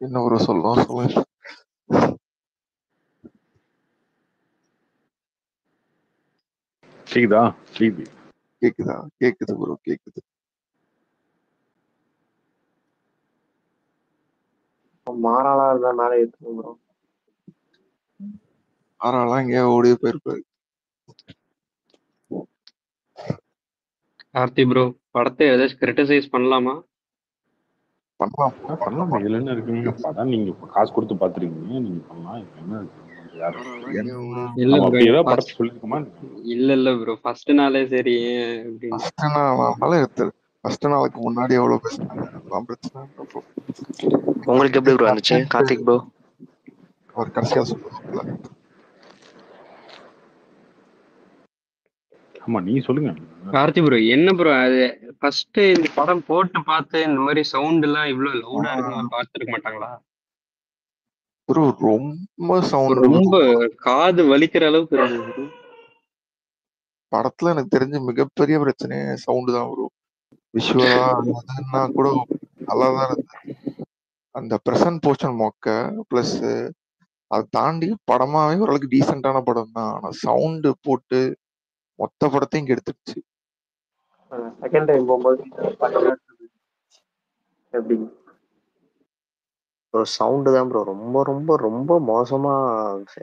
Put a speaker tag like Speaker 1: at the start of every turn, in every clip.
Speaker 1: என்ன ப்ரோ சொல்லலாம் சொல்லுங்க.
Speaker 2: கேக்குதா? கேக்குது.
Speaker 1: கேக்குதா? கேக்குது ப்ரோ, கேக்குது.
Speaker 3: மாறாளா இருந்தா மேலே ஏற்றுங்க ப்ரோ.
Speaker 1: ஆறாலாம் எங்கேயோ ஓடியே போயிருப்பாரு.
Speaker 4: கார்த்தி ப்ரோ, படத்தை ஏதாச்சும் கிரிட்டிசைஸ் பண்ணலாமா?
Speaker 1: பண்ணலாம்
Speaker 2: பண்ணலாம். இதுல என்ன இருக்குங்க? படம் நீங்க காசு கொடுத்து பாத்துருக்கீங்க, நீங்க பண்ணலாம். இதுல என்ன இருக்கு? யாரு
Speaker 1: ஆறாலாம் எங்கேயோ ஓடியே
Speaker 4: இல்ல
Speaker 2: நம்ம
Speaker 4: ப்ரோ,
Speaker 2: அப்படி ஏதாவது படத்தை சொல்லிருக்கோமா?
Speaker 4: இல்ல ப்ரோ, ஃபர்ஸ்ட் நாளே சரி அப்படின்னு.
Speaker 1: ஃபர்ஸ்ட் நாளுக்கு முன்னாடி எவ்வளவு பேசுனாங்க, அதெல்லாம் பிரச்சனை இல்லை bro.
Speaker 5: உங்களுக்கு எப்படி ப்ரோ இருந்துச்சு கார்த்திக் ப்ரோ?
Speaker 1: அவர் கடைசியா சொல்லுவாங்கல்ல,
Speaker 2: ஆமா, நீ சொல்லுங்க.
Speaker 4: கார்த்தி ப்ரோ, என்ன ப்ரோ அது ஃபர்ஸ்ட் இந்த படம் போட்டு பார்த்து இந்த மாதிரி சவுண்ட் எல்லாம் இவ்வளவு லவுடா இருக்குன்னு பார்த்துருக்க மாட்டாங்களா?
Speaker 1: ப்ரோ ரொம்ப சவுண்ட்
Speaker 4: ரொம்ப காது வலிக்கிற அளவுக்கு இருந்தது bro.
Speaker 1: படத்துல எனக்கு தெரிஞ்ச மிகப்பெரிய பிரச்சனையே சவுண்டு தான் ப்ரோ. விஷுவலா அதுன்னா கூட நல்லாதான் இருந்தது. அந்த பிரசன்ட் போர்ஷன் மொக்க பிளஸ் அதை தாண்டி படமாவே ஓரளவுக்கு டீசென்டான படம் தான். ஆனா சவுண்டு போட்டு மொத்த படத்தையும் கெடுத்துடுச்சு.
Speaker 3: செகண்ட் டைம் போகும்போது எப்படி
Speaker 5: ப்ரோ சவுண்டு தான் ப்ரோ ரொம்ப ரொம்ப ரொம்ப மோசமா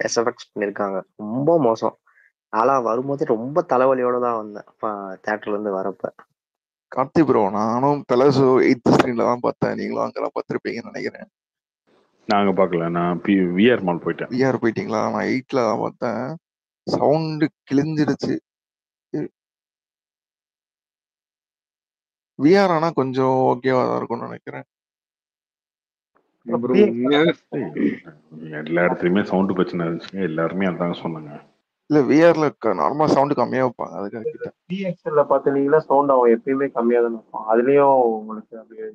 Speaker 5: எஸ்எஃப்எக்ஸ் பண்ணியிருக்காங்க. ரொம்ப மோசம். நான்லாம் வரும்போது ரொம்ப தலைவலியோட தான் வந்தேன் தேட்டர்ல இருந்து வரப்ப.
Speaker 1: கார்த்தி ப்ரோ, நானும் பெலசோ 8th ஸ்கிரீன்ல தான் பார்த்தேன். நீங்களும் அங்கெல்லாம் பார்த்துருப்பீங்கன்னு நினைக்கிறேன்.
Speaker 2: நாங்க பார்க்கல. நான் விஆர் மால் போயிட்டேன்.
Speaker 1: விஆர் போயிட்டீங்களா? நான் 8ல தான் பார்த்தேன். சவுண்டு கிழிஞ்சிருச்சு. விஆர் ஆனா கொஞ்சம் ஓகேவா தான் இருக்கும்னு நினைக்கிறேன்.
Speaker 4: Bro, உண்மையாவே
Speaker 2: எல்லா இடத்துலயுமே சவுண்டு பிரச்சனை இருந்துச்சுங்க. எல்லாருமே அதாங்க சொன்னாங்க.
Speaker 1: இல்ல விஆர்ல நார்மலா சவுண்டு கம்மியா வைப்பாங்க, அதுக்காக கேட்டேன்.
Speaker 3: டிஎக்ஸ்எல்ல பாத்தீங்கன்னா சவுண்ட் அவன் எப்பயுமே கம்மியா தான் இருக்கும். அதுலயும் உங்களுக்கு அப்படியே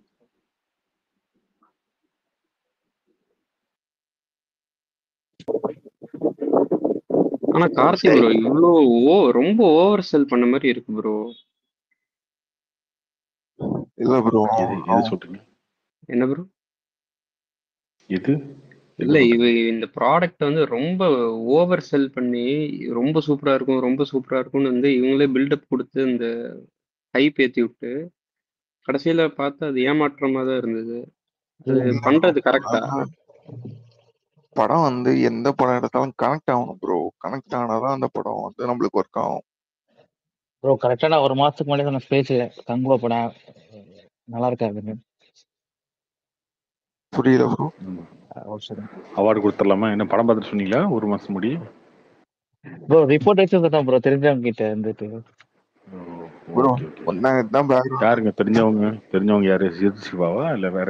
Speaker 4: ஆனா கார்த்தி ப்ரோ இவ்வளோ ரொம்ப ஓவர் செல் பண்ண மாதிரி இருக்கு ப்ரோ.
Speaker 1: இல்ல ப்ரோ,
Speaker 2: எது சொல்றீங்க?
Speaker 4: என்ன ப்ரோ?
Speaker 2: எது
Speaker 4: இல்ல இந்த ப்ராடக்ட் வந்து ரொம்ப ஓவர் செல் பண்ணி ரொம்ப சூப்பரா இருக்கும் ரொம்ப சூப்பரா இருக்கும்னு வந்து இவங்களே பில்டப் கொடுத்து இந்த ஹைப் ஏத்தி விட்டு கடைசியில பார்த்தா அது ஏமாற்றமா தான் இருந்தது. அது பண்றது கரெக்டா?
Speaker 1: படம் வந்து எந்த படம் எடுத்தாலும் கனெக்ட் ஆகணும் ப்ரோ. கனெக்ட் ஆனாதான் அந்த படம் வந்து நம்மளுக்கு ஒர்க் ஆகும்
Speaker 6: ப்ரோ. கரெக்டான ஒரு மாசத்துக்கு முன்னாடி சொன்ன ஸ்பேஸ் கங்குவா படம் நல்லா இருக்காது.
Speaker 1: புரியல ப்ரோ.
Speaker 2: அவார்டு கொடுத்துடலாமா? என்ன படம் பார்த்துட்டு சொன்னீங்களா ஒரு மாசம் முடி?
Speaker 6: ப்ரோ ரிப்போர்ட் வச்சிருந்தோம் ப்ரோ, தெரிஞ்சவங்க கிட்ட இருந்துட்டு.
Speaker 1: ப்ரோ தான்
Speaker 2: யாருங்க தெரிஞ்சவங்க யாரு? சிவாவா இல்ல வேற?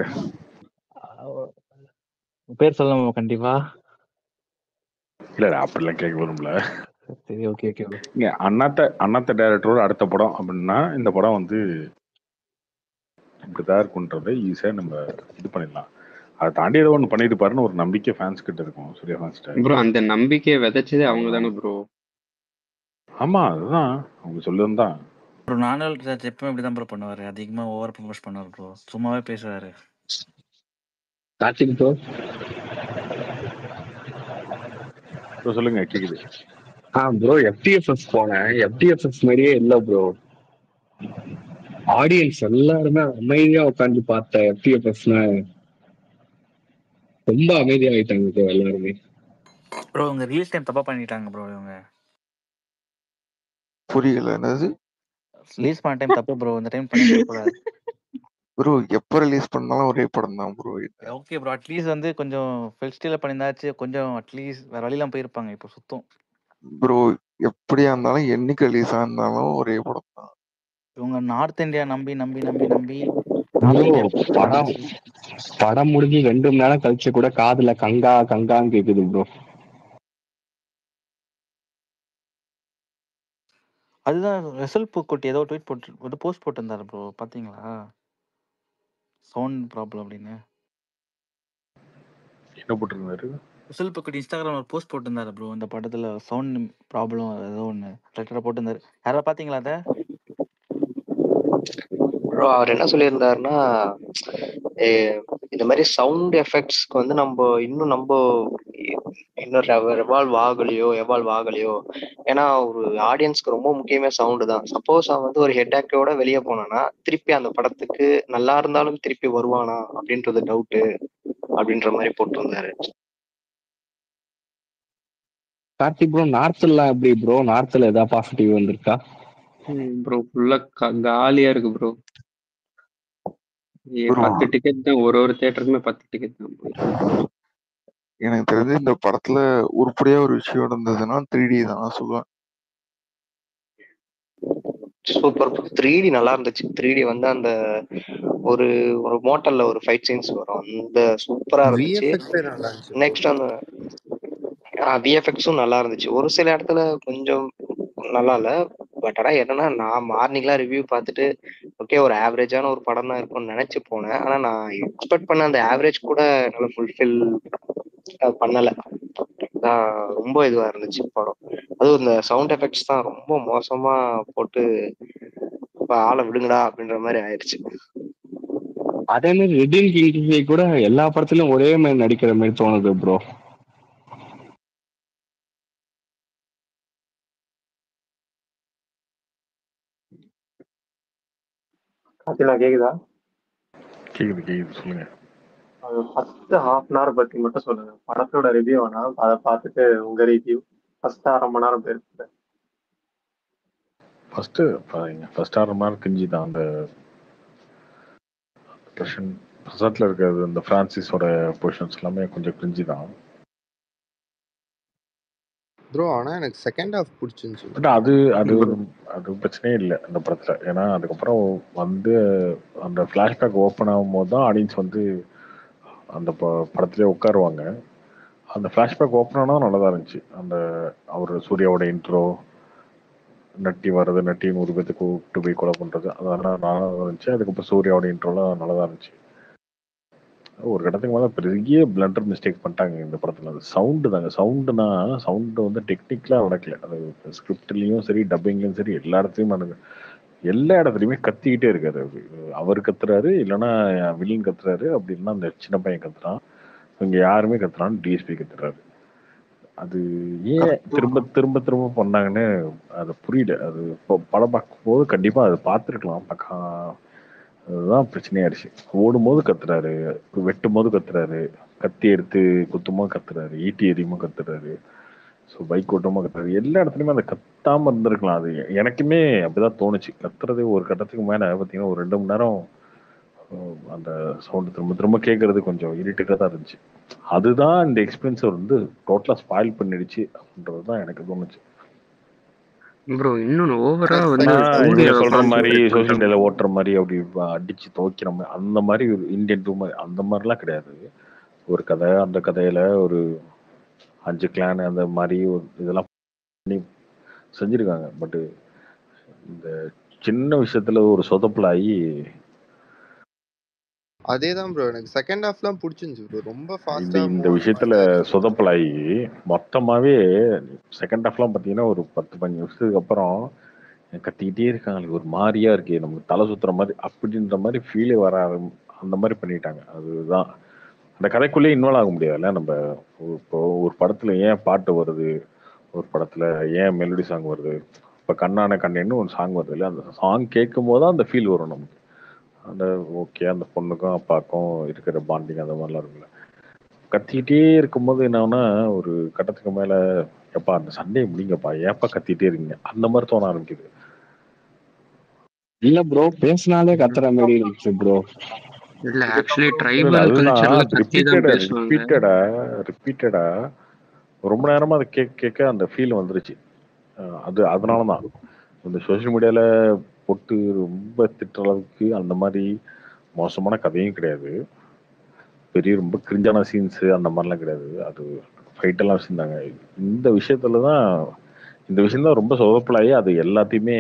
Speaker 6: பேர் சொல்லணுமா? கண்டிப்பா
Speaker 2: இல்ல அப்படிலாம் கேட்க வரும்ல.
Speaker 6: சரி, ஓகே ஓகே ப்ரோ.
Speaker 2: இங்க அண்ணாத்த டைரக்டரோட அடுத்த படம் அப்படின்னா இந்த படம் வந்து இப்படிதான் இருக்குன்றதை ஈஸியா நம்ம இது பண்ணிடலாம். அதை தாண்டி ஏதோ ஒன்று பண்ணிட்டு பாருன்னு ஒரு நம்பிக்கை ஃபேன்ஸ் கிட்ட இருக்கும், சூர்யா ஃபேன்ஸ் கிட்ட.
Speaker 4: ப்ரோ அந்த நம்பிக்கையை விதைச்சதே அவங்க தானே ப்ரோ.
Speaker 2: ஆமா, அதுதான் அவங்க சொல்லுதான்.
Speaker 6: ப்ரோ நானல் ராஜ் எப்பவுமே இப்படிதான் ப்ரோ பண்ணுவாரு. அதிகமா ஓவர் ப்ரமோட் பண்ணுவாரு ப்ரோ. சும்மாவே பேசுவாரு.
Speaker 4: கார்த்திக் ப்ரோ
Speaker 2: சொல்லுங்க, கேக்குது.
Speaker 4: ப்ரோ எஃப்டிஎஃப்எஸ் போனேன். எஃப்டிஎஃப்எஸ் மாதிரியே இல்ல ப்ரோ. ஆடியன்ஸ் எல்லாருமே அமைதியா உட்காந்து பார்த்த எஃப்டிஎஃப்எஸ்னா ரொம்ப அமைதியாயிட்டாங்க ப்ரோ எல்லாருமே.
Speaker 6: ப்ரோ உங்க ரிலீஸ் டைம் தப்பா பண்ணிட்டாங்க ப்ரோ. இவங்க
Speaker 1: புரியல. என்னது?
Speaker 6: ரிலீஸ் பண்ண டைம் தப்பு ப்ரோ. இந்த டைம் பண்ணிருக்க கூடாது
Speaker 1: ப்ரோ. எப்ப ரிலீஸ் பண்ணாலும் ஒரே படம் தான் ப்ரோ.
Speaker 6: ஓகே ப்ரோ, அட்லீஸ்ட் வந்து கொஞ்சம் ஃபெஸ்டிவல் பண்ணியிருந்தாச்சு, கொஞ்சம் அட்லீஸ்ட் வேற வழியெல்லாம் போயிருப்பாங்க. இப்போ சுத்தம்
Speaker 1: ப்ரோ எப்படியா இருந்தாலும் என்னைக்கு ரிலீஸ் இருந்தாலும் ஒரே படம் தான்.
Speaker 6: இவங்க நார்த் இந்தியா நம்பி நம்பி நம்பி நம்பி
Speaker 4: படம் முடிஞ்சு 2 மணி நேரம் கழிச்சு கூட காதுல கங்கா கங்கான்னு கேக்குது ப்ரோ.
Speaker 6: அதுதான் ரெசல் பூக்குட்டி ஏதோ ட்வீட் போட்டு ஒரு போஸ்ட் போட்டிருந்தாரு ப்ரோ, பாத்தீங்களா? சவுண்ட் ப்ராப்ளம் அப்படின்னு
Speaker 2: என்ன போட்டிருந்தாரு?
Speaker 6: ரெசல் பூக்குட்டி இன்ஸ்டாகிராம் ஒரு போஸ்ட் போட்டிருந்தாரு ப்ரோ. இந்த படத்துல சவுண்ட் ப்ராப்ளம் ஏதோ ஒன்று லெட்டரை போட்டிருந்தாரு. யாராவது பாத்தீங்களா அதை?
Speaker 5: ப்ரோ அவர் என்ன சொல்லியிருந்தாருன்னா, இந்த மாதிரி சவுண்ட் எஃபெக்ட்ஸ்க்கு வந்து இன்னும் எவால்வ் ஆகலையோ. ஏன்னா ஒரு ஆடியன்ஸ்க்கு ரொம்ப முக்கியமே சவுண்டு தான். சப்போஸ் அவன் வந்து ஒரு ஹெட்ஏக்கோட வெளியே போனானா திருப்பி அந்த படத்துக்கு நல்லா இருந்தாலும் திருப்பி வருவானா அப்படின்றது டவுட்டு அப்படின்ற மாதிரி போட்டிருந்தாரு.
Speaker 7: கார்த்திக் ப்ரோ, நார்த்லாம் எப்படி ப்ரோ? நார்த்ல ஏதாவது பாசிட்டிவ் வந்திருக்கா?
Speaker 4: ப்ரோ ஃபுல்லா காலியா இருக்கு ப்ரோ.
Speaker 1: Bro,
Speaker 4: 10 டிக்கெட் தான், ஒரு தியேட்டருக்குமே 10 டிக்கெட் தான் போயிருக்கு.
Speaker 1: எனக்கு தெரிஞ்சு இந்த படத்துல உருப்படியா ஒரு விஷயம் இருந்ததுன்னா 3D தான் நான் சொல்லுவேன்.
Speaker 5: சூப்பர் 3D நல்லா இருந்துச்சு. 3D வந்து அந்த ஒரு ஒரு மோட்டல்ல ஒரு ஃபைட் சீன்ஸ் வரும், அந்த சூப்பரா இருந்துச்சு.
Speaker 8: விஎஃப்எக்ஸே நல்லா இருந்துச்சு bro.
Speaker 5: நெக்ஸ்ட் அந்த விஎஃப்எக்ஸும் நல்லா இருந்துச்சு. ஒரு சில இடத்துல கொஞ்சம் நல்லா இல்ல. பட் ஆனா என்னன்னா, நான் மார்னிங்லாம் ரிவ்யூ பார்த்துட்டு ஓகே ஒரு ஆவரேஜான ஒரு படம் தான் இருக்கும்னு நினைச்சு போனேன். ஆனா நான் எக்ஸ்பெக்ட் பண்ண அந்த ஆவரேஜ் கூட என்னால ஃபுல்ஃபில் பண்ணல. ரொம்ப இதுவா இருந்துச்சு படம். அதுவும் இந்த சவுண்ட் எஃபெக்ட்ஸ் தான் ரொம்ப மோசமா போட்டு ஆளை விடுங்கடா அப்படின்ற மாதிரி ஆயிடுச்சு.
Speaker 7: அதே மாதிரி ரெட்டின் கிங்ஸ்லி கூட எல்லா படத்துலயும் ஒரே மாதிரி நடிக்கிற மாதிரி தோணுது ப்ரோ.
Speaker 3: கார்த்தினா கேக்குதா?
Speaker 2: கேக்குது சொல்லுங்க.
Speaker 3: அது ஃபர்ஸ்ட் ½ பத்தி மட்டும் சொல்லுங்க. படத்தோட ரிவ்யூ வேணாம், அதை பார்த்துட்டு உங்க ரிவ்யூ. ஃபர்ஸ்ட் 1/2 மணி நேரம் பேருக்கு.
Speaker 2: ஃபர்ஸ்ட் 1/2 மணி நேரம் கிஞ்சி தான். அந்த பிரசன்ட்ல இருக்கிறது அந்த பிரான்சிஸோட பொசிஷன்ஸ் எல்லாமே கொஞ்சம் கிஞ்சி தான்.
Speaker 8: ப்ரோ ஆனா எனக்கு செகண்ட் ஹாஃப் பிடிச்சிருந்துச்சு.
Speaker 2: பட் அது பிரச்சனையே இல்லை அந்த படத்துல. ஏன்னா அதுக்கப்புறம் வந்து அந்த ஃபிளாஷ்பேக் ஓப்பன் ஆகும்போது தான் ஆடியன்ஸ் வந்து அந்த படத்துலேயே உட்காருவாங்க. அந்த ஃபிளாஷ்பேக் ஓப்பன் ஆனால் நல்லதா இருந்துச்சு. அந்த அவர் சூர்யாவோட இன்ட்ரோ, நட்டி வர்றது, நட்டி 100 பேர்த்துக்கு கூப்பிட்டு போய் கொலை பண்றது, அதெல்லாம் நல்லா இருந்துச்சு. அதுக்கப்புறம் சூர்யாவோட இன்ட்ரோலாம் நல்லதா இருந்துச்சு. ஒரு இடத்துக்கு மேலே பெரிய பிளண்டர் மிஸ்டேக் பண்ணிட்டாங்க இந்த படத்துல. அது சவுண்டு தாங்க. சவுண்டு வந்து டெக்னிக்கலா நடக்கல. அது ஸ்கிரிப்ட்லயும் சரி, டப்பிங்லயும் சரி, எல்லா இடத்துலயுமே கத்திக்கிட்டே இருக்காரு. அவர் கத்துறாரு, இல்லைன்னா வில்லன் கத்துறாரு, அப்படி இல்லைன்னா அந்த சின்ன பையன் கத்துறான், இங்க யாருமே கத்துறான்னு டிஎஸ்பி கத்துறாரு. அது ஏன் திரும்ப திரும்ப திரும்ப பண்ணாங்கன்னு அது புரியல. அது படம் பார்க்கும்போது கண்டிப்பா அது பார்த்துருக்கலாம். அதுதான் பிரச்சனையாயிருச்சு. ஓடும்போது கத்துறாரு, வெட்டும் போது கத்துறாரு, கத்தி எடுத்து குத்தும்போது கத்துறாரு, ஈட்டி எறியுமோ கத்துறாரு, ஸோ பைக் ஓட்டமோ கத்துறாரு. எல்லா இடத்துலையுமே அந்த கத்தாம இருந்திருக்கலாம். அது எனக்குமே அப்படிதான் தோணுச்சு. கத்துறது ஒரு கட்டத்துக்கு மேல பார்த்தீங்கன்னா ஒரு 2 மணி நேரம் அந்த சவுண்டு திரும்ப திரும்ப கேட்கறது கொஞ்சம் இரிட்டேட்டாக தான் இருந்துச்சு. அதுதான் இந்த எக்ஸ்பீரியன்ஸை வந்து டோட்டலாக ஸ்பாயில் பண்ணிடுச்சு அப்படின்றது தான் எனக்கு தோணுச்சு.
Speaker 4: ப்ரோ இன்னொன்னு ஓவரா வந்து
Speaker 2: நீங்க சொல்ற
Speaker 4: சூர்யா
Speaker 2: மாதிரி
Speaker 4: concentrate
Speaker 2: சோசியல் மீடியால
Speaker 4: பண்ணிட்டாங்க.
Speaker 2: ஓட்டுற மாதிரி அப்படி அடிச்சு துவைக்கிற மாதிரி அந்த மாதிரி ஒரு இந்தியன் டூ மாதிரி அந்த மாதிரிலாம் கிடையாது. ஒரு கதை, அந்த கதையில ஒரு 5 கிளான் அந்த மாதிரி இதெல்லாம் பண்ணி செஞ்சிருக்காங்க. பட் இந்த சின்ன விஷயத்துல ஒரு சொதப்பலாகி
Speaker 8: அதேதான் ப்ரோ, எனக்கு செகண்ட் ஹாஃப்லாம் பிடிச்சிருந்துச்சு ப்ரோ. ரொம்ப
Speaker 2: இந்த
Speaker 8: ஃபாஸ்டா
Speaker 2: இந்த விஷயத்துல சொதப்பலாகி மொத்தமாவே செகண்ட் ஹாஃப்லாம் பார்த்தீங்கன்னா ஒரு 10-15 நிமிஷத்துக்கு அப்புறம் கத்திக்கிட்டே இருக்காங்க. ஒரு மாதிரியா இருக்கு, நமக்கு தலை சுத்துற மாதிரி அப்படின்ற மாதிரி ஃபீலே வர அந்த மாதிரி பண்ணிட்டாங்க. அதுதான் அந்த கதைக்குள்ளேயே இன்வால்வ் ஆக முடியாதுல்ல. நம்ம இப்போ ஒரு படத்துல ஏன் பாட்டு வருது, ஒரு படத்துல ஏன் மெலடி சாங் வருது, இப்போ கண்ணான கண்ணேன்னு ஒரு சாங் வருது இல்லை, அந்த சாங் கேட்கும் போது தான் அந்த ஃபீல் வரும் நமக்கு. அந்த ஓகே அந்த பொண்ணுக்கும் அப்பாக்கும் இருக்கிற பாண்டிங் அந்த மாதிரிலாம் இருக்குல்ல. கத்திக்கிட்டே இருக்கும்போது என்னன்னா ஒரு கட்டத்துக்கு மேல எப்பா அந்த சண்டையை முடிங்கப்பா, ஏப்பா கத்திட்டே இருக்கீங்க அந்த மாதிரி தோண ஆரம்பிக்குது.
Speaker 7: இல்ல ப்ரோ, பேசினாலே கத்துற மாதிரி இருந்துச்சு ப்ரோ.
Speaker 4: இல்ல ஆக்சுவலி ட்ரைபல் கல்ச்சர்ல கத்தி தான் பேசுவாங்க.
Speaker 2: ரிப்பீட்டடா ரொம்ப நேரமா அதை கேட்க அந்த ஃபீல் வந்துருச்சு. அதனாலதான் இந்த சோசியல் மீடியால போட்டு ரொம்ப திட்டுற அளவுக்கு அந்த மாதிரி மோசமான கதையும் கிடையாது. பெரிய ரொம்ப கிரிஞ்சான சீன்ஸ் அந்த மாதிரிலாம் கிடையாது. அது ஃபைட் எல்லாம் வச்சிருந்தாங்க. இந்த விஷயம் தான் ரொம்ப சொதப்பலாகி அது எல்லாத்தையுமே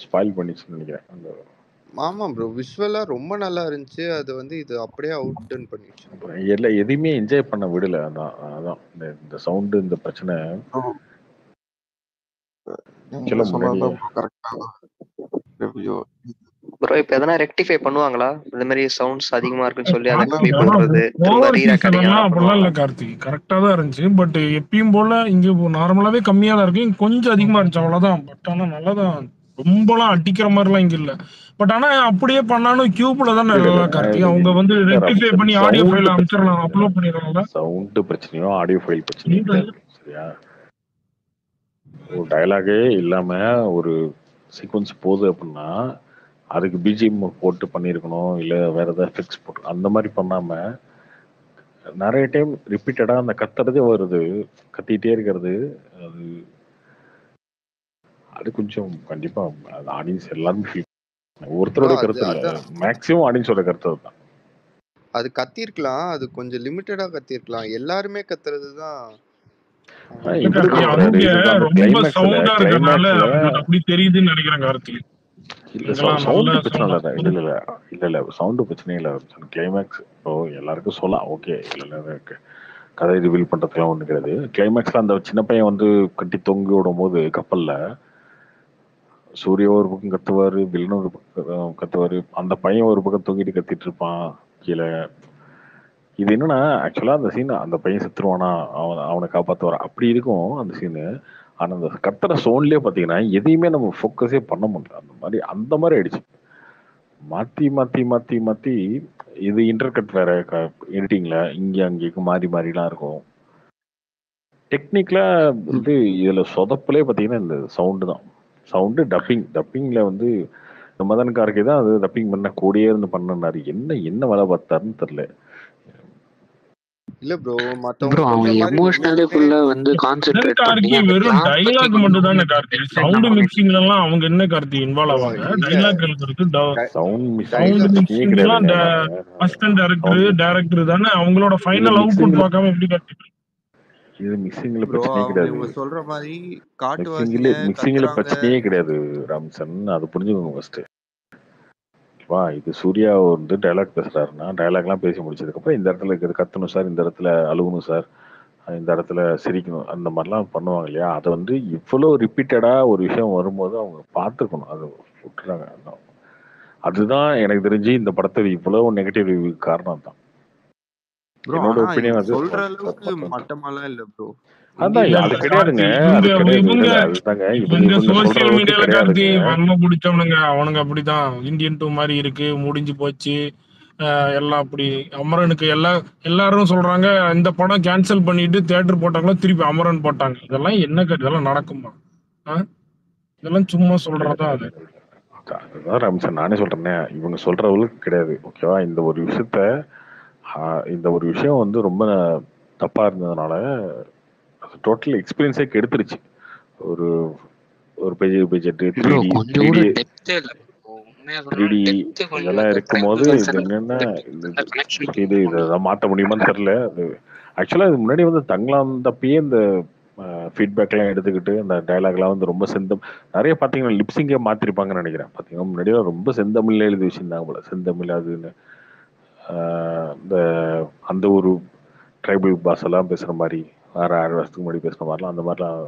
Speaker 2: ஸ்பாயில் பண்ணிச்சுன்னு நினைக்கிறேன். அந்த
Speaker 8: ஆமா ப்ரோ, விஷுவலா ரொம்ப நல்லா இருந்துச்சு. அது வந்து இது அப்படியே அவுட் டன் பண்ணிடுச்சு.
Speaker 2: எதையுமே என்ஜாய் பண்ண விடல. அதான் இந்த சவுண்டு இந்த பிரச்சனை.
Speaker 1: நீங்க சொன்னதுதான் கரெக்டான ரிவ்யூ.
Speaker 5: ப்ரோ இப்ப எதனா ரெக்டிஃபை பண்ணுவாங்களா? இந்த மாதிரி சவுண்ட்ஸ் அதிகமா இருக்குன்னு சொல்லி அதை
Speaker 1: அதெல்லாம்
Speaker 5: கம்மி
Speaker 9: ஆனா
Speaker 5: பண்றது, திரும்ப
Speaker 9: ஓவர் சீசன்
Speaker 5: ரீரெக்கார்டிங்
Speaker 9: எல்லாம்
Speaker 5: எதனா
Speaker 9: அப்படிலாம் இல்ல
Speaker 5: பண்ணுவாங்களா?
Speaker 9: கார்த்திக், கரெக்டா தான் இருந்துச்சு. பட் எப்பயும் போல இங்க நார்மலாவே கம்மியா தான் இருக்கு, இங்க கொஞ்சம் அதிகமா இருந்துச்சு அவ்வளவுதான். பட் ஆனா நல்லாதான், ரொம்பலாம் அடிக்கிற மாதிரிலாம் இங்க இல்ல. பட் ஆனா அப்படியே பண்ணாலும் கியூப்ல தானே
Speaker 2: இல்ல இல்ல
Speaker 9: நல்லா கார்த்திக், அவங்க வந்து
Speaker 2: இல்ல
Speaker 9: ரெக்டிஃபை
Speaker 2: ராமச்சந்திரன்,
Speaker 9: பண்ணி ஆடியோ
Speaker 2: சவுண்ட்
Speaker 9: ஃபைல்
Speaker 2: பிரச்சனை
Speaker 9: அனுப்பிச்சிடலாம்,
Speaker 2: இல்ல,
Speaker 9: அப்லோட் பண்ணிடுறாங்கல்ல.
Speaker 2: சவுண்ட் பிரச்சனையோ ஆடியோ ஃபைல் பிரச்சனையோ கிடையாது. சரியா, ஒரு டயலாகே இல்லாம ஒரு சீக்வன்ஸ் போகுது அப்படின்னா அதுக்கு பிஜிஎம் போட்டு பண்ணியிருக்கணும், இல்லை வேற ஏதாவது ஃபிக்ஸ் போட்டு அந்த மாதிரி பண்ணாம நிறைய டைம் ரிப்பீட்டடா அந்த கத்துறதே வருது, கத்திட்டே இருக்கிறது. அது அது கொஞ்சம் கண்டிப்பா அது ஆடியன்ஸ் எல்லாருமே ஃபீல்,
Speaker 8: ப்ரோ
Speaker 2: ஒருத்தரோட
Speaker 8: அது
Speaker 2: கருத்து இல்லை,
Speaker 8: அதான்
Speaker 2: மேக்ஸிமம் ஆடியன்ஸோட கருத்து அதுதான்.
Speaker 8: அது கத்திருக்கலாம், அது கொஞ்சம் லிமிட்டடா கத்திருக்கலாம். எல்லாருமே கத்துறது தான்
Speaker 9: இல்ல
Speaker 2: இவரு
Speaker 9: கார்த்திக்,
Speaker 2: பண்றாரு
Speaker 9: அங்க
Speaker 2: இதுதான் அந்த
Speaker 9: ரொம்ப சவுண்டா இருக்கனால
Speaker 2: கிளைமேக்ஸ்ல
Speaker 9: உங்களுக்கு அப்படி தெரியுதுன்னு நினைக்கிறேன் கார்த்திக்.
Speaker 2: இல்ல
Speaker 9: இங்கெல்லாம் நல்ல
Speaker 2: சவுண்டு பிரச்சனை
Speaker 9: சவுண்டா
Speaker 2: இல்லை, இல்ல இல்ல இல்ல இல்ல சவுண்டு பிரச்சனையே இல்லை. கிளைமேக்ஸ் இப்போ எல்லாருக்கும் சொல்லலாம், ஓகே, இல்ல இல்ல கதை ரிவீல் பண்றதுலாம் ஒண்ணு கிடையாது. கிளைமேக்ஸ்ல அந்த சின்ன பையன் வந்து கட்டி தொங்கி விடும் போது கப்பல்ல சூர்யா ஒரு பக்கம் கத்துவாரு, வில்லன் ஒரு பக்கம் கத்துவாரு, அந்த பையன் ஒரு பக்கம் தொங்கிட்டு கத்திட்டு இருப்பான் கீழே. இது என்னன்னா ஆக்சுவலா அந்த சீன் அந்த பையன் செத்துருவானா, அவனை காப்பாத்துவாரா அப்படி இருக்கும் அந்த சீனு. ஆனா அந்த கத்துற சோன்லயே பாத்தீங்கன்னா எதையுமே நம்ம ஃபோக்கஸே பண்ண முடியல, அந்த மாதிரி ஆயிடுச்சு. மாத்தி மாத்தி மாத்தி மாத்தி இது இன்டர்கட் வேற, எடிட்டிங்ல இங்க அங்கேயும் மாறி மாறிலாம் இருக்கும். டெக்னிக்கலா வந்து இதுல சொதப்பலே பாத்தீங்கன்னா இந்த சவுண்டு தான். சவுண்டு டப்பிங்ல வந்து மதன் கார்கே தான் அது டப்பிங் பண்ண கூடயே இருந்து பண்ணாரு. என்ன வேலை பார்த்தாருன்னு தெரியல.
Speaker 8: இல்ல ப்ரோ,
Speaker 10: ப்ரோ
Speaker 8: மத்தவங்க
Speaker 10: அவங்க
Speaker 8: சொல்ற மாதிரி
Speaker 10: எமோஷனலே
Speaker 8: உண்மையாலுமே
Speaker 10: ஃபுல்லா வந்து கான்சென்ட்ரேட் பண்ணி
Speaker 9: கார்த்திக்
Speaker 10: அந்த
Speaker 9: வெறும்
Speaker 10: பிளான் பத்தி
Speaker 9: டைலாக்
Speaker 10: மட்டும்
Speaker 9: மட்டும் தானே கார்த்திக், சவுண்ட் மிக்சிங்ல எல்லாம் அவங்க என்ன கார்த்திக் இன்வால்வ்
Speaker 8: ப்ரோ
Speaker 9: ஆவாங்க?
Speaker 8: இல்ல
Speaker 9: டைலாக் எழுதுறது,
Speaker 2: சவுண்ட் மிக்சிங்
Speaker 9: சவுண்ட்
Speaker 8: டைலாக்
Speaker 2: பிரச்சனையே
Speaker 9: மிக்சிங் எல்லாம்
Speaker 2: கிடையாதுங்க.
Speaker 9: அசிஸ்டன்ட்
Speaker 2: சவுண்ட்
Speaker 9: டைரக்டர் தானே, அவங்களோட
Speaker 2: இது
Speaker 9: ஃபைனல் அவுட்புட்
Speaker 2: மிக்சிங்ல
Speaker 9: பார்க்காம எப்படி கார்த்திக்?
Speaker 2: இது மிக்சிங்ல
Speaker 8: ப்ரோ,
Speaker 2: பிரச்சனையே
Speaker 8: அவங்க
Speaker 2: கிடையாது.
Speaker 8: இவங்க சொல்ற மாதிரி காட்டுவாசிங்க
Speaker 2: மிக்சிங்ல
Speaker 8: கத்துறாங்க.
Speaker 2: பிரச்சனையே கிடையாது ராம்சன், அது புரிஞ்சுக்கோங்க ஃபர்ஸ்ட். வா, இது சூர்யா வந்து டைலாக் பேசுறாருன்னா டைலாக்லாம் பேசி முடிச்சதுக்கப்புறம் இந்த இடத்துல இருக்கிறது கத்தணும் சார், இந்த இடத்துல அழுகணும் சார், இந்த இடத்துல சிரிக்கணும், அந்த மாதிரிலாம் பண்ணுவாங்க இல்லையா. அதை வந்து இவ்வளோ ரிப்பீட்டடா ஒரு விஷயம் வரும்போது அவங்க பார்த்துக்கணும், அதை விட்டுறாங்க. அதுதான் எனக்கு தெரிஞ்சு இந்த படத்தை இவ்வளவு நெகட்டிவ் ரிவ்யூ காரணம் தான்.
Speaker 8: ப்ரோ
Speaker 2: என்னோட
Speaker 8: ஆனா
Speaker 2: ஒப்பீனியன்
Speaker 8: இவங்க
Speaker 2: அது.
Speaker 8: சொல்ற அளவுக்கு மட்டமாலாம் இல்ல ப்ரோ.
Speaker 2: அதான்
Speaker 8: இந்தியன்
Speaker 2: அது
Speaker 9: இல்ல
Speaker 2: கிடையாதுங்க,
Speaker 9: கார்த்திக்,
Speaker 2: அது
Speaker 9: இவங்க
Speaker 2: கிடையாது,
Speaker 9: இவங்க
Speaker 2: இல்ல அதுதாங்க
Speaker 9: இவங்க
Speaker 2: இவங்க சொல்ற
Speaker 9: சோசியல்
Speaker 2: அளவுக்கு
Speaker 9: மீடியால
Speaker 2: கிடையாதுங்க.
Speaker 9: கார்த்திக் வன்ம பிடிச்சவனுங்க அவனுங்க அப்படிதான். இந்தியன் 2 மாதிரி இருக்கு, முடிஞ்சு போச்சு, எல்லாம் அப்படி. அமரனுக்கு எல்லாரும் சொல்றாங்க இந்த படம் கேன்சல் பண்ணிட்டு தியேட்டர் போட்டாங்களா, திருப்பி அமரன் போட்டாங்க. இதெல்லாம் என்ன இதெல்லாம் நடக்குமா? இதெல்லாம் சும்மா சொல்றதா அது?
Speaker 2: அதுதான் ரம்சன் நானே சொல்றேனே, இவங்க சொல்ற அளவுக்கு கிடையாது. ஓகேவா, இந்த ஒரு விஷயம் வந்து ரொம்ப தப்பா இருந்ததுனால டோட்டல் எக்ஸ்பீரியன்ஸே கெடுத்துருச்சு. ஒரு ஒரு பெரிய பட்ஜெட்
Speaker 10: ப்ரோ
Speaker 2: 3D
Speaker 10: கொஞ்சம் கூட டெப்த்தே இல்ல bro. உண்மையா சொன்னா
Speaker 2: 3D
Speaker 10: டெப்த் கொஞ்சம்
Speaker 2: இதெல்லாம்
Speaker 10: அந்த
Speaker 2: இருக்கும்போது இது என்னன்னா
Speaker 10: அந்த கனெக்ஷன்
Speaker 2: இதை மாற்ற முடியுமான்னு தெரியல. அது ஆக்சுவலா இது முன்னாடி வந்து தங்கலாம் தப்பியே இந்த ஃபீட்பேக்லாம் எடுத்துக்கிட்டு அந்த டைலாக்லாம் வந்து ரொம்ப நிறைய பார்த்தீங்கன்னா லிப்ஸிங்கே மாற்றிருப்பாங்கன்னு நினைக்கிறேன். பார்த்தீங்கன்னா முன்னாடியெல்லாம் ரொம்ப செந்தமிழ்ல எழுதி வச்சிருந்தாங்க போல, செந்தமிழ் அதுன்னு இந்த அந்த ஒரு ட்ரைபல் பாஷெல்லாம் பேசுகிற மாதிரி 6 வருஷத்துக்கு முன்னாடி பேசுகிற மாதிரிலாம் அந்த மாதிரிலாம்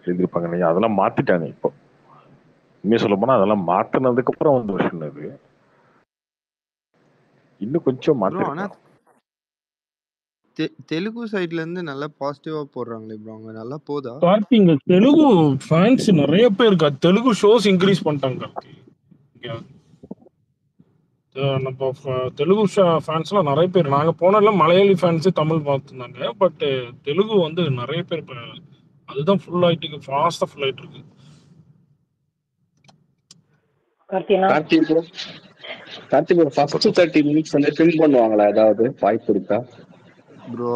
Speaker 2: எழுதியிருப்பாங்க நினைக்கிறேன். அதெல்லாம் மாற்றிட்டாங்க. இப்போ உண்மையை சொல்ல போனால் அதெல்லாம் மாற்றினதுக்கு அப்புறம் வந்து விஷயம் அது இன்னும் கொஞ்சம்
Speaker 8: ப்ரோ ஆனா
Speaker 2: மாற்றிருக்கலாம்.
Speaker 8: தெலுங்கு சைட்ல இருந்து நல்லா பாசிட்டிவா போடுறாங்களே ப்ரோ, அவங்க நல்லா போதா?
Speaker 9: கார்த்திக் தெலுங்கு ஃபேன்ஸ் நிறைய பேர் இருக்கா, தெலுங்கு ஷோஸ் இன்க்ரீஸ் பண்ணிட்டாங்க கார்த்திக். இங்க நம்ம தெலுங்கு ஃபேன்ஸ்லாம் நிறைய பேர், நாங்க போனதுல மலையாளி ஃபேன்ஸ் தமிழ் பார்த்துருந்தாங்க. பட் தெலுங்கு வந்து நிறைய பேர் இப்ப அதுதான் ஃபுல் ஆயிட்டு இருக்கு, ஃபாஸ்டா ஃபுல் ஆயிட்டு இருக்கு.
Speaker 7: கார்த்திக் ப்ரோ ஃபர்ஸ்ட் 30 மினிட்ஸ் வந்து ட்ரிம் பண்ணுவாங்களா, ஏதாவது வாய்ப்பு இருக்கா
Speaker 8: ப்ரோ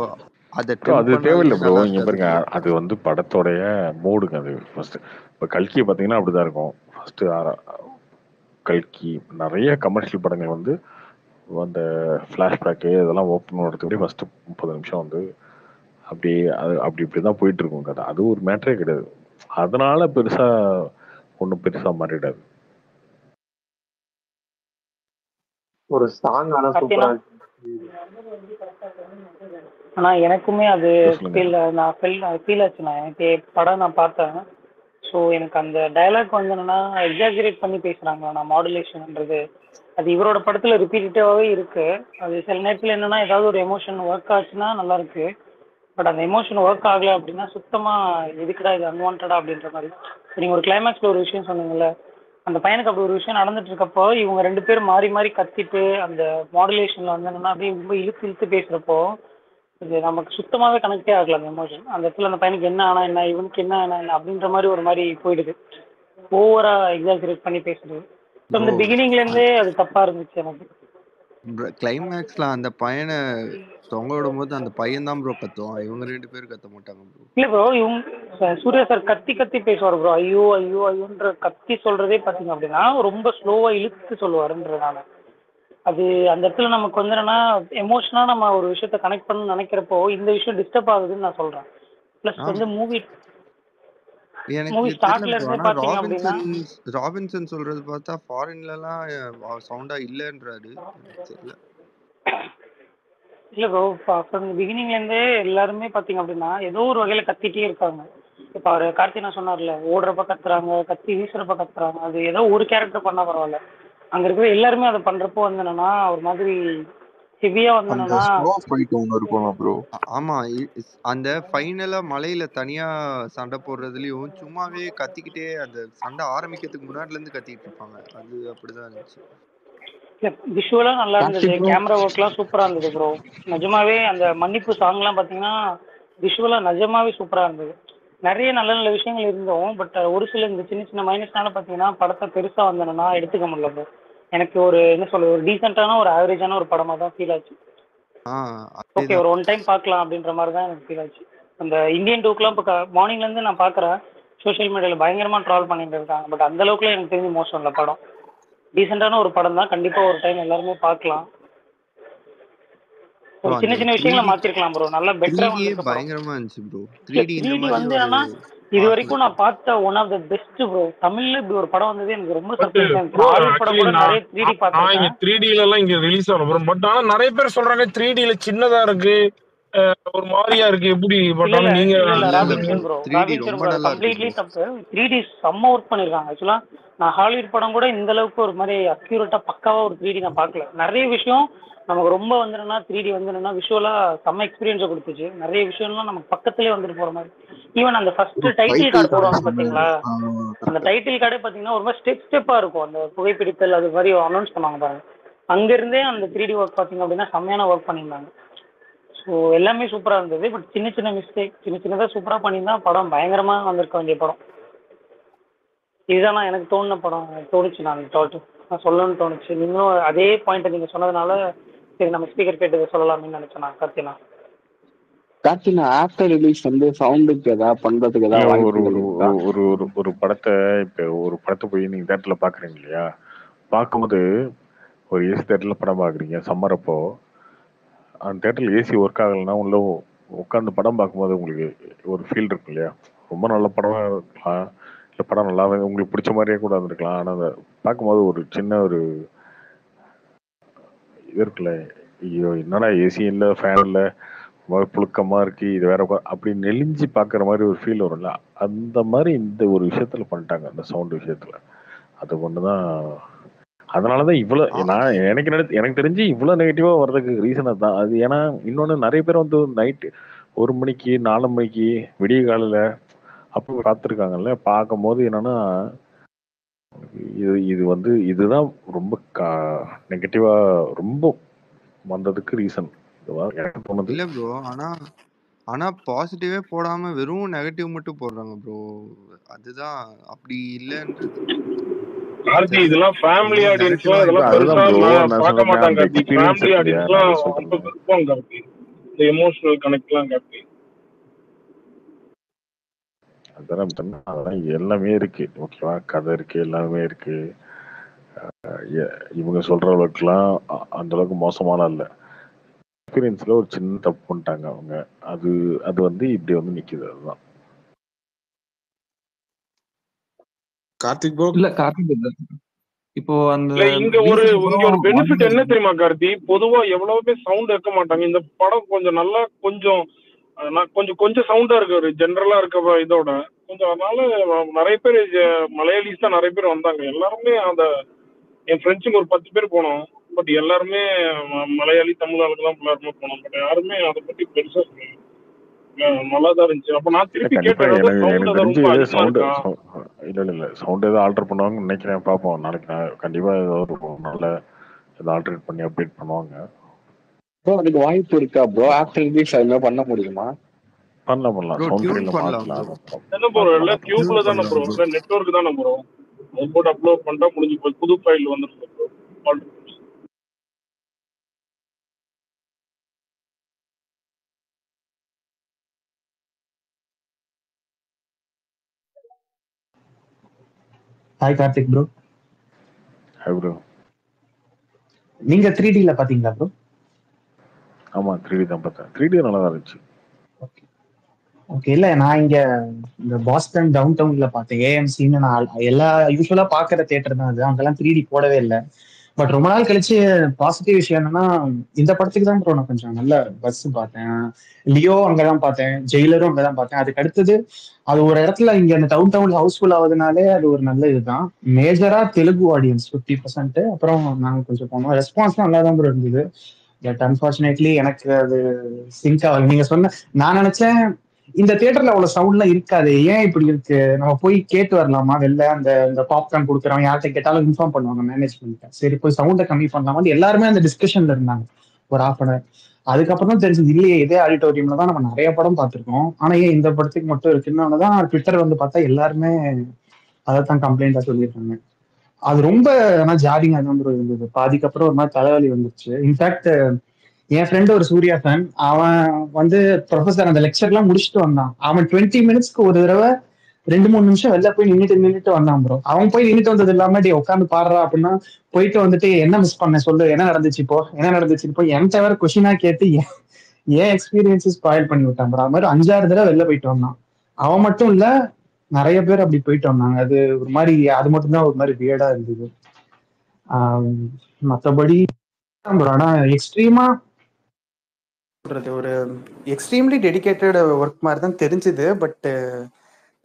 Speaker 8: அதை
Speaker 2: ப்ரோ?
Speaker 8: ட்ரிம்
Speaker 2: அது தேவையில்லை
Speaker 8: பண்ணாலுமே
Speaker 2: ப்ரோ,
Speaker 8: நல்லா
Speaker 2: இங்க
Speaker 8: இருக்காது
Speaker 2: பாருங்க,
Speaker 8: ப்ரோ.
Speaker 2: அது வந்து படத்தோடைய மூடுங்க. அது ஃபர்ஸ்ட் இப்போ கல்கியை பார்த்தீங்கன்னா அப்படிதான் இருக்கும். ஃபர்ஸ்ட் கல்கி நிறைய கமர்ஷியல் படங்கள் வந்து அந்த ஃப்ளாஷ்பேக்கு இதெல்லாம் ஓப்பன் பண்ணுறதுக்கு ஃபர்ஸ்ட் 30 நிமிஷம் வந்து அப்படி இப்படி தான் போயிட்டு இருக்கும் கதை. அது ஒரு மேட்டரே கிடையாது, அதனால பெருசா ஒன்றும் பெருசா மாறிடாது.
Speaker 3: ஒரு சாங் ஆனா சூப்பரா இருக்கு.
Speaker 11: ஆனா எனக்குமே அது
Speaker 2: சொல்லுங்க.
Speaker 11: ஃபீல் ஆச்சுண்ணா. எனக்கு படம் நான் பார்த்தேன், ஸோ எனக்கு அந்த டயலாக் வந்து என்னன்னா எக்ஸாஜரேட் பண்ணி பேசுறாங்க. நான் மாடுலேஷன்ன்றது அது இவரோட படத்துல ரிப்பீட்டேட்டிவாவே இருக்கு. அது சில நேரத்துல என்னன்னா ஏதாவது ஒரு எமோஷன் ஒர்க் ஆச்சுன்னா நல்லா இருக்கு. பட் அந்த எமோஷன் ஒர்க் ஆகல அப்படின்னா சுத்தமா எதுக்குடா இது அன்வான்டா அப்படின்ற மாதிரி. நீங்க ஒரு கிளைமேக்ஸ்ல ஒரு விஷயம் சொன்னீங்கல்ல, அந்த பையனுக்கு அப்படி ஒரு விஷயம் நடந்துட்டு இருக்கப்போ இவங்க 2 பேரும் மாறி மாறி கத்திட்டு அந்த மாடுலேஷன்ல வந்து என்னன்னா அப்படியே ரொம்ப இழுத்து இழுத்து பேசுறப்போ இது நமக்கு சுத்தமாவே கனெக்டே ஆகல அந்த எமோஷன். அந்த இடத்துல அந்த பையனுக்கு என்ன ஆனா என்ன, இவனுக்கு என்ன ஆனா என்ன அப்படின்ற மாதிரி ஒரு மாதிரி போயிடுது. ஓவரா எக்ஸாஜரேட் பண்ணி பேசுறது. ஸோ
Speaker 8: ப்ரோ
Speaker 11: அந்த பிகினிங்ல இருந்தே அது தப்பா இருந்துச்சு எனக்கு.
Speaker 8: கிளைமேக்ஸ்ல அந்த பையனை தொங்க விடும்போது அந்த பையன் தான் ப்ரோ கத்துவான், இவங்க 2 பேரும் கத்த மாட்டாங்க ப்ரோ.
Speaker 11: இல்ல ப்ரோ, இவங்க சூர்யா சார் கத்தி கத்தி பேசுவார் ப்ரோ. ஐயோ ஐயோ ஐயோன்ற கத்தி சொல்றதே பாத்தீங்க அப்படின்னா ரொம்ப ஸ்லோவா இழுத்து சொல்லுவாருன்றதுனால அது அந்த இடத்துல நமக்கு வந்து என்னன்னா எமோஷனா நம்ம ஒரு விஷயத்த கனெக்ட் பண்ணணும்னு நினைக்கிறப்போ இந்த விஷயம் டிஸ்டர்ப் ஆகுதுன்னு நான் சொல்றேன். பிளஸ் வந்து மூவி
Speaker 8: எனக்கு தெரியல
Speaker 11: ஸ்டார்ட்ல
Speaker 8: ப்ரோ.
Speaker 11: இருந்தே
Speaker 8: ஆனா
Speaker 11: பாத்தீங்க அப்படின்னா
Speaker 8: ராபின்சன் சொல்றது பார்த்தா ஃபாரின்லலாம் சவுண்டா இல்லைன்றாரு. எனக்கு தெரியல.
Speaker 11: இல்ல ப்ரோ, ஃப்ரம் பிகினிங்ல இருந்தே எல்லாருமே பாத்தீங்க அப்படின்னா ஏதோ ஒரு வகையில கத்திட்டே இருக்காங்க. இப்ப அவரு கார்த்தினா சொன்னார்ல, ஓடுறப்ப கத்துறாங்க, கத்தி வீசுறப்ப கத்துறாங்க. அது ஏதோ ஒரு கேரக்டர் பண்ணா பரவாயில்ல, அங்க இருக்கிற எல்லாருமே அதை பண்றப்போ வந்து என்னன்னா ஒரு மாதிரி ஹெவியா வந்து
Speaker 1: அந்த
Speaker 11: என்னன்னா
Speaker 1: ஸ்லோ ஃபைட் ஒன்று இருக்கும் ப்ரோ.
Speaker 8: ஆமா, அந்த ஃபைனலா மலையில தனியா சண்டை போடுறதுலயும் சும்மாவே கத்திக்கிட்டே அந்த சண்டை ஆரம்பிக்கிறதுக்கு முன்னாடில இருந்து கத்திட்டு இருப்பாங்க. அது அப்படிதான் இருந்துச்சு.
Speaker 11: விஷுவலா நல்லா இருந்தது. கேமரா ஒர்க்லாம் சூப்பரா இருந்தது ப்ரோ. நிஜமாவே அந்த மன்னிப்பு சாங்லாம் பாத்தீங்கன்னா விஷுவலா நிஜமாவே சூப்பரா இருந்தது. நிறைய நல்ல நல்ல விஷயங்கள் இருந்தோம். பட் ஒரு சில இந்த சின்ன சின்ன மைனஸ்னால பாத்தீங்கன்னா படத்தை பெருசா வந்தேன்னா எடுத்துக்க முடியல ப்ரோ. எனக்கு ஒரு என்ன சொல்றது, ஒரு டீசென்டான ஒரு ஆவரேஜான ஒரு படமா தான் ஃபீல் ஆச்சு. ஓகே, ஒரு ஒன் டைம் பார்க்கலாம் அப்படின்ற மாதிரி தான் எனக்கு ஃபீல் ஆச்சு. அந்த இந்தியன் 2க்குலாம் இப்போ மார்னிங்ல இருந்து நான் பாக்குறேன், சோஷியல் மீடியால பயங்கரமா ட்ரால் பண்ணிட்டு இருக்காங்க. பட் அந்த அளவுக்குலாம் எனக்கு தெரிஞ்சு மோசம் இல்லை படம். டீசென்டான ஒரு படம் தான், கண்டிப்பா ஒரு டைம் எல்லாருமே பார்க்கலாம். ஒரு சின்ன சின்ன விஷயங்களை மாத்திருக்கலாம் ப்ரோ, நல்லா பெட்டரா வந்திருக்கு படம்.
Speaker 8: பயங்கரமா இருந்துச்சு ப்ரோ. 3D இந்த
Speaker 11: 3D
Speaker 8: மாதிரி
Speaker 11: வந்து
Speaker 8: ஒரு
Speaker 11: என்னன்னா இது வரைக்கும் நான் பார்த்த one of the best bro. தமிழ்ல இப்படி ஒரு படம் வந்தது எனக்கு ரொம்ப சர்ப்ரைஸ் ஆச்சு. ஹாலிவுட் படம் கூட நிறைய 3D
Speaker 9: நான்
Speaker 11: பார்த்திருக்கேன்.
Speaker 9: இங்க 3Dல எல்லாம் இங்க ரிலீஸ் ஆகணும் ப்ரோ. பட் ஆனா நிறைய பேர் சொல்றாங்க 3Dல சின்னதா இருக்கு, ஒரு மாதிரியா இருக்கு. எப்படி பட் ஆனா நீங்க
Speaker 11: Robinson bro, Robinson bro completely தப்பு. 3D செம்ம ஒர்க் பண்ணிருக்காங்க. ஆக்சுவலா நான் ஹாலிவுட் படம் கூட இந்த அளவுக்கு ஒரு மாதிரி அக்யூரேட்டா பக்காவா ஒரு 3D நான் பார்க்கல. நிறைய விஷயம் நமக்கு ரொம்ப வந்து என்னன்னா 3D வந்து என்னன்னா விஷுவலா செம்ம எக்ஸ்பீரியன்ஸை கொடுத்துச்சு. நிறைய விஷயம்லாம் நமக்கு பக்கத்துலேயே வந்துட்டு போற மாதிரி. ஈவன் அந்த ஃபர்ஸ்ட் டைட்டில் கார்டு போடுவாங்க பாத்தீங்களா, அந்த டைட்டில் கார்டே பாத்தீங்கன்னா ஒரு மாதிரி ஸ்டெப்பா இருக்கும். அந்த புகைப்பிடித்தல் அது மாதிரி அனௌன்ஸ் பண்ணாங்க பாருங்க. அங்க இருந்தே அந்த 3D ஒர்க் பாத்தீங்க அப்படின்னா செம்மையான ஒர்க் பண்ணியிருந்தாங்க. ஸோ எல்லாமே சூப்பரா இருந்தது. பட் சின்ன சின்ன மிஸ்டேக் சின்ன சின்னதாக சூப்பரா பண்ணியிருந்தா படம் பயங்கரமா வந்திருக்க வேண்டிய படம். இதுதான் எனக்கு தோணுன படம் தோணுச்சு. நான் சொல்லணும்னு தோணுச்சு. நீங்களும் அதே பாயிண்ட் நீங்க சொன்னதுனால சரி நம்ம ஸ்பீக்கர் கேட்டு சொல்லலாம்னு நினைச்சேன் நான்.
Speaker 7: கார்த்தினா ஆஃப்டர் ரிலீஸ் வந்து சவுண்டுக்கு ஏதாவது பண்றதுக்கு ஏதாவது வாய்ப்புகள் இருக்கா?
Speaker 2: ஒரு படத்தை இப்போ ஒரு படத்தை போய் நீங்க தேட்டர்ல பாக்குறீங்க இல்லையா, பார்க்கும்போது ஒரு ஏசி தேட்டர்ல படம் பாக்குறீங்க சம்மரப்போ, அந்த தேட்டர்ல ஏசி ஒர்க் ஆகலைன்னா உள்ள உட்காந்து படம் பார்க்கும்போது உங்களுக்கு ஒரு ஃபீல் இருக்கும் இல்லையா. ரொம்ப நல்ல படமா இருக்கலாம், இல்லை படம் நல்லாவே உங்களுக்கு பிடிச்ச மாதிரியே கூட இருந்திருக்கலாம். ஆனால் அதை பார்க்கும்போது ஒரு சின்ன ஒரு இது இருக்குல்ல, ஐயோ என்னடா ஏசி இல்லை ஃபேன் இல்லை புழுக்கமா இருக்கு, இது வேற அப்படி நெளிஞ்சு பாக்குற மாதிரி ஒரு ஃபீல் வரும்ல, அந்த மாதிரி இந்த ஒரு விஷயத்துல பண்ணிட்டாங்க அந்த சவுண்ட் விஷயத்துல. அது ஒண்ணுதான். அதனாலதான் இவ்வளவு நான் எனக்கு தெரிஞ்சு இவ்வளவு நெகட்டிவா வர்றதுக்கு ரீசன் தான் அது. ஏன்னா இன்னொன்னு நிறைய பேர் வந்து நைட்டு 1 மணிக்கு 4 மணிக்கு விடிய காலையில அப்போ காத்திருக்காங்கல்ல, பார்க்கும் போது என்னன்னா இது வந்து இதுதான் ரொம்ப நெகட்டிவா ரொம்ப வந்ததுக்கு ரீசன் எனக்கு தோணுது.
Speaker 8: இல்ல ப்ரோ, ஆனா பாசிட்டிவே போடாம வெறும் நெகட்டிவ் மட்டும் போடுறாங்க ப்ரோ. அதுதான் அப்படி இல்லன்றது.
Speaker 9: கார்த்தி இதெல்லாம் ஃபேமிலி ஆடியன்ஸ்லாம் இதெல்லாம் பெருசா பார்க்க மாட்டாங்க கார்த்தி. ஃபேமிலி ஆடியன்ஸ்லாம் ரொம்ப விருப்பம் கார்த்தி இந்த எமோஷனல் கனெக்ட்லாம் கார்த்தி.
Speaker 2: அதெல்லாம் எல்லாமே இருக்கு ஓகேவா, கதை இருக்கு, எல்லாமே இருக்கு. இவங்க சொல்ற அளவுக்குலாம் அந்த அளவுக்கு மோசமான இல்ல. எக்ஸ்பீரியன்ஸ்ல ஒரு சின்ன தப்பு பண்ணிட்டாங்க அவங்க. அது வந்து இப்படி வந்து நிக்குது. அதுதான்
Speaker 12: கார்த்திக் ப்ரோ. இல்ல கார்த்திக் இப்போ அந்த
Speaker 9: இங்க ஒரு பெனிஃபிட் என்ன தெரியுமா கார்த்தி, பொதுவா எவ்வளவுமே சவுண்ட் வைக்க மாட்டாங்க. இந்த படம் கொஞ்சம் நல்லா கொஞ்சம் சவுண்டா இருக்கு ஒரு ஜெனரலா இருக்க இதோட. கொஞ்சம் அதனால நிறைய பேர் மலையாளிஸ் தான் நிறைய பேர் வந்தாங்க. எல்லாருமே அந்த என் ஃப்ரெண்ட்ஸுக்கு ஒரு 10 பேர் போனோம். பட் எல்லாருமே மலையாளி தமிழ் ஆளுங்கெல்லாம் எல்லாருமே போனோம். பட் யாருமே அதை பத்தி பெருசா நல்லா தான் இருந்துச்சு. அப்ப நான் திருப்பி
Speaker 2: கண்டிப்பா
Speaker 9: கேட்டேன்,
Speaker 2: எனக்கு
Speaker 9: சவுண்ட்
Speaker 2: தெரிஞ்சு
Speaker 9: ரொம்ப அதிகமா
Speaker 2: சவுண்டு
Speaker 9: இருக்கா?
Speaker 2: இல்ல சவுண்ட் ஏதோ ஆல்டர் பண்ணுவாங்கன்னு நினைக்கிறேன். பார்ப்போம் நாளைக்கு. நான் கண்டிப்பா ஏதோ ஒரு நல்ல ஏதோ ஆல்டரேட் பண்ணி அப்டேட் பண்ணுவாங்க.
Speaker 7: ப்ரோ அதுக்கு வாய்ப்பு இருக்கா ப்ரோ? ஆஃப்டர் ரிலீஸ் அது மாதிரி பண்ண முடியுமா?
Speaker 2: பண்ணலாம். சவுண்ட் ட்ரீல மாத்தலாம்.
Speaker 9: என்ன ப்ரோ எல்லாம் கியூப்ல தானே ப்ரோ, நெட்வொர்க் தானே ப்ரோ. அது போட்டு அப்லோட் பண்ணிட்டா முடிஞ்சு போய் புது ஃபைல் வந்துருக்கு bro.
Speaker 13: Hi Karthik bro.
Speaker 2: Hi bro.
Speaker 13: நீங்க 3Dல பாத்தீங்களா ப்ரோ?
Speaker 2: ஆமா 3D தான் பார்த்தேன். 3D நல்லா தான் இருந்துச்சு.
Speaker 13: ஓகே. இல்ல நான் இங்க இந்த பாஸ்டன் டவுன் டவுன்ல பார்த்தேன். ஏஎம்சின்னு நான் எல்லா யூஸ்வலா பாக்குற தியேட்டர் தான் அது. அங்கெல்லாம் 3D போடவே இல்லை. பட் ரொம்ப நாள் கழிச்சு பாசிட்டிவ் விஷயம் என்னன்னா, இந்த படத்துக்கு தான் ப்ரோ நான் கொஞ்சம் நல்ல பஸ் பார்த்தேன். லியோ அங்கதான் பார்த்தேன், ஜெயிலரும் அங்கதான் பார்த்தேன். அதுக்கு அடுத்தது அது ஒரு இடத்துல இங்க அந்த டவுன் டவுன் ஹவுஸ்ஃபுல் ஆகுதுனாலே அது ஒரு நல்ல இதுதான். மேஜரா தெலுங்கு ஆடியன்ஸ் 50%. அப்புறம் நாங்க கொஞ்சம் போனோம், ரெஸ்பான்ஸ் நல்லா தான் ப்ரோ இருந்தது. பட் அன்பார்ச்சுனேட்லி எனக்கு அது சிங்க் ஆகல. நீங்க சொன்ன நான் நினைச்சேன் இந்த தியேட்டர்ல அவ்வளவு சவுண்ட்லாம் இருக்காது, ஏன் இப்படி இருக்கு, நம்ம போய் கேட்டு வரலாமா வெளில, அந்த பாப்கார்ன் கொடுக்குறவங்க யார்கிட்ட கேட்டாலும் இன்ஃபார்ம் பண்ணுவாங்க மேனேஜ்மெண்ட், சரி போய் சவுண்டை கம்மி பண்ணலாமா, எல்லாருமே அந்த டிஸ்கஷன்ல இருந்தாங்க ஒரு ½ hour. அதுக்கப்புறம் தான் தெரிஞ்சது இல்லையே இதே ஆடிட்டோரியம்ல தான் நம்ம நிறைய படம் பார்த்திருக்கோம், ஆனா ஏன் இந்த படத்துக்கு மட்டும் இருக்குன்னு தான் ட்விட்டர் வந்து பார்த்தா எல்லாருமே அதைத்தான் கம்ப்ளைண்டா சொல்லியிருக்காங்க. அது ரொம்ப ஆனா ஜாரிங்கா தான் ப்ரோ இருந்தது. பாதிக்கு அப்புறம் ஒரு மாதிரி தலைவலி வந்துருச்சு. இன்ஃபேக்ட் என் ஃப்ரெண்ட் ஒரு சூர்யா ஃபேன், அவன் வந்து ப்ரொஃபசர் அந்த லெக்சர் எல்லாம் முடிச்சுட்டு வந்தான். அவன் 20 மினிட்ஸ்க்கு ஒரு தடவை 2-3 நிமிஷம் வெளில போய் நின்றுட்டு வந்தான் ப்ரோ. அவன் போய் நின்றுட்டு வந்தது இல்லாம டே உட்காந்து பாடுறா அப்படின்னா, போயிட்டு வந்துட்டு என்ன மிஸ் பண்ண சொல்லு, என்ன நடந்துச்சு இப்போ என்கிட்ட வேற கொஸ்டினா கேட்டு ஏன் எக்ஸ்பீரியன்ஸ் ஸ்பாயில் பண்ணி விட்டான் ப்ரோ. அது மாதிரி 5-6 தடவை வெளில போயிட்டு வந்தான். அவன் மட்டும் இல்ல, நிறைய பேர் அப்படி போயிட்டு வந்தாங்க. அது ஒரு மாதிரி, அது மட்டும் தான் ஒரு மாதிரி வியர்டா இருந்தது. மற்றபடி ஆனா எக்ஸ்ட்ரீமா ஒரு எக்ஸ்ட்ரீம்லி டெடிகேட்டட் ஒர்க் மாதிரி தான் தெரிஞ்சுது. பட்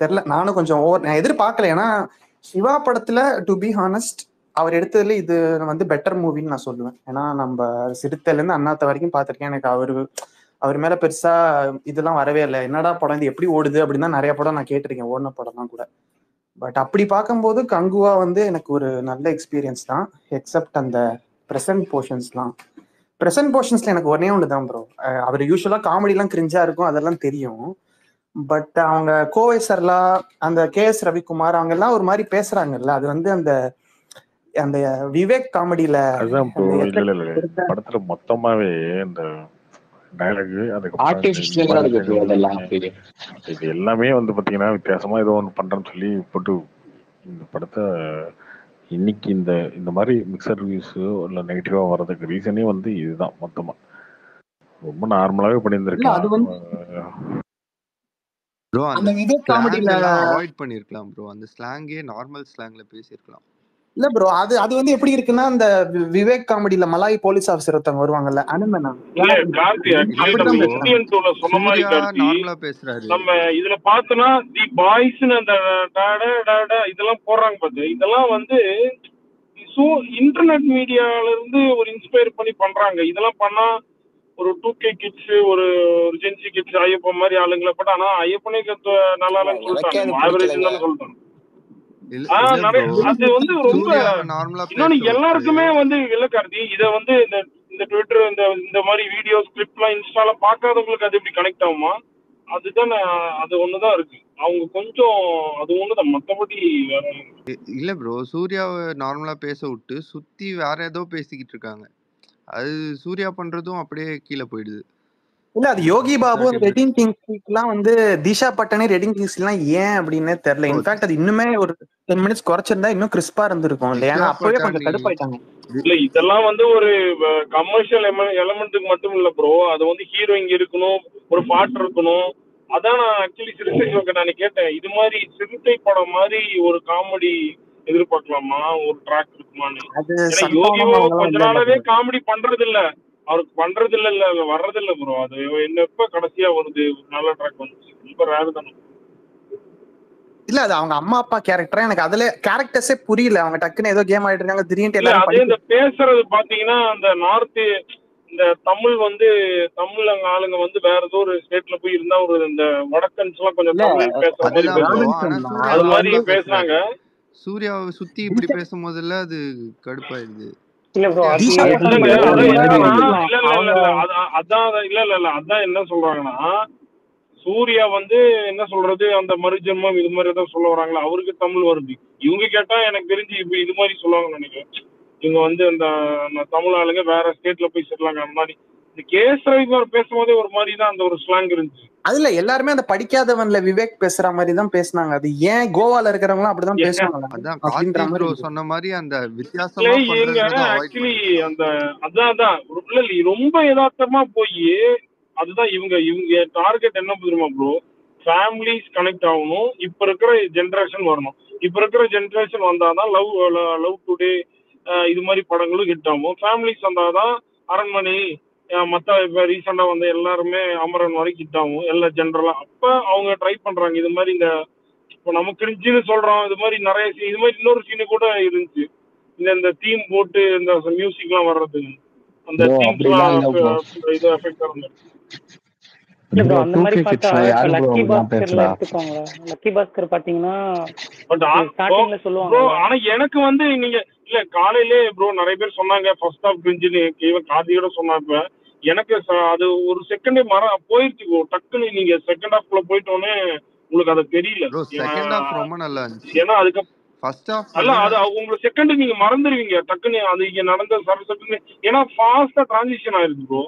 Speaker 13: தெரியல, நானும் கொஞ்சம் நான் எதிர்பார்க்கல. ஏன்னா சிவா படத்துல டு பி ஹானஸ்ட் அவர் எடுத்ததுல இது வந்து பெட்டர் மூவின்னு நான் சொல்லுவேன். ஏன்னா நம்ம சிறுத்தைல இருந்து அண்ணாத்த வரைக்கும் பார்த்திருக்கேன். எனக்கு அவர் மேல பெருசா இதெல்லாம் வரவே இல்லை. என்னடா படம் இது எப்படி ஓடுது அப்படின்னு தான் நிறைய படம் நான் கேட்டிருக்கேன், ஓடின படம்லாம் கூட. பட் அப்படி பார்க்கும்போது கங்குவா வந்து எனக்கு ஒரு நல்ல எக்ஸ்பீரியன்ஸ் தான். எக்ஸப்ட் அந்த ப்ரெசன்ட் போர்ஷன்ஸ்ல எனக்கு ஒன்னே ஒன்று தான் ப்ரோ. அவர் யூஸ்வலா காமெடிலாம் கிரிஞ்சா இருக்கும், அதெல்லாம் தெரியும். பட் அவங்க கோவை சர்லா, அந்த KS ரவிக்குமார் அவங்க எல்லாம் ஒரு மாதிரி பேசுறாங்கல்ல, அது வந்து அந்த அந்த விவேக் காமெடியில
Speaker 2: அதுதான் ப்ரோ. இல்ல படத்துல மொத்தமாவே இந்த டயலாக் அதுக்கப்புறம் இது எல்லாமே வந்து பாத்தீங்கன்னா வித்தியாசமா ஏதோ ஒன்று பண்றேன்னு சொல்லி போட்டு இந்த படத்தை இன்னைக்கு இந்த மாதிரி மிக்சர் ரிவ்யூஸ் இல்ல நெகட்டிவா வர்றதுக்கு ரீசனே வந்து இதுதான். மொத்தமா ரொம்ப நார்மலாவே பண்ணியிருந்திருக்கலாம்
Speaker 8: ப்ரோ. அந்த
Speaker 13: விவேக் காமெடியில
Speaker 8: அவாய்ட் பண்ணிருக்கலாம் ப்ரோ. அந்த ஸ்லாங்கே நார்மல் ஸ்லாங்ல பேசியிருக்கலாம்.
Speaker 13: இல்ல ப்ரோ, அது வந்து எப்படி இருக்குன்னா, அந்த விவேக் காமெடியில மலாய் போலீஸ் ஆஃபீஸர் ஒருத்தவங்க வருவாங்கல்ல, அனுமனா
Speaker 8: நார்மலா பேசுறாரு.
Speaker 9: நம்ம இதுல பார்த்தோம்னா தி பாய்ஸ்னு அந்த இதெல்லாம் போடுறாங்க பாத்து, இதெல்லாம் வந்து இன்டர்நெட் மீடியால இருந்து ஒரு இன்ஸ்பயர் பண்ணி பண்றாங்க. இதெல்லாம் பண்ணா ஒரு 2K கிட்ஸ், ஒரு ஜென்சி கிட்ஸ் ஐயப்பன் மாதிரி ஆளுங்களை பட் ஆனா ஐயப்பனே நல்லா இல்லைன்னு சொல்லிட்டாங்க, ஆவரேஜ் தான் சொல்லிட்டாங்க. அது வந்து ரொம்ப இன்னொன்னு எல்லாருக்குமே வந்து இல்ல கார்த்தி, இத வந்து இந்த ட்விட்டர் இந்த மாதிரி வீடியோஸ் கிளிப்லாம் இன்ஸ்டால பார்க்காதவங்களுக்கு அது எப்படி கனெக்ட் ஆகுமா? அதுதான் அது ஒண்ணுதான் இருக்கு. அவங்க கொஞ்சம் அது ஒண்ணுதான், மத்தபடி
Speaker 8: இல்ல ப்ரோ. சூர்யாவை நார்மலா பேச விட்டு சுத்தி வேற ஏதோ பேசிக்கிட்டு இருக்காங்க. அது சூர்யா பண்றதும் அப்படியே கீழே போயிடுது.
Speaker 13: இல்ல அது யோகி பாபு ரெட்டிங் கிங்ஸ்லாம் வந்து திஷா பட்டனே ரெட்டிங் கிங்ஸ்லாம் ஏன் அப்படின்னே தெரியல. இன்ஃபேக்ட் அது இன்னுமே ஒரு 10 மினிட்ஸ் குறைச்சிருந்தா இன்னும் கிறிஸ்பா இருந்திருக்கும் இல்லையா? அப்பவே கொஞ்சம் கடுப்பாயிட்டாங்க.
Speaker 9: இல்ல இதெல்லாம் வந்து ஒரு கமர்ஷியல் எலமெண்ட்டுக்கு மட்டும் இல்ல ப்ரோ, அது வந்து ஹீரோ இங்க இருக்கணும், ஒரு பாட்டு இருக்கணும். அதான் நான் ஆக்சுவலி சிறுத்தை ஷோக்கு நான் கேட்டேன், இது மாதிரி சிறுத்தை படம் மாதிரி ஒரு காமெடி எதிர்பார்க்கலாமா, ஒரு ட்ராக் இருக்குமான்னு. ஏன்னா யோகியோ கொஞ்ச நாளாவே காமெடி பண்றது இல்ல, அவருக்கு பண்றது இல்ல வர்றது இல்ல ப்ரோ. அது என்ன எப்ப கடைசியா வருது நல்ல ட்ராக் வந்துச்சு, ரொம்ப ரேர் தானே.
Speaker 14: இல்ல அது அவங்க அம்மா அப்பா கேரக்டர். எனக்கு அதுல கேரக்டர்ஸே புரியல. அவங்க டக்குன்னு ஏதோ கேம் ஆடிட்டு இருக்காங்க, திடீர்னு
Speaker 9: இல்ல
Speaker 14: எல்லாரும்
Speaker 9: அதே இந்த பேசுறது பாத்தீங்கன்னா அந்த நார்த் இந்த தமிழ் தமிழ் ஆளுங்க வேற ஏதோ ஒரு ஸ்டேட்ல போய் இருந்தா ஒரு இந்த வடக்கன்ஸ் எல்லாம் கொஞ்சம்
Speaker 14: இல்ல
Speaker 9: தமிழ் பேசுற மாதிரி
Speaker 8: அதுதான் ப்ரோ.
Speaker 9: பேசுவாங்க.
Speaker 8: ஆனா சூர்யா
Speaker 9: அது மாதிரி
Speaker 8: நார்மலா
Speaker 9: பேசுனாங்க.
Speaker 8: பேசுறாரு. சூர்யாவை சுத்தி இப்படி பேசும்போதுல அது கடுப்பாயிருது.
Speaker 11: இல்ல ப்ரோ அது
Speaker 14: தீஷா
Speaker 9: இல்லங்க
Speaker 14: பட்டான் கூட
Speaker 9: அதான்
Speaker 14: ஒரு மாதிரி
Speaker 9: என்னன்னா இல்ல இல்ல
Speaker 14: அவங்க
Speaker 9: இல்ல இல்ல அதான் இல்ல அதான் என்ன சொல்றாங்கன்னா சூர்யா என்ன சொல்றது அந்த மறுஜென்மம் இது மாதிரி ஏதாவது சொல்ல வராங்களா, அவருக்கு தமிழ் வருது. இவங்க கேட்டா எனக்கு தெரிஞ்சு இப்ப இது மாதிரி சொல்லுவாங்கன்னு நினைக்கிறேன். இவங்க அந்த தமிழ் ஆளுங்க வேற ஸ்டேட்ல போய் செல்லாங்க அந்த மாதிரி. இந்த கேஸ் ரவிக்குமார் பேசும்போதே ஒரு மாதிரி தான் அந்த ஒரு ஸ்லாங் இருந்துச்சு.
Speaker 14: அதுல எல்லாருமே அந்த படிக்காதவன்ல விவேக் பேசுற மாதிரி தான் பேசுனாங்க. அது ஏன் கோவால இருக்கிறவங்க அப்படிதான் பேசுவாங்க
Speaker 8: அதான்
Speaker 14: அப்படின்ற
Speaker 8: கார்த்தி
Speaker 14: மாதிரி
Speaker 8: ப்ரோ
Speaker 14: இருந்துச்சு.
Speaker 8: சொன்ன மாதிரி அந்த வித்தியாசமா பண்றதுல தான் அவாய்ட்
Speaker 9: ஆக்சுவலி
Speaker 8: பண்ணிருக்கலாம்.
Speaker 9: அதான் ரொம்ப யதார்த்தமா போய் அதுதான் இவங்க டார்கெட் என்ன தெரியுமா ப்ரோ, ஃபேமிலிஸ் கனெக்ட் ஆகணும். இப்ப இருக்கிற ஜென்ரேஷன் வரணும். இப்ப இருக்கிற ஜென்ரேஷன் வந்தாதான் லவ் டுடே இது மாதிரி படங்களும் ஹிட் ஆகும். ஃபேமிலிஸ் வந்தாதான் அரண்மனை மற்ற இப்ப ரீசெண்டா எல்லாருமே அமரன் வரைக்கும் ஹிட் ஆகும் எல்லாம் ஜென்ரலா. அப்ப அவங்க ட்ரை பண்றாங்க இது மாதிரி இப்போ நம்ம கிரிஞ்சுன்னு சொல்றோம். இது மாதிரி நிறைய இது மாதிரி இன்னொரு சீனு கூட இருந்துச்சு. இந்த தீம் போட்டு இந்த மியூசிக் எல்லாம் வர்றது, அந்த தீம்ஸ்லாம் இது எஃபெக்ட் ஆகும்.
Speaker 11: இல்ல ப்ரோ அந்த மாதிரி பார்த்தா இப்ப லக்கி பாஸ்கர்ல எடுத்துக்கோங்க. லக்கி பாஸ்கர் பாத்தீங்கன்னா ஸ்டார்டிங்ல சொல்லுவாங்க.
Speaker 9: ஆனா எனக்கு நீங்க இல்ல காலையிலே ப்ரோ நிறைய பேர் சொன்னாங்க ஃபர்ஸ்ட் ஹாஃப் கிரிஞ்சுன்னு. இவன் கார்த்தியோட சொன்னாப்ப எனக்கு அது ஒரு செகண்டே போயிருச்சு ப்ரோ. டக்குன்னு நீங்க செகண்ட் ஹாஃப்ல போயிட்டோன்னே உங்களுக்கு அது தெரியல.
Speaker 8: செகண்ட் ஹாஃப் ரொம்ப நல்லா இருந்துச்சு.
Speaker 9: ஏன்னா அதுக்கு
Speaker 8: ஃபர்ஸ்ட் ஹாஃப்
Speaker 9: அல்ல அது உங்களுக்கு செகண்ட் நீங்க மறந்துடுவீங்க டக்குன்னு அது இங்க நடந்த சரசட்டுன்னு. ஏன்னா ஃபாஸ்டா டிரான்சிஷன் ஆயிருக்கு ப்ரோ.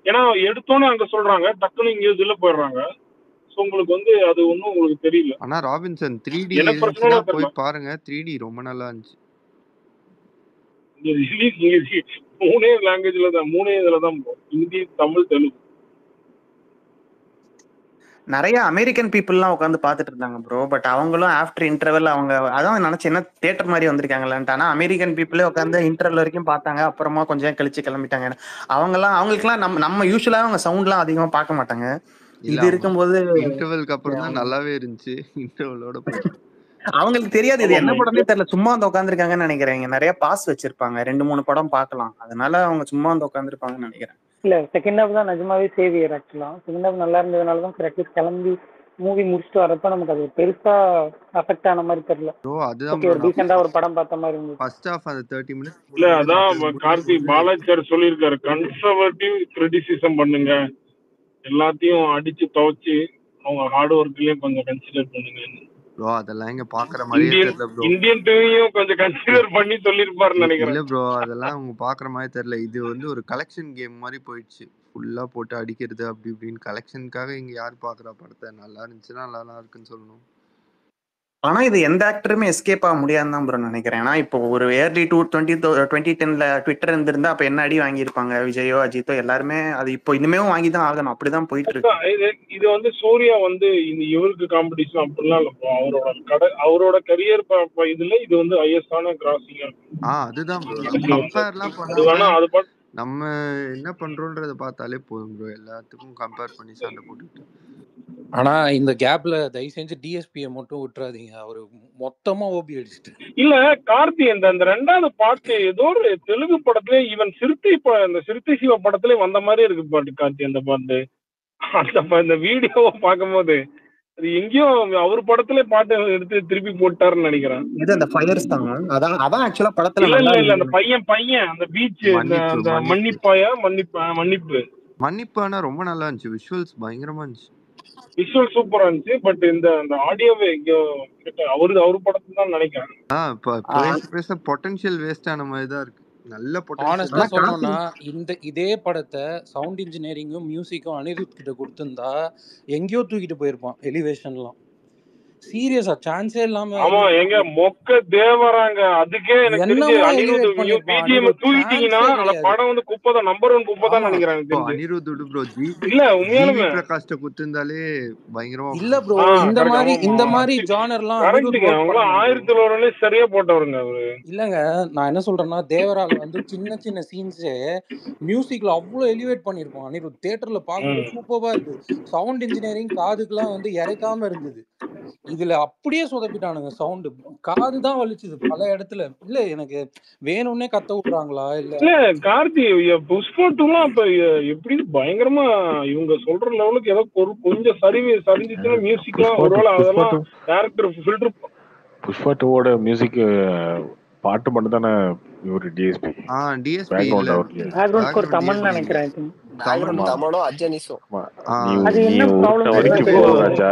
Speaker 9: ஏன்னா எடுத்தோன்னே அங்க சொல்றாங்க, டக்குன்னு இங்க இதுல போயிடுறாங்க. ஸோ உங்களுக்கு அது ஒன்றும் உங்களுக்கு தெரியல.
Speaker 8: ஆனா ராபின்சன் 3D போய் பாருங்க. 3D ரொம்ப நல்லா இருந்துச்சு.
Speaker 9: மூணே லாங்குவேஜ்ல தான், மூணே இதுல தான் ப்ரோ, ஹிந்தி தமிழ் தெலுங்கு.
Speaker 14: நிறைய அமெரிக்கன் பீப்புள்லாம் உட்காந்து பார்த்துட்டு இருந்தாங்க ப்ரோ. பட் அவங்களும் ஆஃப்டர் இன்டர்வல் அவங்க அதான் நினைச்சு என்ன தியேட்டர் மாதிரி வந்திருக்காங்களான்ட்டு. ஆனா அமெரிக்கன் பீப்புளே உட்காந்து இன்டர்வல் வரைக்கும் பார்த்தாங்க. அப்புறமா கொஞ்சம் கழிச்சு கிளம்பிட்டாங்க. அவங்களுக்குலாம் நம்ம யூஸ்வலா அவங்க சவுண்ட்லாம் அதிகமா பார்க்க மாட்டாங்க. இது இருக்கும்போது
Speaker 8: இன்டர்வல்க்கு அப்புறம் தான் நல்லாவே இருந்துச்சு. இன்டர்வலோட போயிட்டாங்க.
Speaker 14: அவங்களுக்கு தெரியாது இது என்ன படம்னே தெரியல. சும்மா வந்து உட்காந்துருக்காங்கன்னு நினைக்கிறேன். நிறைய பாஸ் வச்சிருப்பாங்க, 2-3 படம் பார்க்கலாம். அதனால அவங்க சும்மா வந்து உட்காந்துருப்பாங்கன்னு நினைக்கிறேன்.
Speaker 11: இல்ல செகண்ட் ஹாஃப் தான் நிஜமாவே சேவியர். ஆக்சுவலா செகண்ட் ஹாஃப் நல்லா இருந்ததுனால தான் அட்லீஸ்ட் கிளம்பி மூவி முடிச்சுட்டு வரப்ப நமக்கு அது பெருசா அஃபெக்ட் ஆன மாதிரி தெரியல.
Speaker 8: ப்ரோ அதுதான்
Speaker 11: ஒரு டீசெண்டா ஒரு படம் பார்த்த மாதிரி இருந்துச்சு.
Speaker 8: ஃபர்ஸ்ட் ஹாஃப் அந்த 30 மினிட்ஸ்
Speaker 9: இல்ல அதான் கார்த்திக் பாலாஜி சொல்லியிருக்காரு, கன்சர்வேட்டிவ் கிரிட்டிசிசம் பண்ணுங்க, எல்லாத்தையும் அடிச்சு துவைச்சு அவங்க ஹார்ட் ஒர்க்லயும் கொஞ்சம் கன்சிடர் பண்ணுங்க.
Speaker 8: ப்ரோ அதெல்லாம் இங்க பாக்குற மாதிரியே தெரியல ப்ரோ.
Speaker 9: இந்தியன் டிவியும் கொஞ்சம் கன்சிடர் பண்ணி சொல்லிருப்பாருன்னு நினைக்கிறேன்.
Speaker 8: இல்ல ப்ரோ அதெல்லாம் அவங்க பாக்குற மாதிரி தெரியல. இது ஒரு கலெக்ஷன் கேம் மாதிரி போயிடுச்சு. ஃபுல்லா போட்டு அடிக்கிறது அப்படி இப்படின்னு. கலெக்ஷனுக்காக இங்க யார் பாக்குறா படத்தை? நல்லா இருந்துச்சுன்னா நல்லா இருக்குன்னு சொல்லணும்.
Speaker 14: ஆனா இது எந்த ஆக்டருமே எஸ்கேப் ஆக முடியாதுன்னு தான் ப்ரோ நினைக்கிறேன். ஏன்னா இப்போ ஒரு ஏர்லி 2010ல ட்விட்டர் இருந்திருந்தா அப்ப என்ன அடி வாங்கியிருப்பாங்க விஜயோ அஜித்தோ எல்லாருமே. அது இப்போ இனிமே வாங்கிதான் ஆகணும். அப்படிதான் போயிட்டு இருக்கு.
Speaker 9: இது சூர்யா இவருக்கு காம்படிஷன் அப்படிலாம் இல்ல. அவரோட கரியர் இதுல இது ஹையஸ்டான கிராசிங்கா இருக்கு.
Speaker 8: அதுதான் ப்ரோ. கம்பேர்லாம் பண்ணாம நம்ம என்ன பண்றோம்ன்றத பார்த்தாலே போதும் ப்ரோ. எல்லாத்துக்கும் கம்பேர் பண்ணி சண்டை போட்டுட்டு.
Speaker 15: ஆனா இந்த கேப்ல தயவு செஞ்சு டிஎஸ்பியை மட்டும் விட்டுறாதீங்க. அவரு மொத்தமா ஓபி அடிச்சுட்டு.
Speaker 9: இல்ல கார்த்தி அந்த ரெண்டாவது பாட்டு ஏதோ ஒரு தெலுங்கு படத்துல ஈவன் சிறுத்தை சிவா படத்துல வந்த மாதிரி இருக்கு பாட்டு கார்த்தி. அந்த பாட்டு அந்த வீடியோவை பார்க்கும்போது அது எங்கேயோ அவர் படத்துல பாட்டு எடுத்து திருப்பி போட்டாருன்னு நினைக்கிறேன்.
Speaker 14: இது அந்த ஃபயர் சாங் அதான் ஆக்சுவலா படத்துல
Speaker 9: இல்ல அந்த பையன் அந்த பீச் அந்த மன்னிப்பு
Speaker 8: ஆனா ரொம்ப நல்லா இருந்துச்சு. விஷுவல்ஸ் பயங்கரமா இருந்துச்சு.
Speaker 9: விஷுவல் சூப்பரா இருந்துச்சு. பட் இந்த ஆடியோவே எங்கேயோ அவரு படத்துல தான் நினைக்கிறேன்.
Speaker 8: பேச பொட்டன்ஷியல் வேஸ்ட் ஆன மாதிரி தான் இருக்கு. நல்ல
Speaker 15: ஆனஸ்டா சொல்லணும்னா இதே படத்தை சவுண்ட் இன்ஜினியரிங்கும் மியூசிக்கும் அனிருத் கிட்ட கொடுத்திருந்தா எங்கேயோ தூக்கிட்டு போயிருப்பான். எலிவேஷன்லாம் சீரியஸா சான்ஸே இல்லாம.
Speaker 9: ஆமா எங்க மொக்க தேவராங்க. அதுக்கே எனக்கு தெரிஞ்சு அனிருத் பிஜிஎம் தூக்கிட்டீங்கன்னா அந்த படம் குப்பை தான். நம்பர் 1 குப்பை தான் நினைக்கிறாங்க.
Speaker 8: அனிருத் ப்ரோ
Speaker 9: இல்ல உண்மையாலுமே
Speaker 8: பிரகாஷ்ட குத்துந்தாலே பயங்கரமா
Speaker 15: இல்ல ப்ரோ. இந்த மாதிரி ஜானர்லாம்
Speaker 9: அவங்களாம் 1001 சரியா போட்டவருங்க அவரு.
Speaker 15: இல்லங்க நான் என்ன சொல்றேன்னா தேவரால சின்ன சின்ன சீன்ஸே மியூசிக்ல அவ்வளவு எலிவேட் பண்ணிருப்பான் அனிருத். தியேட்டர்ல பார்க்கும்போது சூப்பரா இருக்கு. சவுண்ட் இன்ஜினியரிங் காதுக்குலாம் இறக்காம இருந்தது. இதுல அப்படியே சொதப்பிட்டானுங்க சவுண்டு. காது தான் வலிச்சுது பல இடத்துல. இல்ல எனக்கு வேணும்னே கத்த விடுறாங்களா இல்ல
Speaker 9: இல்ல கார்த்தி புஷ்பா 2லாம் அப்ப எப்படி பயங்கரமா இவங்க சொல்ற லெவலுக்கு ஏதோ கொஞ்சம் சரிஞ்சிச்சுன்னா மியூசிக்லாம் ஒருவேளை அதெல்லாம் டேரக்டர் ஃபில்டர்.
Speaker 2: புஷ்பா 2வோட மியூசிக் பாட்டு மட்டும் தானே இவரு டிஎஸ்பி
Speaker 8: டிஎஸ்பி இல்ல
Speaker 11: பேக்ரவுண்ட் ஸ்கோர் தமன் நினைக்கிறேன்.
Speaker 5: தமனோ அஜனிஸோ.
Speaker 2: நீ உருட்ட வரைக்கும் போதும் ராஜா,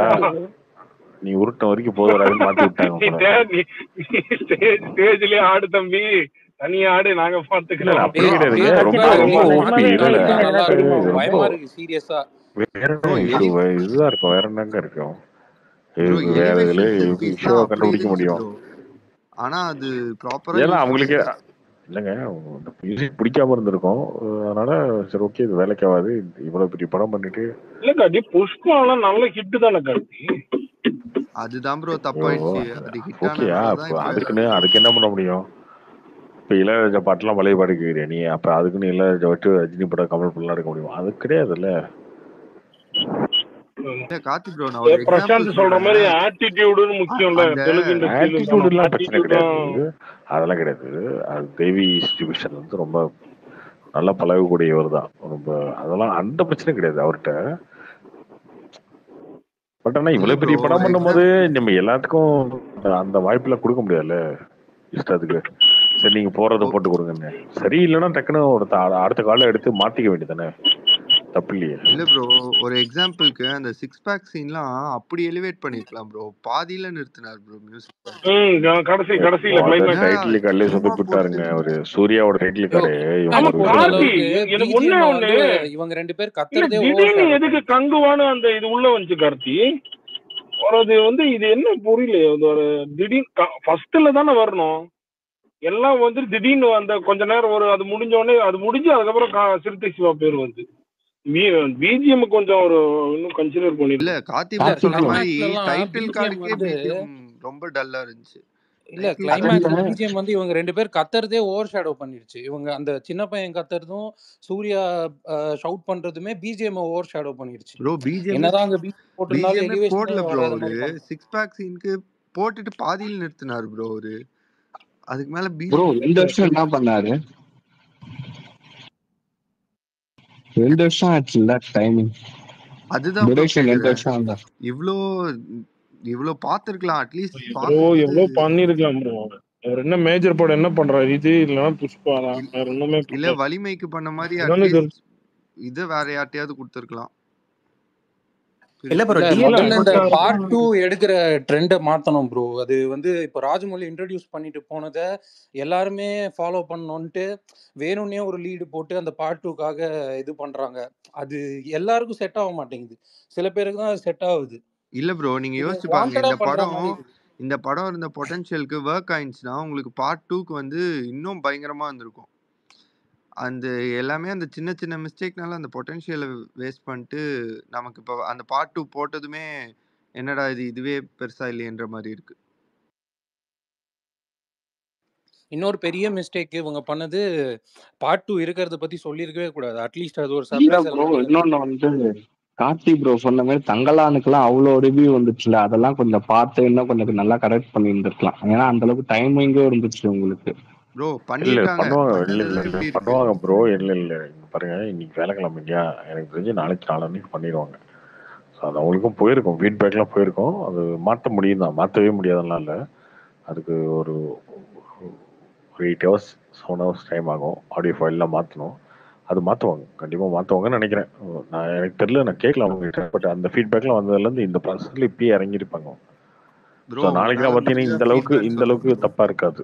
Speaker 2: நீ உருட்ட வரைக்கும் போதும் ராஜா மாத்தி விட்டாங்க.
Speaker 9: ஸ்டேஜ்லயே ஆடு தம்பி, தனியா ஆடு, நாங்க பாத்துக்கிறோம்.
Speaker 2: அப்படி கிடையாதுங்க, ரொம்ப
Speaker 15: பயமா இருக்கு சீரியஸா.
Speaker 2: வேற இதுதான் இருக்கும், வேற என்னங்க இருக்கும், வேற இதுல விஷயம் கண்டுபிடிக்க முடியும்.
Speaker 8: ஆனா அது ப்ராப்பரா
Speaker 2: ஏன்னா அவங்களுக்கு இல்லைங்க மியூசிக் பிடிக்காம இருந்திருக்கும், அதனால சரி ஓகே இது வேலைக்கு ஆகாது, இவ்வளவு பெரிய படம் பண்ணிட்டு.
Speaker 9: இல்ல கார்த்தி புஷ்பாலாம் நல்ல ஹிட் தானே கார்த்தி.
Speaker 8: அதுதான் ப்ரோ தப்பாயிடுச்சு. அது ஹிட் ஆனதால
Speaker 2: அதுக்கு என்ன பண்ண முடியும்? இப்ப இளையராஜா பாட்டுலாம் பழைய பாட்டு கேக்குறியா நீ? அப்ப அதுக்குன்னு இளையராஜா விட்டு ரஜினி படம் கமல் படம் எடுக்க முடியும்? அது கிடையாதுல்ல.
Speaker 8: கார்த்தி ப்ரோ நான் ஒரு
Speaker 9: பிரசாந்த் சொல்ற மாதிரி ஆட்டிட்யூடுன்னு முக்கியம்ல. தெலுங்கு
Speaker 2: ஆட்டிட்யூடுலாம் பிரச்சனை கிடையாது, அதெல்லாம் கிடையாது. அது தேவி டிஸ்ட்ரிபியூஷன் வந்து ரொம்ப நல்லா பழகக்கூடியவர் தான், ரொம்ப அதெல்லாம் அந்த பிரச்சனை கிடையாது அவர்கிட்ட. பட் ஆனா இவ்வளவு பெரிய படம் பண்ணும் போது நம்ம எல்லாத்துக்கும் அந்த வாய்ப்புல கொடுக்க முடியாதுல்ல இஷ்டத்துக்கு. சரி நீங்க போறத போட்டு கொடுங்க, சரி இல்லைன்னா டக்குன்னு அடுத்த காலம் எடுத்து மாத்திக்க வேண்டியதானே, தப்பு இல்லையே.
Speaker 8: இல்ல ப்ரோ ஒரு எக்ஸாம்பிளுக்கு அந்த 6 பேக் சீன்லாம் அப்படி எலிவேட் பண்ணிருக்கலாம் ப்ரோ, பாதியில நிறுத்தினார் ப்ரோ மியூசிக்.
Speaker 9: கடைசில
Speaker 2: டைட்டில் கார்டுல சொதப்பிட்டாருங்க அவரு, சூர்யாவோட டைட்டில் கார்டு.
Speaker 15: இவங்க ரெண்டு பேர் கத்துறதே
Speaker 9: எதுக்கு கங்குவானு அந்த இது உள்ள வந்துச்சு கார்த்தி. அது வந்து இது என்ன புரியல, ஒரு திடீர்னு ஃபர்ஸ்ட்ல தானே வரணும் எல்லாம் வந்து திடீர்னு அந்த கொஞ்ச நேரம் ஒரு அது முடிஞ்ச உடனே அது முடிஞ்சு அதுக்கப்புறம் சிறுத்தை சிவா பேர் வந்து பிஜிஎம் கொஞ்சம் ஒரு இன்னும் கன்சிடர் பண்ணி.
Speaker 8: இல்ல கார்த்தி சொன்ன மாதிரி டைட்டில் கார்டுக்கே பிஜிஎம் ரொம்ப டல்லா இருந்துச்சு.
Speaker 15: இல்ல கிளைமேக்ஸ் பிஜிஎம் வந்து இவங்க ரெண்டு பேர் கத்துறதே ஓவர் ஷேடோ பண்ணிருச்சு. இவங்க அந்த சின்ன பையன் கத்துறதும் சூர்யா ஷவுட் பண்றதுமே பிஜிஎம் ஓவர் ஷேடோ பண்ணிருச்சு.
Speaker 8: ப்ரோ பிஜிஎம்
Speaker 15: என்னதான் அங்க பிஜிஎம் போட்டுனாலும் எலிவேஷன்
Speaker 8: போடல ப்ரோ. ஒரு 6 பேக் சீனுக்கு போட்டுட்டு பாதியில நிறுத்தினார் ப்ரோ. ஒரு அதுக்கு மேல
Speaker 7: ப்ரோ 2 வருஷம் என்ன பண்ணாரு? 2 வருஷம் ஆச்சுல்ல டைமிங்.
Speaker 8: அதுதான் இவ்ளோ பாத்துக்கலாம் அட்லீஸ்ட்.
Speaker 9: ப்ரோ எவ்வளவு பண்ணிருக்கலாம் ப்ரோ. அவர் என்ன மேஜர் படம் என்ன பண்றாரு? இது இல்லனா புஷ்பா தான், வேற ஒண்ணுமே
Speaker 8: இல்ல. வலிமைக்கு பண்ண மாதிரி அட்லீஸ்ட் இது வேற யார்ட்டையாவது கொடுத்திருக்கலாம்.
Speaker 15: இல்ல ப்ரோ முதல்ல இந்த பார்ட் 2 எடுக்கிற ட்ரெண்ட மாத்தணும் ப்ரோ. அது வந்து இப்ப ராஜமௌலி இன்ட்ரோடியூஸ் பண்ணிட்டு போனதை எல்லாருமே ஃபாலோ பண்ணணும்ட்டு வேணும்னே ஒரு லீடு போட்டு அந்த பார்ட் 2க்காக இது பண்றாங்க. அது எல்லாருக்கும் செட் ஆக மாட்டேங்குது, சில பேருக்கு தான் செட் ஆகுது.
Speaker 8: இல்ல ப்ரோ நீங்க யோசிச்சு பாருங்க, இந்த படம் இருந்த பொட்டன்ஷியலுக்கு ஒர்க் ஆயிடுச்சுன்னா உங்களுக்கு பார்ட் 2க்கு வந்து இன்னும் பயங்கரமா இருந்திருக்கும். அந்த எல்லாமே அந்த சின்ன சின்ன மிஸ்டேக்னால அந்த பொட்டன்ஷியலை வேஸ்ட் பண்ணிட்டு நமக்கு இப்போ அந்த பார்ட் 2 போட்டதுமே என்னடா இதுவே பெருசா இல்லையன்ற மாதிரி இருக்கு.
Speaker 15: இன்னொரு பெரிய மிஸ்டேக் இவங்க பண்ணது பார்ட் 2 இருக்கிறத பத்தி சொல்லிருக்கவே கூடாது. அட்லீஸ்ட் அது ஒரு சர்ப்ரைஸ்.
Speaker 7: இன்னொன்னு வந்து கார்த்தி ப்ரோ சொன்ன மாதிரி தங்கலானுக்குலாம் அவ்வளோ ரிவ்யூ வந்துச்சுல, அதெல்லாம் கொஞ்சம் பார்த்து இன்னும் கொஞ்சம் நல்லா கரெக்ட் பண்ணி இருந்திருக்கலாம். ஏன்னா அந்த அளவுக்கு டைமிங்கும் இருந்துச்சு உங்களுக்கு.
Speaker 8: ப்ரோ
Speaker 2: பண்ணுவாங்க ப்ரோ. இல்ல பாருங்க, இன்னைக்கு வேலைக்கிழமை இல்லையா, எனக்கு தெரிஞ்சு நாளைக்கு பண்ணிடுவாங்க. அது அவங்களுக்கும் போயிருக்கும், ஃபீட்பேக்லாம் போயிருக்கும். அது மாற்ற முடியும் தான், மாற்றவே முடியாதெல்லாம் இல்லை. அதுக்கு ஒரு 8 hours 7 hours டைம் ஆகும். ஆடியோ ஃபைல்லாம் மாற்றணும், அது மாற்றுவாங்க, கண்டிப்பாக மாற்றுவாங்கன்னு நினைக்கிறேன். நான் எனக்கு தெரியல, நான் கேட்கல அவங்ககிட்ட. பட் அந்த ஃபீட்பேக்லாம் வந்ததுலேருந்து இந்த ப்ராசஸ்ல இப்பயே இறங்கியிருப்பாங்க. நாளைக்கு தான் பார்த்தீங்கன்னா இந்த அளவுக்கு தப்பா இருக்காது.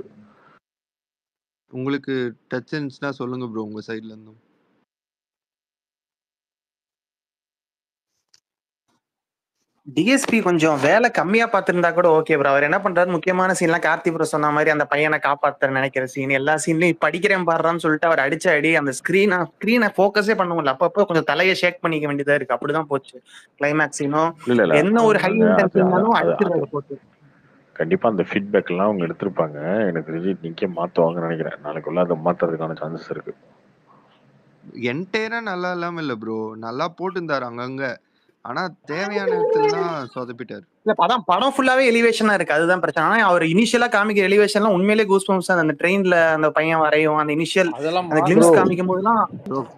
Speaker 8: உங்களுக்கு டச் இருந்துச்சுன்னா சொல்லுங்க ப்ரோ உங்க சைடுல இருந்தும்.
Speaker 14: டிஎஸ்பி கொஞ்சம் வேலை கம்மியா பார்த்திருந்தா கூட ஓகே ப்ரோ. அவர் என்ன பண்றாரு, முக்கியமான சீன்லாம் கார்த்தி ப்ரோ சொன்ன மாதிரி அந்த பையனை காப்பாத்த நினைக்கிற சீன் எல்லா சீன்லயும் படிக்கிறேன் பாடுறான்னு சொல்லிட்டு அவர் அடிச்ச அடி அந்த ஸ்கிரீனை ஃபோக்கஸே பண்ண முடியல. அப்பப்போ கொஞ்சம் தலையை ஷேக் பண்ணிக்க வேண்டியதா இருக்கு. அப்படிதான் போச்சு கிளைமேக்ஸ் சீனும். என்ன ஒரு ஹை இன்டென்ஷனாலும் அடிச்சிருவாரு போட்டு.
Speaker 2: கண்டிப்பா அந்த ஃபீட்பேக் எல்லாம் அவங்க எடுத்திருப்பாங்க. எனக்கு தெரிஞ்சு இன்னைக்கே மாத்துவாங்கன்னு நினைக்கிறேன். நாளைக்குள்ள அதை மாத்துறதுக்கான சான்சஸ் இருக்கு.
Speaker 8: என்டையரா நல்லா இல்லாம இல்ல ப்ரோ, நல்லா போட்டுருந்தாரு அங்கங்க. ஆனா தேவையான இடத்துலலாம் சொதப்பிட்டாரு.
Speaker 14: இல்ல படம் ஃபுல்லாவே எலிவேஷனா இருக்கு, அதுதான் பிரச்சனை. ஆனா அவர் இனிஷியலா காமிக்கிற எலிவேஷன்லாம் உண்மையிலேயே கூஸ் பம்ப்ஸ். அந்த ட்ரெயின்ல அந்த பையன் வரையும் அந்த இனிஷியல்
Speaker 15: அதெல்லாம்
Speaker 14: அந்த
Speaker 15: மாசா
Speaker 14: கிளிம்ஸ்
Speaker 15: இருக்கு.
Speaker 14: காமிக்கும் போதுலாம்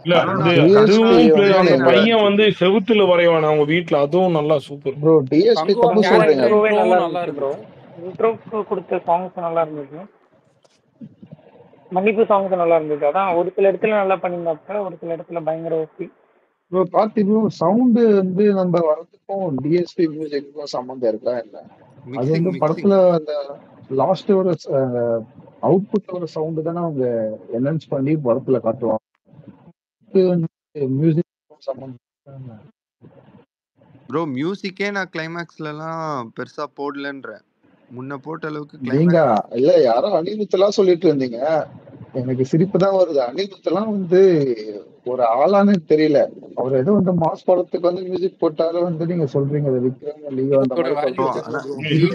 Speaker 9: இல்ல
Speaker 8: கருணா
Speaker 9: அது
Speaker 8: கருணா
Speaker 9: அதுவும்
Speaker 8: உண்மையிலே
Speaker 9: அந்த
Speaker 8: நல்லா
Speaker 9: பையன்
Speaker 8: இருந்துச்சு.
Speaker 9: வந்து செவுத்துல வரைவான அவங்க வீட்டுல, அதுவும் நல்லா சூப்பர்.
Speaker 16: ப்ரோ டிஎஸ்பி
Speaker 15: கங்குவா
Speaker 16: தப்பு
Speaker 15: கேரக்டர்
Speaker 16: சொல்றீங்க.
Speaker 11: இன்ட்ரோவே நல்லா
Speaker 15: இன்ட்ரோவும் நல்லா
Speaker 11: இருந்துச்சு ப்ரோ.
Speaker 15: இருந்துச்சு.
Speaker 11: இன்ட்ரோக்கு கொடுத்த சாங்ஸ் நல்லா இருந்துச்சு, மன்னிப்பு சாங்ஸ் நல்லா இருந்துச்சு. அதான் ஒரு சில இடத்துல நல்லா பண்ணியிருந்தாப்ப, ஒரு சில இடத்துல பயங்கர okay.
Speaker 16: Bro Karthi bro sound வந்து நம்ம வரதுக்கும் டிஎஸ்பி மியூசிக்கும் சம்மந்தம் இருக்கா இல்ல? அது
Speaker 8: மிக்சிங்
Speaker 16: வந்து
Speaker 8: மிக்சிங்
Speaker 16: படத்துல அந்த லாஸ்ட் ஒரு அவுட்புட் ஒரு சவுண்டு தானே அவங்க என்ஹான்ஸ் பண்ணி படத்துல காட்டுவாங்க. மியூசிக் சம்மந்தம்.
Speaker 8: ப்ரோ மியூசிக்கே நான் கிளைமேக்ஸ்லலாம் பெருசா போடலன்றேன். முன்ன போட்ட அளவுக்கு
Speaker 16: நீங்க
Speaker 8: கிளைமேக்ஸ்
Speaker 16: இல்ல யாரோ அனிருத்தெல்லாம் சொல்லிட்டு இருந்தீங்க, எனக்கு சிரிப்பு தான் வருது. அனிருத்தெல்லாம் வந்து ஒரு ஆளான்னு தெரியல. அவர் ஏதோ வந்து மாஸ் படத்துக்கு வந்து மியூசிக் போட்டாரு வந்து நீங்க சொல்றீங்க அது விக்ரம் லியோ அந்த
Speaker 15: அனிருத்தோட
Speaker 16: மாதிரி
Speaker 15: வேல்யூ
Speaker 8: ப்ரோ.
Speaker 16: பண்றது.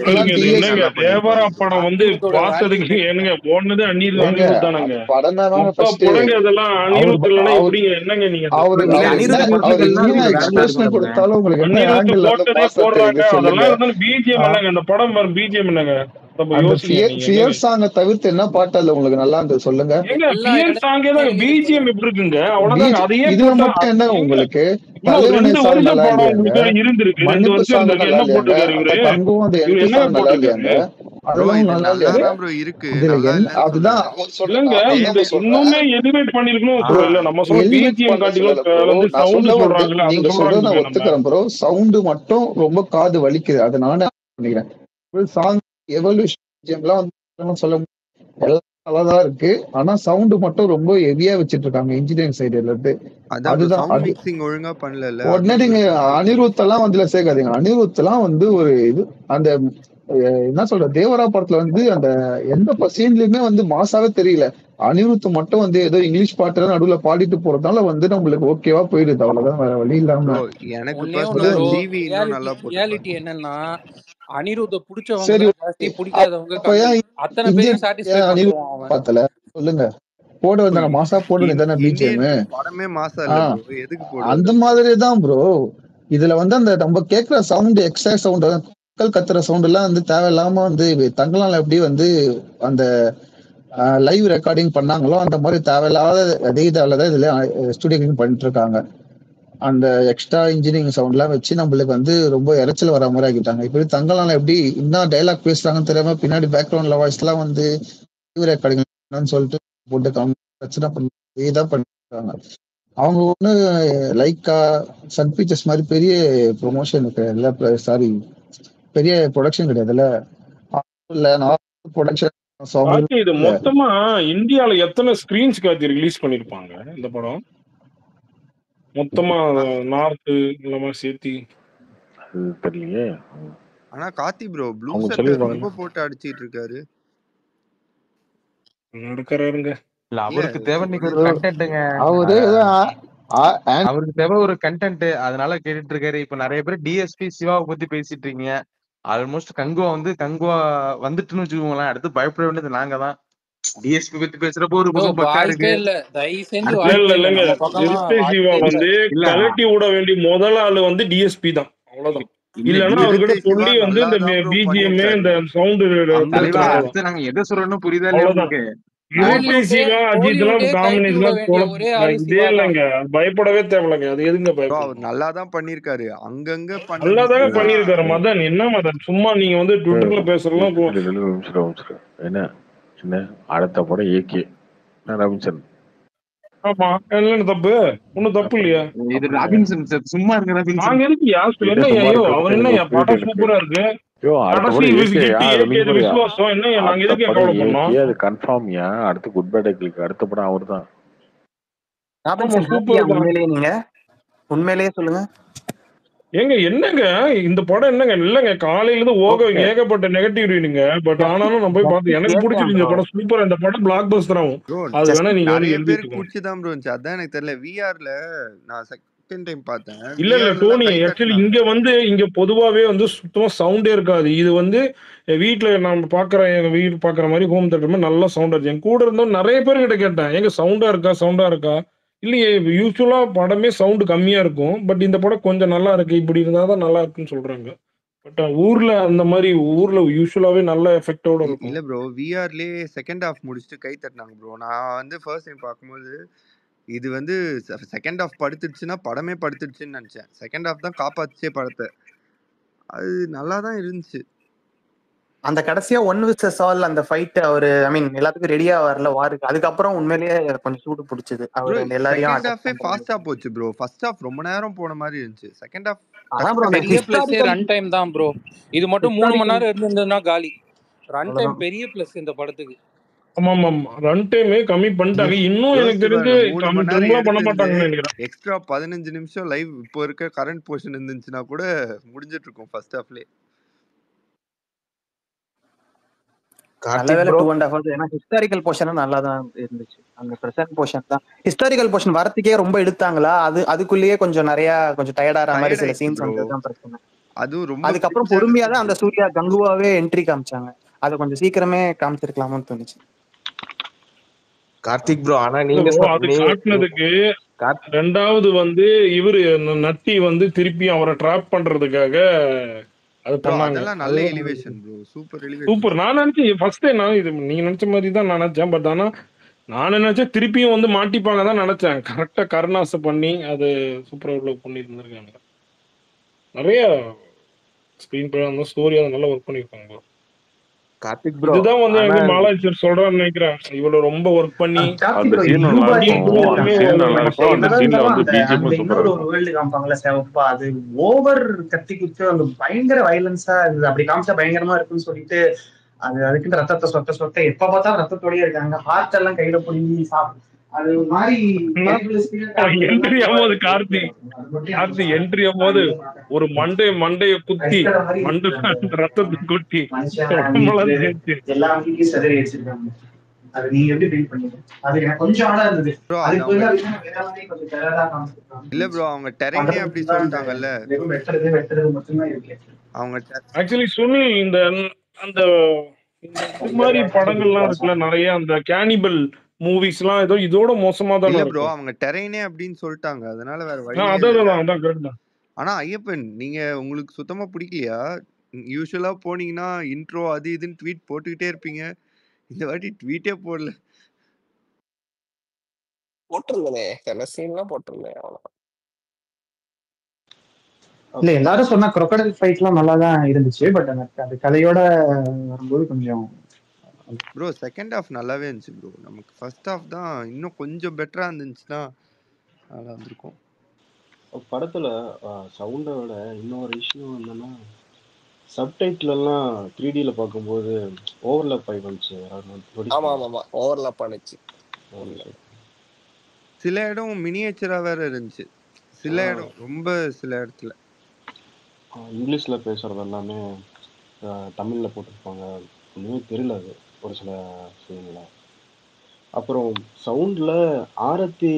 Speaker 8: ஆனா
Speaker 15: தெரியல ப்ரோ.
Speaker 16: இதுக்கெல்லாம்
Speaker 9: அது
Speaker 8: மியூசிக்
Speaker 9: என்னங்க
Speaker 8: நல்லா
Speaker 9: தேவரா
Speaker 8: பண்ணியிருப்பாரு ப்ரோ.
Speaker 9: படம் வந்து
Speaker 15: அனிருத்தோட வேல்யூ
Speaker 9: பார்த்ததுக்கு
Speaker 15: தெரியல.
Speaker 9: என்னங்க போனது
Speaker 16: ஏங்க
Speaker 9: அனிருத் தானங்க.
Speaker 16: அது படமே தாங்க
Speaker 9: மொத்த
Speaker 16: ஃபர்ஸ்ட்.
Speaker 9: படங்க இதெல்லாம்
Speaker 16: அவர்
Speaker 9: அனிருத் இல்லைன்னா
Speaker 16: அவர்
Speaker 9: எப்படிங்க, என்னங்க நீங்க
Speaker 16: அவரு
Speaker 9: சொல்றது?
Speaker 14: நீங்க
Speaker 16: அவர் என்ன
Speaker 14: அனிருத்
Speaker 16: அவர்
Speaker 14: படத்துக்கு தான்
Speaker 16: என்ன
Speaker 14: நீங்க வேல்யூ
Speaker 16: எக்ஸ்பிரஷன்
Speaker 14: கொடுக்கணும்.
Speaker 16: கொடுத்தாலும் உங்களுக்கு என்ன
Speaker 9: அனிருத்
Speaker 16: ஆங்கிள் வந்து
Speaker 9: போட்டதே
Speaker 16: மாசா
Speaker 9: போடுறாங்க,
Speaker 16: தெரியுது சொல்லுங்க.
Speaker 9: அதெல்லாம் இருந்தாலும் பிஜிஎம்
Speaker 16: ஆ?
Speaker 9: என்னங்க அந்த படம் பிஜிஎம் என்னங்க? அப்ப
Speaker 16: அந்த
Speaker 9: யோசிங்க நீங்க
Speaker 16: ஃபியர்
Speaker 9: என்னங்க.
Speaker 16: சாங்கை தவிர்த்து என்ன பாட்டு அதுல உங்களுக்கு நல்லா இருந்தது சொல்லுங்க.
Speaker 9: ஏங்க
Speaker 15: எல்லா
Speaker 9: பியர் சாங்கே
Speaker 15: இடத்துலயுமே
Speaker 9: தாங்க, பிஜிஎம் எப்படி இருக்குங்க? அவ்வளவுதாங்க, அதையே
Speaker 16: இதுல
Speaker 9: போட்டா
Speaker 16: மட்டும் என்ன
Speaker 9: ஏங்க
Speaker 16: உங்களுக்கு
Speaker 9: இன்னும்
Speaker 16: தலைவனை
Speaker 9: 2
Speaker 16: சாங்
Speaker 9: வருஷம்
Speaker 16: நல்லா
Speaker 9: படம்
Speaker 16: இல்லையாங்க?
Speaker 9: உங்களுக்கு இருந்திருக்கு, 2
Speaker 16: மன்னிப்பு
Speaker 9: வருஷம்
Speaker 16: சாங்
Speaker 9: இருந்திருக்கு.
Speaker 16: நல்லா
Speaker 9: என்ன
Speaker 16: இல்லையாங்க?
Speaker 9: போட்டிருக்காரு
Speaker 16: அந்த
Speaker 9: இவரு?
Speaker 16: கங்குவும் அந்த
Speaker 9: இவரு
Speaker 16: என்ட்ரி
Speaker 9: என்னங்க
Speaker 16: சாங் நல்லா
Speaker 9: போட்டிருக்காரு?
Speaker 16: இல்லையாங்க?
Speaker 8: ப்ரோ
Speaker 16: அதெல்லாம்
Speaker 8: இது
Speaker 16: நல்லா
Speaker 8: நல்லா
Speaker 16: இல்லையாங்க?
Speaker 8: தான் ப்ரோ இருக்கு,
Speaker 16: இதுல
Speaker 8: நல்லா
Speaker 16: என்ன
Speaker 8: இல்லைன்னு
Speaker 16: அதுதான்
Speaker 8: சொல்லல.
Speaker 16: அவர் சொல்ற
Speaker 9: இல்லங்க
Speaker 16: நான்
Speaker 9: இது
Speaker 16: அதான் சொல்றேன்.
Speaker 9: இன்னுமே எலிவேட் பண்ணிருக்கணும்
Speaker 8: ஆ
Speaker 9: ப்ரோ. இல்ல நம்ம சொல்ல
Speaker 16: எலிவேட்
Speaker 9: பிஜிஎம்
Speaker 16: பண்ண
Speaker 9: காட்டிலும்
Speaker 16: சொல்லல ப்ரோ.
Speaker 9: வந்து
Speaker 16: நான்
Speaker 9: சவுண்ட்
Speaker 16: சொல்ல வந்து
Speaker 9: சொல்றாங்கல்ல, அது
Speaker 16: நீங்க
Speaker 9: சொல்றாங்க
Speaker 16: சொல்றத நான்
Speaker 9: பாருங்க நம்ம.
Speaker 16: ஒத்துக்கிறேன் ப்ரோ. சவுண்டு மட்டும் ரொம்ப காது வலிக்குது, அதை நானே பண்ணிக்கிறேன். சாங் எவல்யூஷன்லாம் வந்து சொல்ல எல்லாம் நல்லாதான் இருக்கு. ஆனா சவுண்டு மட்டும் ரொம்ப ஹெவியா வச்சிட்டு இருக்காங்க இன்ஜினியரிங் சைடுல இருந்து.
Speaker 8: அதான் ப்ரோ
Speaker 16: அதுதான்
Speaker 8: சவுண்ட்
Speaker 16: அது.
Speaker 8: மிக்சிங் ஒழுங்கா பண்ணல,
Speaker 16: உடனே
Speaker 8: அதான்
Speaker 16: நீங்க
Speaker 8: பிரச்சனை.
Speaker 16: அனிருத் எல்லாம் வந்து இதுல சேர்க்காதீங்க. அனிருத் எல்லாம் வந்து ஒரு இது அந்த என்ன சொல்ற தேவரா படத்துல வந்து அந்த எந்த சீன்லயுமே வந்து மாசாவே தெரியல. அனிருத் மட்டும் வந்து ஏதோ இங்கிலீஷ் பாட்டு நடுவுல பாடிட்டு போறதுனால வந்து நம்மளுக்கு ஓகேவா போயிடுது, அவ்வளவுதான், வேற வழி இல்லாம.
Speaker 8: ப்ரோ எனக்கு
Speaker 15: ஒன்னே ஒண்ணு
Speaker 8: பர்சனலா
Speaker 15: ப்ரோ,
Speaker 8: ஜிவி இன்னும் நல்லா
Speaker 15: ரியாலிட்டி
Speaker 8: போட்டிருப்பாரு.
Speaker 15: என்னன்னா அனிருத்த பிடிச்சவங்க
Speaker 16: சரி
Speaker 15: தான் ஜாஸ்தி, பிடிக்காதவங்க
Speaker 16: அப்ப
Speaker 15: கம்மி.
Speaker 16: ஏன்
Speaker 15: அத்தனை
Speaker 16: இந்தியன்
Speaker 15: பேரையும் சாட்டிஸ்ஃபை
Speaker 16: ஏன் அனிருத்
Speaker 15: பண்ணுவான் அவன்.
Speaker 16: பார்த்தல சொல்லுங்க, போட வந்தான மாசா போட வேண்டியதானே
Speaker 8: இந்தியன்
Speaker 16: பிஜிஎம்.
Speaker 8: 2 படமே மாசா இல்ல ப்ரோ, எதுக்கு போடுவாரு?
Speaker 16: அந்த மாதிரி தான் ப்ரோ. இதுல வந்து அந்த நம்ம கேட்கிற சவுண்ட் எக்ஸ்ட்ரா சவுண்ட் மக்கள் கத்துற சவுண்ட் எல்லாம் வந்து தேவையில்லாம வந்து தங்களால எப்படி வந்து அந்த லைவ் ரெக்கார்டிங் பண்ணாங்களோ அந்த மாதிரி தேவையில்லாத அதே இதாலதான் இதுல ஸ்டுடியோ பண்ணிட்டு இருக்காங்க. அந்த எக்ஸ்ட்ரா இன்ஜினியரிங் சவுண்ட்லாம் வச்சு நம்மளுக்கு வந்து ரொம்ப இறைச்சல் வர மாதிரி ஆகிட்டாங்க. இப்படி தங்களால எப்படி இன்னும் டைலாக் பேசுறாங்கன்னு தெரியாம பின்னாடி பேக்ரவுண்ட்ல வாய்ஸ் எல்லாம் வந்து லைவ் ரெக்கார்டிங் சொல்லிட்டு போட்டு பிரச்சனை பண்ணி இதான் பண்ணிருக்காங்க. அவங்க ஒண்ணு லைக்கா சன் பிக்சர்ஸ் மாதிரி பெரிய ப்ரொமோஷன் கிடையாதுல்ல, சாரி பெரிய ப்ரொடக்ஷன் கிடையாதுல்ல. இல்ல நார்மல் ப்ரொடக்ஷன்
Speaker 9: கார்த்தி, இது மொத்தமா இந்தியால எத்தனை ஸ்கிரீன்ஸ் கார்த்தி ரிலீஸ் பண்ணிருப்பாங்க இந்த படம்? மொத்தமா நார்த் இல்லாம சேர்த்தி
Speaker 2: அது தெரியலையே.
Speaker 8: ஆனா கார்த்தி ப்ரோ ப்ளூ
Speaker 2: அவங்க
Speaker 8: சட்டை
Speaker 2: சொல்லிருப்பாங்க.
Speaker 8: ரொம்ப போட்டு அடிச்சிட்டு இருக்காரு.
Speaker 9: நடக்கிறாருங்க.
Speaker 17: இல்ல அவருக்கு தேவை இன்னைக்கு ஒரு
Speaker 8: கொஞ்சம்
Speaker 17: கண்டென்ட்டுங்க.
Speaker 16: அவரு
Speaker 17: அவருக்கு தேவை ஒரு கண்டென்ட், அதனால கேட்டுட்டு இருக்காரு. இப்ப நிறைய பேர் டிஎஸ்பி சிவாவை பத்தி பேசிட்டு இருக்கீங்க. ஆல்மோஸ்ட் கங்குவா வந்துட்டுன்னு வச்சுக்கோங்களேன், அடுத்து பயப்பட வேண்டியது நாங்க தான். டிஎஸ்பி பத்தி பேசுறப்போ ஒரு
Speaker 15: ப்ரோ
Speaker 17: பக்கம் பக்கா
Speaker 15: வாய்ப்பே
Speaker 17: இருக்கு.
Speaker 15: இல்ல, தயவு செஞ்சு
Speaker 9: இல்ல
Speaker 15: வாய்ப்பே இல்ல.
Speaker 9: இல்லைங்க,
Speaker 15: நம்ம பக்கம்லாம்
Speaker 9: நிருபே சிவா
Speaker 15: வாய்ப்பே இல்ல.
Speaker 9: வந்து
Speaker 17: இல்ல
Speaker 9: கலட்டி விட வேண்டிய முதல் ஆளு வந்து டிஎஸ்பி தான், அவ்வளவுதான்.
Speaker 17: இல்ல
Speaker 9: இல்லன்னா அவர்கிட்ட
Speaker 8: நிருபே சிவா
Speaker 9: சொல்லி வந்து
Speaker 8: நல்லா
Speaker 9: இந்த
Speaker 8: தான் ப்ரோ
Speaker 9: பிஜிஎம்
Speaker 8: பண்ணிருக்காரு.
Speaker 9: இந்த சவுண்ட்
Speaker 8: அங்க
Speaker 17: தலைவா,
Speaker 9: கொடுத்துரும், அவ்வளவுதான்.
Speaker 17: அடுத்து நாங்க எதை சொல்றோம்னு புரியுதா இல்லையா
Speaker 9: அவ்வளவுதான்.
Speaker 17: உங்களுக்கு?
Speaker 9: நிருபே சிவா அஜித் எல்லாம்
Speaker 15: கோலிவுட்டே கழட்டி விட வேண்டிய ஒரே ஆளு
Speaker 9: இதே
Speaker 15: சிவா தான்.
Speaker 9: இல்லைங்க, பயப்படவே தேவையில்லைங்க. அது எதுங்க
Speaker 8: ப்ரோ அவர்
Speaker 9: பயப்படணும்?
Speaker 8: நல்லா தான் பண்ணிருக்காரு, அங்கங்க பண்ண
Speaker 9: நல்லாதாங்க
Speaker 8: மிஸ்டேக்
Speaker 9: பண்ணிருக்காரு
Speaker 8: தான்.
Speaker 9: மதன். என்ன மதன் சும்மா நீங்க வந்து ட்விட்டர்ல பேசுறதுலாம்
Speaker 2: என்ன என்ன அடுத்த படம் ஏகே ராபின்சன்.
Speaker 9: ஆமா, என்ன தப்பு? ஒண்ணும் தப்பு இல்லையா?
Speaker 17: இது ராபின்சன் சார், சும்மா இருங்க ராபின்சன்.
Speaker 9: நாங்க எதுக்கு என்ன ஐயோ அவர் என்ன படம் சூப்பரா இருக்கு,
Speaker 2: அடுத்த
Speaker 9: கடைசி
Speaker 2: படம் ஏகே
Speaker 9: ஏகே விசுவாசம் என்ன நாங்க
Speaker 2: அடுத்த
Speaker 9: எதுக்கு
Speaker 2: படம்
Speaker 9: கவலை பண்ணோம்?
Speaker 2: ஏகே அது கன்ஃபார்ம்யா. அடுத்து குட் பை டேக்லிக்கு அடுத்த படம் அவர் தான்.
Speaker 14: ராபின்சன்
Speaker 9: சூப்பர் தான்.
Speaker 14: உண்மையிலேயே நீங்க உண்மையிலேயே சொல்லுங்க
Speaker 9: ஏங்க என்னங்க இந்த படம் என்னங்க இல்லங்க, காலையில இருந்து ஏகப்பட்ட நெகட்டிவ் ரீடிங்க. பட் ஆனாலும் நான் போய் பார்த்து எனக்கு பிடிச்சிருச்சு இந்த படம், சூப்பரா. இந்த படம் பிளாக் பஸ்டர் ஆகும்.
Speaker 8: ப்ரோ
Speaker 9: அது வேணா நீங்க வந்து
Speaker 8: நிறைய
Speaker 9: எழுதி
Speaker 8: பேருக்கு
Speaker 9: வச்சுக்கோங்க.
Speaker 8: பிடிச்சதான் ப்ரோ இருந்துச்சு. அதான் எனக்கு தெரியல, விஆர்ல நான் செகண்ட் டைம் பார்த்தேன்.
Speaker 9: இல்ல டோனி, ஆக்சுவலி இங்க பொதுவாவே வந்து சுத்தமா சவுண்டே இருக்காது. இது வந்து வீட்டுல நம்ம பாக்குற எங்க வீடு பாக்குற மாதிரி ஹோம் தேட்டர் மாதிரி நல்லா சவுண்டா இருக்கு. என் கூட இருந்தோம் நிறைய பேர் கிட்ட கேட்டேன், எங்க சவுண்டா இருக்கா இல்லையே யூஸ்வலா படமே சவுண்ட் கம்மியா இருக்கும். பட் இந்த படம் கொஞ்சம் நல்லா இருக்கு. இப்படி இருந்தாதான் நல்லா இருக்குன்னு சொல்றாங்க. பட் ஊர்ல அந்த மாதிரி ஊர்ல யூஸ்வலாவே நல்ல எஃபெக்டோட இருக்கும்.
Speaker 8: இல்ல ப்ரோ விஆர்லயே செகண்ட் ஹாஃப் முடிச்சுட்டு கை தட்டினாங்க ப்ரோ. நான் வந்து ஃபர்ஸ்ட் டைம் பார்க்கும்போது இது வந்து செகண்ட் ஹாஃப் படுத்துடுச்சுன்னா படமே படுத்துடுச்சுன்னு நினைச்சேன். செகண்ட் ஹாஃப் தான் காப்பாத்துச்சே படத்தை. அது நல்லா தான் இருந்துச்சு.
Speaker 14: அந்த கடைசியா 1 vs all அந்த ஃபைட் அவரு ஐ மீன் எல்லாத்துக்கும் ரெடியா வரல வாருக்கு. அதுக்கப்புறம் உண்மையிலேயே கொஞ்சம் சூடு பிடிச்சது. அவரு எல்லாரையும்
Speaker 8: செகண்ட் ஹாஃபே ஃபாஸ்டா போச்சு ப்ரோ. ஃபர்ஸ்ட் ஹாஃப் ரொம்ப நேரம் போன மாதிரி இருந்துச்சு. செகண்ட் ஹாஃப்
Speaker 14: அதான் ப்ரோ
Speaker 15: பெரிய பிளஸ் ரன் டைம் தான் ப்ரோ. இது மட்டும் 3 மணி நேரம் இருந்ததுன்னா காலி. ரன் டைம் பெரிய பிளஸ் இந்த படத்துக்கு.
Speaker 9: ஆமா ரன் டைமே கம்மி பண்ணிட்டாங்க. இன்னும் எனக்கு தெரிஞ்சு பண்ண மாட்டாங்கன்னு நினைக்கிறேன்.
Speaker 8: எக்ஸ்ட்ரா 15 நிமிஷம் லைவ் இப்போ இருக்க கரண்ட் போர்ஷன் இருந்துச்சுன்னா கூட முடிஞ்சிட்டு இருக்கும் ஃபர்ஸ்ட் ஹாஃப்லயே.
Speaker 14: நல்லவேளை 2.5 hours. ஏன்னா ஹிஸ்டாரிக்கல் போர்ஷனும் நல்லா தான் இருந்துச்சு. அந்த பிரசன்ட் போர்ஷன் தான் ஹிஸ்டாரிக்கல் போர்ஷன் வரத்துக்கே ரொம்ப எடுத்தாங்களா, அதுக்குள்ளேயே கொஞ்சம் நிறைய கொஞ்சம் டயர்டாகிற மாதிரி சில சீன்ஸ் வந்ததுதான் பிரச்சனை. அதுக்கப்புறம் பொறுமையா தான் அந்த சூர்யா கங்குவாவே என்ட்ரி காமிச்சாங்க. அதை கொஞ்சம் சீக்கிரமே காமிச்சிருக்கலாமோன்னு தோணுச்சு.
Speaker 17: கார்த்திக் ப்ரோ ஆனா நீங்க
Speaker 9: அது காட்டினதுக்கு ரெண்டாவது வந்து இவரு நட்டி வந்து திருப்பி அவரை ட்ராப் பண்றதுக்காக அது பண்ணாங்க.
Speaker 8: நல்ல எலிவேஷன் ப்ரோ.
Speaker 9: சூப்பர். நான் நினைச்சேன் ஃபர்ஸ்ட் நான் இது நீங்க நினைச்ச மாதிரி தான் நான் நினைச்சேன். பட் ஆனா நான் நினைச்சேன் திருப்பியும் வந்து மாட்டிப்பாங்க தான் நினைச்சேன். கரெக்டா கருணாசை பண்ணி அது சூப்பரா உள்ள பண்ணி இருந்திருக்காங்க. நிறைய ஸ்கிரீன் பிளே அந்த ஸ்டோரி அதை நல்லா ஒர்க் பண்ணிருக்காங்க.
Speaker 17: கார்த்திக் ப்ரோ
Speaker 9: இதுதான் வந்து எனக்கு மாலாச்சர் சொல்றான்னு நினைக்கிறேன். இவ்வளவு ரொம்ப ஒர்க் பண்ணி
Speaker 2: அந்த சீன் நல்லா இருக்கும். அந்த சீன் நல்லா இருக்கும். அந்த சீன்ல வந்து பிஜிஎம் சூப்பரா இருக்கும்.
Speaker 13: வேர்ல்டு காமிப்பாங்கல சேவப்பா, அது ஓவர் கத்தி குத்து அந்த பயங்கர வயலன்ஸா இருந்தது. அப்படி காமிச்சா பயங்கரமா இருக்குன்னு சொல்லிட்டு அதுக்கு ரத்தத்தை சொத்த எப்ப பார்த்தா ரத்தத்தோடய இருக்காங்க. ஹார்ட் எல்லாம் கையில பிடிங்கி அது மாதிரி
Speaker 9: என்ட்ரி ஆகும்போது கார்த்தி என்ட்ரி ஆகும்போது ஒரு மண்டைய குத்தி மண்டை ரத்தத்தை குத்தி
Speaker 13: எல்லாம் செதறி வச்சிருக்காங்க. அது நீங்க எப்படி ஃபீல் பண்ணீங்க? அது எனக்கு கொஞ்சம் ஆனா இருந்தது.
Speaker 8: இல்ல ப்ரோ அவங்க டெரைனே அப்படி சொல்லிட்டாங்கல்ல.
Speaker 13: வெட்டறது மட்டும்தான் இருக்கு.
Speaker 8: அவங்க
Speaker 9: ஆக்சுவலி சுனில் இந்த அந்த இந்த மாதிரி படங்கள்லாம் இருக்குல்ல நிறைய அந்த கேனிபல் மூவிஸ் எல்லாம் ஏதோ இதோட மோசமா தான்
Speaker 8: இல்ல ப்ரோ அவங்க டெரைனே அப்படின்னு சொல்லிட்டாங்க. அதனால வேற வழி.
Speaker 9: அதான்.
Speaker 8: ஆனா ஐயப்பன் நீங்க உங்களுக்கு சுத்தமா பிடிக்கலையா? யூசுவலா போனீங்கன்னா இன்ட்ரோ அது இதுன்னு ட்வீட் போட்டுக்கிட்டே இருப்பீங்க. இந்த வாட்டி ட்வீட்டே போடல.
Speaker 18: போட்டிருந்தனே சில சீன்லாம் போட்டிருந்தேன். அவ்வளவு
Speaker 13: இல்ல எல்லாரும் சொன்னா crocodile ஃபைட் எல்லாம் நல்லா தான் இருந்துச்சு. பட் அந்த கதையோட வரும்போது கொஞ்சம்
Speaker 8: ப்ரோ செகண்ட் ஹாஃப் நல்லாவே இருந்துச்சு ப்ரோ. நமக்கு ஃபர்ஸ்ட் ஹாஃப் தான் இன்னும் கொஞ்சம் பெட்டரா இருந்துச்சுன்னா நல்லா இருந்திருக்கும்.
Speaker 19: படத்துல சவுண்டை விட இன்னொரு இஷ்யூ என்னன்னா சப்டைட்டில் எல்லாம் 3Dல பார்க்கும்போது ஓவர்லாப் ஆகி வந்துச்சு.
Speaker 18: ஆமா ஓவர்லாப் பண்ணுச்சு.
Speaker 8: சில இடம் மினியேச்சரா வேற இருந்துச்சு. சில இடம் ரொம்ப சில இடத்துல
Speaker 19: இங்கிலீஷ்ல பேசுறது எல்லாமே தமிழ்ல போட்டிருப்பாங்க. ஒண்ணுமே தெரியல அது ஒரு சில சீன்ல. அப்புறம் சவுண்ட்ல ஆரத்தி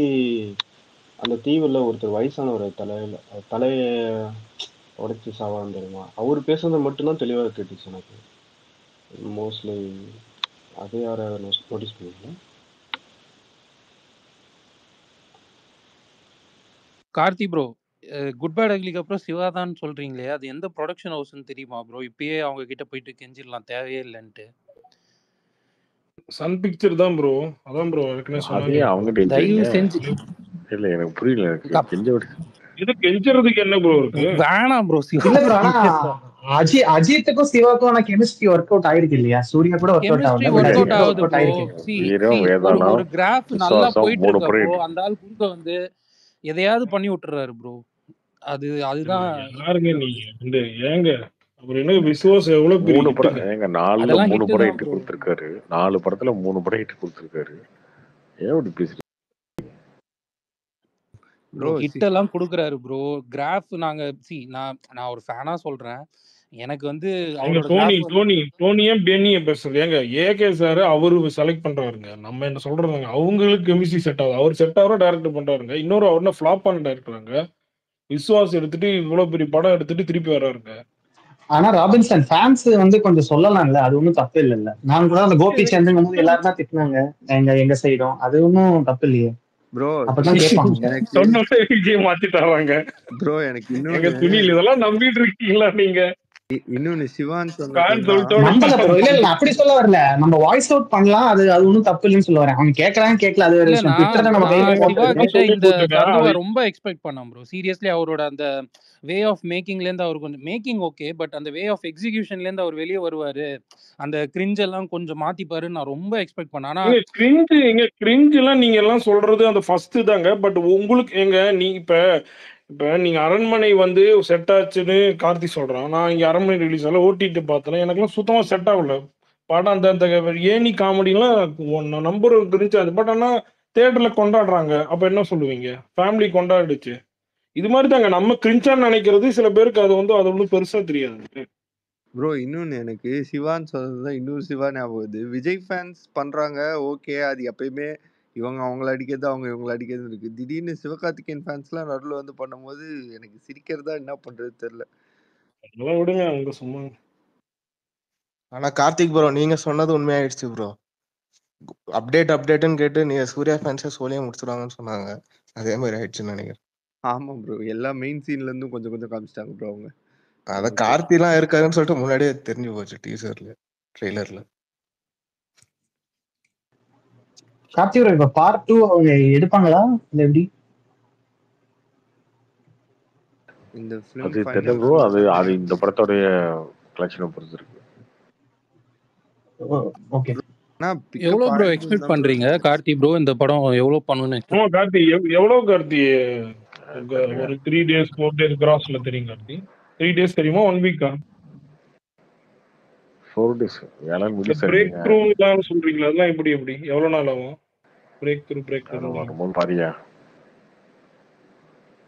Speaker 19: அந்த தீவுல ஒருத்தர் வயசானவர் தலைய உடைச்சு சாவான்னு தெரியுமா, அவர் பேசுறது மட்டும்தான் தெளிவாக கேட்டுச்சு எனக்கு. மோஸ்ட்லி அது யாராவது நோட்டீஸ் பண்ணீங்களா?
Speaker 15: கார்த்தி ப்ரோ குட் பேட் அக்லிக்கு அப்புறம் சிவாதான் சொல்றீங்களே, அது எந்த ப்ரொடக்ஷன் ஹவுஸ்ன்னு தெரியுமா ப்ரோ? இப்பயே அவங்க கிட்ட போயிட்டு கெஞ்சிடலாம் தேவையே இல்லைன்ட்டு.
Speaker 9: சன் பிக்சர் தான் ப்ரோ. அதான் ப்ரோ ஏற்கனவே
Speaker 2: சொன்னாங்க. அவங்க
Speaker 15: தயவு செஞ்சு
Speaker 2: இல்ல எனக்கு புரியல. எனக்கு கெஞ்ச விடு.
Speaker 9: இது கெஞ்சறதுக்கு என்ன ப்ரோ இருக்கு?
Speaker 15: வேணாம் ப்ரோ.
Speaker 13: இல்ல ப்ரோ ஆனா அஜித்துக்கும் சிவாக்கும் ஆனா கெமிஸ்ட்ரி ஒர்க் அவுட் ஆயிருக்கு இல்லையா? சூர்யா கூட ஒர்க் அவுட் ஆகுது.
Speaker 15: ஒரு கிராஃப் நல்லா போயிட்டு இருக்கு. அந்த ஆள் குறுக்க வந்து எதையாவது பண்ணி விட்டுறாரு ப்ரோ. அதுதான்
Speaker 9: யாருங்க நீங்க இந்த ஏங்க அப்புறம் என்ன விசுவாசம் எவ்வளவு பெரிய
Speaker 2: 3 படம் ஏங்க 4ல 3 படம் ஹிட் கொடுத்திருக்காரு. 4 படத்துல 3 படம் ஹிட் கொடுத்திருக்காரு. ஏன் இப்படி பேசுறீங்க
Speaker 15: ப்ரோ? ஹிட் எல்லாம் கொடுக்குறாரு ப்ரோ. கிராஃப் நாங்க நான் ஒரு ஃபேனா சொல்றேன். எனக்கு வந்து
Speaker 9: டோனியும் பென்னியும் பேசுறது ஏங்க ஏகே சார் அவரு செலக்ட் பண்றாருங்க. நம்ம என்ன சொல்றதுங்க, அவங்களுக்கு கெமிஸ்ட்ரி செட் ஆகுது. அவர் செட் ஆகிற டைரக்டர் பண்றாருங்க. இன்னொரு அவர்னா ஃபிளாப் பண்ண டைரக்டராங்க. விசுவாஸ் எடுத்துட்டு இவ்வளவு பெரிய படம் எடுத்துட்டு திருப்பி வர்றாருங்க.
Speaker 13: ஆனா ராபின்சன் ஃபேன்ஸ் வந்து கொஞ்சம் சொல்லலாம்ல, அது ஒன்றும் தப்பு இல்லைல்ல. நான் கூட அந்த கோபி சந்திரன் எல்லாரும் தான் திட்டினாங்க எங்க சைடும். அது ஒன்றும் தப்பு இல்லையே.
Speaker 8: ப்ரோ
Speaker 13: அப்பதான் கேட்பாங்க.
Speaker 8: எனக்கு
Speaker 9: சொன்னோட விஜய் மாத்திட்டாங்க.
Speaker 8: ப்ரோ எனக்கு
Speaker 9: எங்க
Speaker 8: இன்னொன்னு
Speaker 9: துணியில் இதெல்லாம் நம்பிட்டு இருக்கீங்களா நீங்க?
Speaker 8: இன்னொன்னு சிவான்
Speaker 9: ஃபேன்
Speaker 8: சொன்னதுன்னா
Speaker 9: சொல்லிட்டோட
Speaker 13: நம்பல ப்ரோ. இல்ல இல்ல அப்படி சொல்ல வரல. நம்ம வாய்ஸ் அவுட் பண்ணலாம். அது அது ஒன்றும் தப்பு இல்லைன்னு சொல்ல வரேன். அவங்க கேட்கறாங்க கேட்கல அது வேற
Speaker 15: இல்ல
Speaker 13: விஷயம்.
Speaker 15: நான்
Speaker 13: ட்விட்டர்ல நம்ம கையில
Speaker 15: நான் சிவா
Speaker 13: போட்டது.
Speaker 15: கிட்ட இந்த
Speaker 9: சொல்லிட்டு இருக்கேன்.
Speaker 15: கர்துவை
Speaker 9: அது
Speaker 15: ரொம்ப எக்ஸ்பெக்ட் பண்ணேன் ப்ரோ. சீரியஸ்லி அவரோட அந்த வே ஆஃப் மேக்கிங்லேருந்து அவர் கொஞ்சம் மேக்கிங் ஓகே, பட் அந்த வே ஆஃப் எக்ஸிகியூஷன்லேருந்து அவர் வெளியே வருவாரு, அந்த கிரிஞ்ச் எல்லாம் கொஞ்சம் மாத்திப்பாருன்னு நான் ரொம்ப எக்ஸ்பெக்ட் பண்ணேன். ஆனா
Speaker 9: கிரிஞ்சு எல்லாம் நீங்க எல்லாம் சொல்றது அந்த ஃபர்ஸ்ட் தாங்க. பட் உங்களுக்கு நீ இப்ப நீங்க அரண்மனை வந்து செட் ஆச்சுன்னு கார்த்தி சொல்றான். நான் இங்க அரண்மனை ரிலீஸ் ஆகல, ஓட்டிட்டு பார்த்தேன். எனக்குலாம் சுத்தமா செட் ஆகல படம். அந்த ஏனி காமெடிலாம் நம்பர் இருந்துச்சு. பட் ஆனா தியேட்டர்ல கொண்டாடுறாங்க. அப்ப என்ன சொல்லுவீங்க? ஃபேமிலி கொண்டாடுச்சு. இது மாதிரி தாங்க நம்ம கிரிஞ்சான்னு நினைக்கிறது. சில பேருக்கு அது ஒன்றும் பெருசா தெரியாது.
Speaker 8: ப்ரோ இன்னொன்னு எனக்கு சிவான் சொன்னதுதான் இன்னொரு சிவா ஞாபகம் வருது. விஜய் ஃபேன்ஸ் பண்றாங்க ஓகே, அது எப்பயுமே இவங்க அவங்கள அடிக்கிறது அவங்க இவங்கள அடிக்கிறது இருக்கு. திடீர்னு சிவகார்த்திகேயன் ஃபேன்ஸ்லாம் நடுவில் வந்து பண்ணும்போது எனக்கு சிரிக்கிறதா என்ன பண்றது தெரியல.
Speaker 9: அதெல்லாம் விடுங்க, அவங்க சும்மா.
Speaker 17: ஆனா கார்த்திக் ப்ரோ நீங்க சொன்னது உண்மையாயிடுச்சு ப்ரோ. அப்டேட்னு கேட்டு நீங்க சூர்யா ஃபேன்ஸை சோழியை முடிச்சிருவாங்கன்னு சொன்னாங்க. அதே மாதிரி ஆயிடுச்சுன்னு நினைக்கிறேன்.
Speaker 8: ஆமா ப்ரோ, எல்லா மெயின் சீன்ல இருந்தும் கொஞ்சம் கொஞ்சம் காமிச்சிட்டாங்க ப்ரோ அவங்க.
Speaker 17: அத கார்த்திலாம் இருக்காருன்னு சொல்லிட்டு முன்னாடியே தெரிஞ்சு போச்சு டீசர்ல ட்ரெய்லர்ல.
Speaker 13: கார்த்தி ப்ரோ இப்ப பார்ட் 2 அவங்க எடுப்பாங்களா இல்ல எப்படி?
Speaker 8: இந்த
Speaker 2: அது தெரியல ப்ரோ. அது இந்த படத்தோடைய கலெக்ஷனை பொறுத்து இருக்கு.
Speaker 13: ஓகே.
Speaker 15: எவ்வளவு ப்ரோ எக்ஸ்பெக்ட் பண்றீங்க கார்த்தி ப்ரோ இந்த படம் எவ்வளவு பண்ணுன்னு?
Speaker 9: ஆமா கார்த்தி, எவ்வளவு கார்த்தி? ஒரு 3 days 4 days கிராஸ்ல தெரியும் கார்த்தி. 3 days தெரியுமா 1 வீக்கா?
Speaker 2: 4 days. ஏழாம் ரிலீஸ்
Speaker 9: பிரேக்
Speaker 2: ஆயிடுங்க.
Speaker 9: த்ரூலாம் சொல்றீங்களா? அதெல்லாம் எப்படி எவ்வளவு நாள் ஆகும்? பிரேக் த்ரூ
Speaker 2: ரொம்ப பாரியா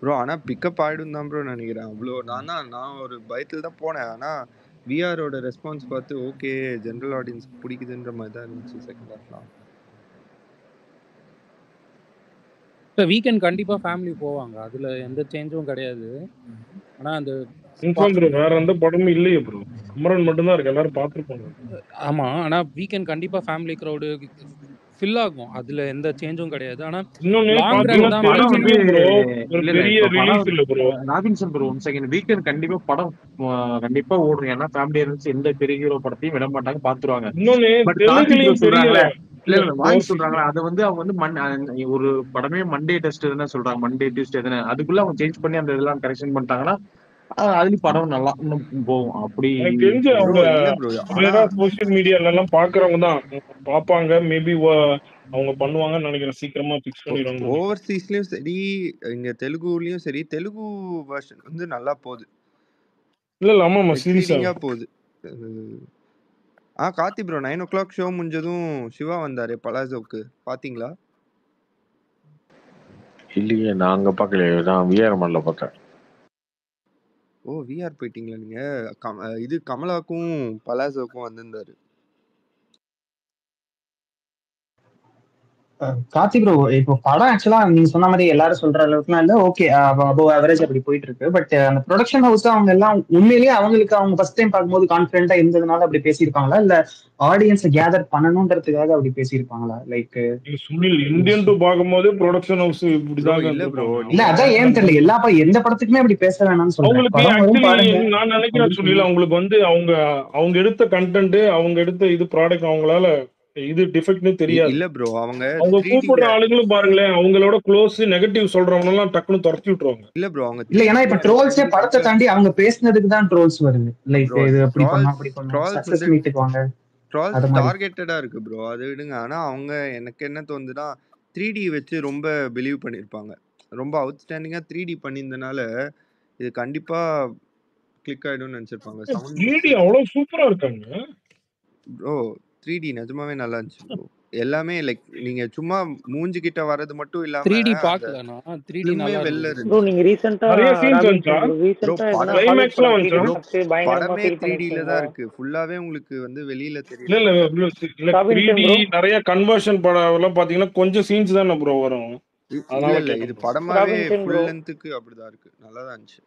Speaker 8: ப்ரோ. ஆனா பிக்கப் ஆயிடும் தான் ப்ரோ நினைக்கிறேன். அவ்வளோ நான் ஒரு பயத்தில் தான் போனேன். ஆனா விஆரோட ரெஸ்பான்ஸ் பார்த்து ஓகே ஜென்ரல் ஆடியன்ஸ் பிடிக்குதுன்ற மாதிரி தான் இருந்துச்சு செகண்ட் ஹாஃப்லாம்.
Speaker 15: வீக்கெண்ட் கண்டிப்பா ஃபேமிலி போவாங்க, அதுல எந்த சேஞ்சும் கிடையாது. ஆனா அந்த
Speaker 9: வேற எந்த படமும் இல்லையே ப்ரோ. அமரன் மட்டும் தான் இருக்கு, எல்லாரும் பாத்துருப்பாங்க.
Speaker 15: ஆமா, ஆனா வீக்கெண்ட் கண்டிப்பா ஃபேமிலி கிரவுட் ஃபில் ஆகும், அதுல எந்த சேஞ்சும் கிடையாது. ஆனா
Speaker 9: இன்னொன்னு
Speaker 15: லாங் ரன் தான்
Speaker 12: படம் வந்து
Speaker 9: ஒரு
Speaker 12: இல்ல
Speaker 9: பெரிய
Speaker 12: இப்ப படம்
Speaker 9: ரிலீஸ் இல்ல bro.
Speaker 12: Robinson bro one second weekend கண்டிப்பா படம் கண்டிப்பா ஓடும். ஏன்னா ஃபேமிலி இருந்துச்சு எந்த பெரிய ஹீரோ படத்தையும் விட மாட்டாங்க, பாத்துருவாங்க.
Speaker 9: இன்னொன்னு
Speaker 12: பட் கார்த்திக் ப்ரோ
Speaker 9: தெலுங்குலயும்
Speaker 12: சொல்றாங்களே
Speaker 9: தெரியல.
Speaker 12: இல்ல வாய்ஸ் சொல்றாங்களா அது வந்து அவங்க வந்து ஒரு படமே மண்டே டெஸ்ட் தான் சொல்றாங்க, மண்டே டியூஸ்டே தானே, அதுக்குள்ள அவங்க சேஞ்ச் பண்ணி அந்த இதெல்லாம் கரெக்ஷன் பண்ணிட்டாங்கன்னா அதுலயும் படம் நல்லா இன்னும் போகும். அப்படி
Speaker 9: எனக்கு தெரிஞ்சு அவங்க சோசியல் மீடியால எல்லாம் பாக்குறவங்க தான் பாப்பாங்க. மேபி அவங்க பண்ணுவாங்கன்னு நினைக்கிறேன். சீக்கிரமா பிக்ஸ் பண்ணிடுவாங்க.
Speaker 8: ஓவர்சீஸ்லயும் சரி இங்க தெலுங்குலயும் சரி, தெலுங்கு வெர்ஷன் வந்து நல்லா போகுது.
Speaker 9: இல்ல ஆமா
Speaker 8: சீரியஸா போகுது. கார்த்தி ப்ரோ 9 o'clock ஷோ முடிஞ்சதும் சிவா வந்தாரு பலாசோக்கு, பாத்தீங்களா?
Speaker 2: இல்லையே, நான் அங்க பாக்கல, நான் விஆர் மால்ல பார்த்தேன்.
Speaker 8: ஓ விஆர் போயிட்டீங்களா நீங்க? இது கமலாக்கும் பலாசோக்கும் வந்திருந்தாரு.
Speaker 13: கார்த்தி ப்ரோ இப்போ படம் ஆக்சுவலா நீங்க சொன்ன மாதிரி எல்லாரும் சொல்ற அளவுக்குலாம் இல்ல, ஓகே அபவ் ஆவரேஜ் அப்படி போயிட்டு இருக்கு. பட் அந்த ப்ரொடக்ஷன் ஹவுஸ் அவங்க எல்லாம் உண்மையிலேயே அவங்களுக்கு அவங்க ஃபர்ஸ்ட் டைம் பார்க்கும்போது கான்ஃபிடென்ட்டா இருந்ததுனால அப்படி பேசியிருப்பாங்களா, இல்ல ஆடியன்ஸ் கேதர் பண்ணணும்ன்றதுக்காக அப்படி பேசியிருப்பாங்களா? லைக்
Speaker 9: சுனில் இந்தியன் 2 பாக்கும்போது ப்ரொடக்ஷன் ஹவுஸ் இப்படிதாங்க
Speaker 8: இல்ல ப்ரோ.
Speaker 13: இல்ல அதான் ஏன் தெரியல, எல்லா எந்த படத்துக்குமே அப்படி பேச வேணாம்னு சொல்றேன்.
Speaker 9: அவங்களுக்கு
Speaker 13: படம் வரும்
Speaker 9: ஆக்சுவலி
Speaker 13: பாருங்க.
Speaker 9: நான் நினைக்கிறேன் சுனில், அவங்களுக்கு அவங்க எடுத்த கண்டென்ட், அவங்க எடுத்த இது ப்ராடக்ட் அவங்களால இது டிஃபெக்ட்னு தெரியாது.
Speaker 8: இல்ல ப்ரோ, அவங்க
Speaker 9: கூப்பிடுற ஆளுங்களும் பாருங்களேன், அவங்களோட க்ளோஸ் நெகட்டிவ் சொல்றவங்க எல்லாம் டக்குன்னு துரத்தி விட்டுருவாங்க.
Speaker 8: இல்ல ப்ரோ, அவங்க
Speaker 13: இல்ல ஏன்னா இப்ப ட்ரோல்ஸே படத்தை தாண்டி அவங்க பேசினதுக்கு தான் ட்ரோல்ஸ் வருது. லைக் இது அப்படி பண்ணா அப்படி பண்ணா சக்சஸ் மீட்டுக்கு வாங்க
Speaker 8: ட்ரால்ஸ் டார்கெட்டடா இருக்கு ப்ரோ, அது விடுங்க. ஆனா அவங்க எனக்கு என்ன தோணுதுன்னா 3D வச்சு ரொம்ப பிலீவ் பண்ணிருப்பாங்க. ரொம்ப அவுட்ஸ்டாண்டிங்கா 3D பண்ணியிருந்தனால இது கண்டிப்பா கிளிக் ஆயிடும்னு நினைச்சிருப்பாங்க. சவுண்ட்
Speaker 9: 3D அவ்வளவு சூப்பரா இருக்காங்க
Speaker 8: ப்ரோ. 3D நிஜமாவே நல்லா இருந்துச்சு ப்ரோ. எல்லாமே லைக் நீங்க சும்மா மூஞ்சி கிட்ட வரது மட்டும் இல்லாம
Speaker 15: 3D பார்க்கலனா 3D நல்லா
Speaker 8: வெல்ல
Speaker 15: இருக்கு
Speaker 11: ப்ரோ.
Speaker 8: இருந்துச்சு.
Speaker 11: நீங்க ரீசன்ட்டா
Speaker 9: நிறைய சீன்ஸ்
Speaker 11: ராபின்சன்
Speaker 9: வந்துச்சா?
Speaker 11: ப்ரோ ரீசன்ட்டா எதனா
Speaker 9: Climax
Speaker 11: ஹாலிவுட்
Speaker 9: எல்லாம்
Speaker 11: படம் 3D
Speaker 9: வந்துச்சா?
Speaker 11: பார்த்து பயங்கரமா
Speaker 8: படமே
Speaker 11: ஃபீல்
Speaker 8: 3D ல
Speaker 11: பண்ணிருக்கீங்களா?
Speaker 8: தான் இருக்கு. ஃபுல்லாவே உங்களுக்கு வந்து வெளியில தெரியல.
Speaker 9: இல்ல 3D நிறைய கன்வர்ஷன் படம் எல்லாம் பாத்தீங்கன்னா கொஞ்சம் சீன்ஸ் தானே ப்ரோ வரும்.
Speaker 8: இல்ல இது படமாவே ஃபுல் லென்த்துக்கு அப்படிதான் இருக்கு. நல்லா தான் இருந்துச்சு.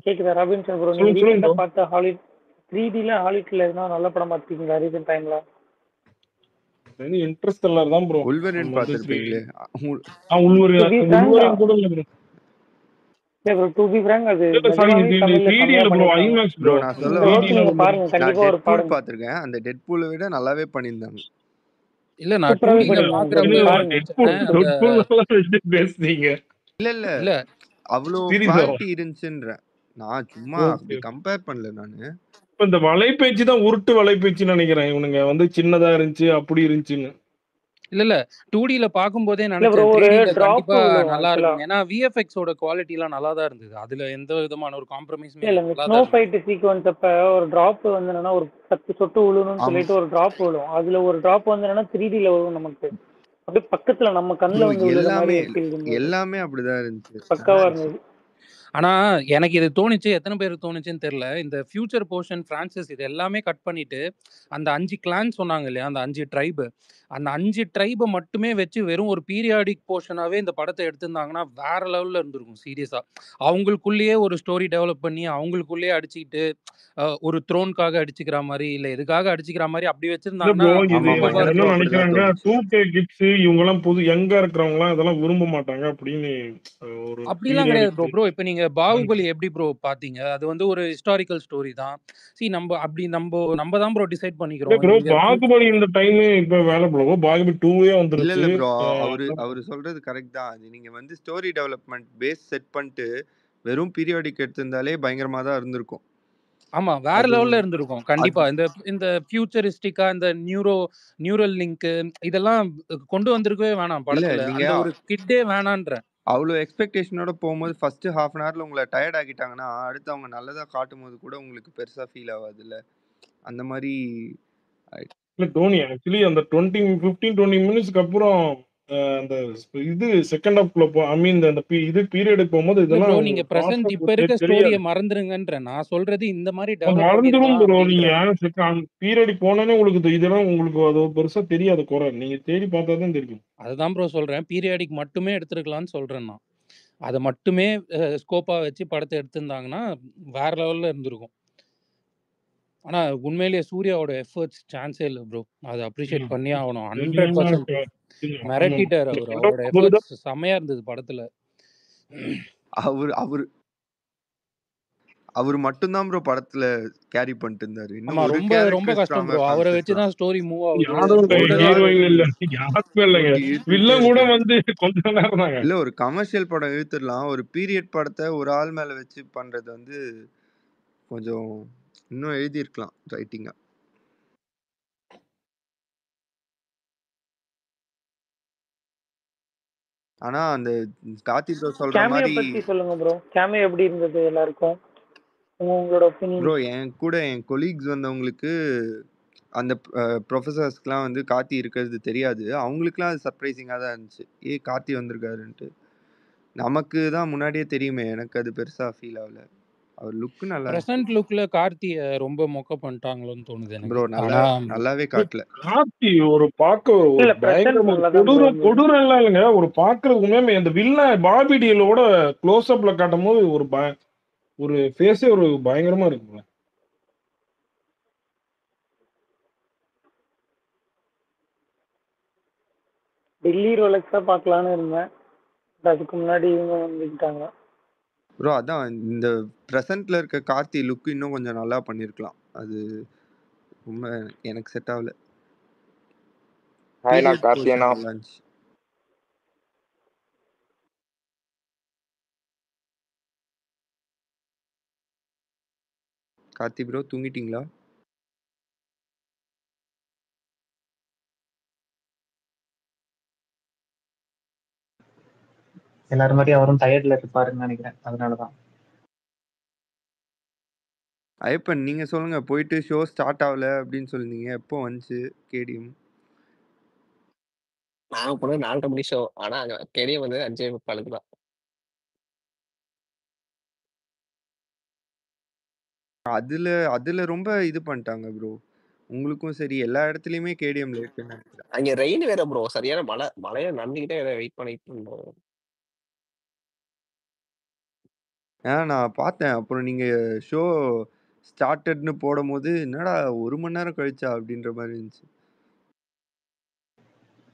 Speaker 11: கேக்குதா ராபின்சன் ப்ரோ? நீங்க ரீசன்ட்டா பார்த்த ஹாலிவுட் 3D ல ஹாலிவுட்ல எதனா நல்ல படம் பார்த்திருக்கீங்களா ரீசன்ட் டைம்ல?
Speaker 9: இன்ட்ரெஸ்டெல்லர் தான் ப்ரோ.
Speaker 8: உல்வரின்
Speaker 9: நம்ம வந்து
Speaker 8: பார்த்துருப்பீங்களே
Speaker 11: டு பி ஃப்ராங்க்
Speaker 9: உள்வரின் கூட இல்ல ப்ரோ.
Speaker 11: இல்ல ப்ரோ, டு பி ஃப்ராங்க் அது
Speaker 9: இல்ல சாரி,
Speaker 11: நிஜமாவே
Speaker 9: இது
Speaker 11: தமிழ்ல
Speaker 9: 3D
Speaker 11: செமையா
Speaker 9: இல்ல ப்ரோ,
Speaker 11: பண்ணிருக்காங்க.
Speaker 9: IMAX
Speaker 8: bro
Speaker 9: bro.
Speaker 8: நான்
Speaker 11: இந்த
Speaker 8: சொல்லவா
Speaker 11: ஒர்க் நீங்க பாருங்க,
Speaker 8: நான்
Speaker 11: கண்டிப்பா ஒரு
Speaker 8: டெட்பூல்
Speaker 11: பாருங்க.
Speaker 8: பார்த்துருக்கேன். அந்த டெட்பூலை விட நல்லாவே பண்ணியிருந்தாங்க.
Speaker 15: இல்ல நான்
Speaker 11: சூப்பராவே
Speaker 15: 2Dல
Speaker 11: பண்ணிருக்காங்க,
Speaker 15: பாக்குறப்ப
Speaker 11: பாருங்க.
Speaker 15: அந்த
Speaker 9: பேசுறீங்க
Speaker 8: இல்ல
Speaker 15: இல்ல
Speaker 8: அவ்வளோ
Speaker 9: சீரியஸா?
Speaker 8: குவாலிட்டி இருந்துச்சுன்றேன். நான் சும்மா அப்படி கம்பேர் பண்ணல நானு.
Speaker 9: இப்ப இந்த வலைபேச்சு தான் உருட்டு வலைபேச்சுன்னு நினைக்கிறேன். இவனுங்க வந்து சின்னதா இருந்துச்சு அப்படி இருந்துச்சுன்னு.
Speaker 15: இல்ல 2Dல பாக்கும்போதே
Speaker 11: இல்ல ப்ரோ,
Speaker 15: நினைச்சேன்
Speaker 11: ஒரு
Speaker 15: 3Dல
Speaker 11: டிராப்
Speaker 15: கண்டிப்பா
Speaker 11: விழும்
Speaker 15: நல்லா
Speaker 11: ஆக்சுவலா.
Speaker 15: இருக்கும். ஏன்னா விஎஃப்எக்ஸோட குவாலிட்டி எல்லாம் நல்லா தான் இருந்தது. அதுல எந்த விதமான ஒரு காம்ப்ரமைஸுமே
Speaker 11: இல்ல
Speaker 15: இல்ல,
Speaker 11: இந்த
Speaker 15: நல்லா
Speaker 11: ஸ்னோ
Speaker 15: தான் இருந்தது.
Speaker 11: ஃபைட் சீக்வன்ஸ் அப்ப ஒரு டிராப் வந்து என்னன்னா ஒரு 10 சொட்டு விழுணும்னு சொல்லிட்டு ஒரு டிராப் விழும். அதுல ஒரு டிராப் வந்து என்னன்னா 3Dல வரும் நமக்கு. அப்படியே பக்கத்துல நம்ம கண்ணுல
Speaker 8: ப்ரோ
Speaker 11: வந்து விழுற மாதிரி
Speaker 8: எல்லாமே
Speaker 11: ஒரு ஃபீல் இருந்தது.
Speaker 8: எல்லாமே அப்படிதான் இருந்துச்சு.
Speaker 11: பக்காவா இருந்தது.
Speaker 15: ஆனா எனக்கு இது தோணுச்சு, எத்தனை பேருக்கு தோணுச்சுன்னு தெரியல. இந்த ஃபியூச்சர் போர்ஷன், பிரான்சிஸ் இது எல்லாமே கட் பண்ணிட்டு அந்த 5 கிளான் சொன்னாங்க இல்லையா, அந்த 5 ட்ரைபு, அந்த 5 ட்ரைபை மட்டுமே வச்சு வெறும் ஒரு பீரியாடிக் போர்ஷனாவே இந்த படத்தை எடுத்திருந்தாங்கன்னா வேற லெவல்ல இருந்திருக்கும் சீரியஸா. அவங்களுக்குள்ளேயே ஒரு ஸ்டோரி டெவலப் பண்ணி அவங்களுக்குள்ளேயே அடிச்சுக்கிட்டு ஒரு த்ரோனுக்காக அடிச்சுக்கிற மாதிரி இல்ல எதுக்காக அடிச்சுக்கிற மாதிரி அப்படி
Speaker 9: இல்ல
Speaker 15: வச்சிருந்தாங்கன்னா
Speaker 9: ப்ரோ, இது
Speaker 8: ஆமா ஆமா
Speaker 15: சூப்பரா
Speaker 9: என்ன
Speaker 8: எனக்கும்
Speaker 15: இருக்கும்.
Speaker 8: அப்படிதான்
Speaker 9: நினைக்கிறாங்க,
Speaker 8: தோணுச்சு.
Speaker 9: 2K கிட்ஸ் இவங்க எல்லாம் புது யங்கா இருக்கிறவங்க எல்லாம் இதெல்லாம் விரும்ப மாட்டாங்க அப்படின்னு ஒரு
Speaker 15: அப்படிலாம் கிடையாது ப்ரோ.
Speaker 9: பீரியாடிக்.
Speaker 15: ப்ரோ இப்போ நீங்க பாகுபலி எப்படி ப்ரோ பாத்தீங்க? அது வந்து ஒரு ஹிஸ்டாரிக்கல் ஸ்டோரி தான். நம்ம தான் ப்ரோ டிசைட்
Speaker 9: இல்ல
Speaker 15: பண்ணிக்கிறோம்.
Speaker 9: ப்ரோ,
Speaker 15: இங்க
Speaker 9: பாகுபலி இந்த டைம் இப்ப வேலை ப்ரோ, பாகுபலி 2
Speaker 8: இல்ல
Speaker 9: வந்துருச்சு.
Speaker 8: இல்ல ப்ரோ அவரு சொல்றது கரெக்ட் தான். அது நீங்க வந்து ஸ்டோரி டெவலப்மெண்ட் பேஸ் செட் பண்ணிட்டு வெறும் பீரியாடிக் எடுத்திருந்தாலே பயங்கரமா தான் இருந்திருக்கும்.
Speaker 15: ஆமா வேற
Speaker 8: அது
Speaker 15: லெவல்ல இருந்திருக்கும் கண்டிப்பா.
Speaker 8: அது
Speaker 15: இந்த இந்த ஃபியூச்சரிஸ்டிக்கா இந்த நியூரல் லிங்க் இதெல்லாம் கொண்டு வந்திருக்கவே வேணாம்
Speaker 8: இல்ல
Speaker 15: படத்துல.
Speaker 8: நீங்க
Speaker 15: அந்த ஒரு கிட்டே வேணான்றேன்.
Speaker 8: அவ்வளோ எக்ஸ்பெக்டேஷனோட போகும்போது ஃபர்ஸ்ட் ஹாஃப் அன் ஹவர்ல உங்களை டயர்ட் ஆக்கிட்டாங்கன்னா அடுத்து அவங்க நல்லதா காட்டும் போது கூட உங்களுக்கு பெருசா ஃபீல் ஆகாது இல்ல அந்த மாதிரி ஆயிடுச்சு.
Speaker 9: இல்ல டோனி, ஆக்சுவலி அந்த 15-20 மினிட்ஸ்க்கு அப்புறம் அந்த இது செகண்ட் ஹாஃப்ல ஐ மீன் அந்த இது பீரியடுக்கு போகும்போது
Speaker 15: இல்ல ப்ரோ,
Speaker 9: இதெல்லாம்
Speaker 15: நீங்க பிரசன்ட் இப்ப
Speaker 9: பார்த்தா
Speaker 15: இருக்க ஸ்டோரிய
Speaker 9: தெரியாது.
Speaker 15: மறந்துருங்கன்றேன். நான் சொல்றது இந்த மாதிரி டெவலப்
Speaker 9: மறந்துடும்
Speaker 15: பண்ணிருக்கலாம்
Speaker 9: ப்ரோ. நீங்க
Speaker 15: அப்படின்றேன்.
Speaker 9: பீரியடுக்கு போனோடனே உங்களுக்கு இதெல்லாம் உங்களுக்கு அது பெருசா தெரியாது குறை. நீங்க தேடி பார்த்தா தான் தெரியும்.
Speaker 15: அதுதான் ப்ரோ சொல்றேன். பீரியாடிக் மட்டுமே எடுத்துருக்கலாம்னு சொல்றேன் நான். அதை மட்டுமே ஸ்கோப்பா வச்சு படத்தை எடுத்திருந்தாங்கன்னா வேற லெவல்ல இருந்திருக்கும். ஆனா உண்மையிலேயே சூர்யாவோட எஃபர்ட்ஸ் சான்ஸே இல்லை ப்ரோ. அதை அப்ரிஷியேட் பண்ணியே ஆகணும். 100% மிரட்டிட்டார் அவர். அவரோட எஃபர்ட்ஸ் செம்மையா இருந்தது படத்துல.
Speaker 8: அவர் அவர் அவர் மட்டும்தான் ப்ரோ படத்துல கேரி பண்ணிட்டு இருந்தாரு. இன்னும்
Speaker 15: ஆமா
Speaker 8: ஒரு
Speaker 15: ரொம்ப ரொம்ப கஷ்டம் ப்ரோ. அவரை வச்சுதான் ஸ்டோரி மூவ் ஆகுது.
Speaker 9: யாரும்
Speaker 8: ஒரு
Speaker 9: ஹீரோயின் இல்ல, யாருமே இல்லைங்க.
Speaker 8: ஓட்டி இழுத்துட்டே
Speaker 9: வில்லன் கூட
Speaker 8: இருக்காரு.
Speaker 9: வந்து கொஞ்ச நேரம் தாங்க.
Speaker 8: இல்ல ஒரு கமர்ஷியல் படம் இழுத்துடலாம். ஒரு பீரியட் படத்தை ஒரு ஆள் மேல வச்சு பண்றது வந்து கொஞ்சம் இன்னும் எழுதியிருக்கலாம் ரைட்டிங்கா. ஆனா அந்த கார்த்தி ப்ரோ சொல்ற
Speaker 11: கேமியோ
Speaker 8: மாதிரி
Speaker 11: பத்தி சொல்லுங்க ப்ரோ. கேமியோ எப்படி இருந்தது எல்லாருக்கும்? உங்களோட ஒப்பீனியன்.
Speaker 8: ப்ரோ என் கொலீக்ஸ் வந்தவங்களுக்கு அந்த ப்ரொஃபசர்ஸ்க்குலாம் வந்து கார்த்தி இருக்கிறது தெரியாது. அவங்களுக்குலாம் அது சர்ப்ரைசிங்காக தான் இருந்துச்சு. கார்த்தி வந்திருக்காருன்ட்டு. நமக்கு தான் முன்னாடியே தெரியுமே. எனக்கு அது பெருசா ஃபீல் ஆகல. அவர் லுக் நல்லா
Speaker 15: பிரசன்ட் லுக்ல கார்த்திய ரொம்ப மொக்க பண்ணிட்டாங்களோன்னு தோணுது எனக்கு.
Speaker 8: ப்ரோ
Speaker 15: ஆனா
Speaker 8: நல்லாவே காட்டல.
Speaker 9: கார்த்தி ஒரு பார்க்க ஒரு
Speaker 11: இல்ல பிரசன்ட்
Speaker 9: பயங்கரமா
Speaker 11: நல்லா தான் ப்ரோ இருந்தது.
Speaker 9: கொடூரம் எல்லாம் இல்லைங்க. ஒரு பார்க்கறது உண்மையுமே அந்த வில்லன் பாபி டீலோட க்ளோஸ் அப்ல காட்டும் போது ஒரு ஃபேஸே ஒரு பயங்கரமா இருக்குங்க.
Speaker 11: டெல்லி ரோலெக்ஸா பார்க்கலான்னு இருந்தேன். அதுக்கு முன்னாடி இவங்க வந்துக்கிட்டாங்க.
Speaker 8: ப்ரோ அதான் இந்த ப்ரெசென்ட்ல இருக்க கார்த்தி லுக் இன்னும் கொஞ்சம் நல்லா பண்ணியிருக்கலாம். அது ரொம்ப எனக்கு செட் ஆகல.
Speaker 20: ஹாய், நான்
Speaker 8: பீரியட்
Speaker 20: கார்த்தி
Speaker 8: போர்ஷன்
Speaker 20: அண்ணா.
Speaker 8: நல்லா இருந்துச்சு. கார்த்தி ப்ரோ தூங்கிட்டீங்களா?
Speaker 13: எல்லாரும் மாதிரி அவரும் டயர்ட்ல இருப்பாருன்னு நினைக்கிறேன். அதனாலதான்.
Speaker 8: ஐயப்பன் நீங்க சொல்லுங்க. போயிட்டு ஷோ ஸ்டார்ட் ஆகல அப்படின்னு சொல்லிருந்தீங்க. எப்போ வந்துச்சு கேடிஎம்?
Speaker 18: நான் போனது 4:30 மணி ஷோ. ஆனா அங்க கேடிஎம் வந்து 5:45 தான்.
Speaker 8: அதுல ரொம்ப இது பண்ணிட்டாங்க ப்ரோ. உங்களுக்கும் சரி எல்லா இடத்துலயுமே கேடிஎம் லேட்டுன்னு நினைக்கிறேன்.
Speaker 18: அங்க ரெயின் வேற ப்ரோ. சரியான மழையை நம்பிக்கிட்டே வெயிட் பண்ணிட்டு இருந்தோம்.
Speaker 8: நான் பார்த்தேன். அப்புறம் நீங்க ஷோ ஸ்டார்டட்னு போடும்போது என்னடா 1 மணி நேரம் கழிச்சா அப்படின்ற மாதிரி இருந்துச்சு.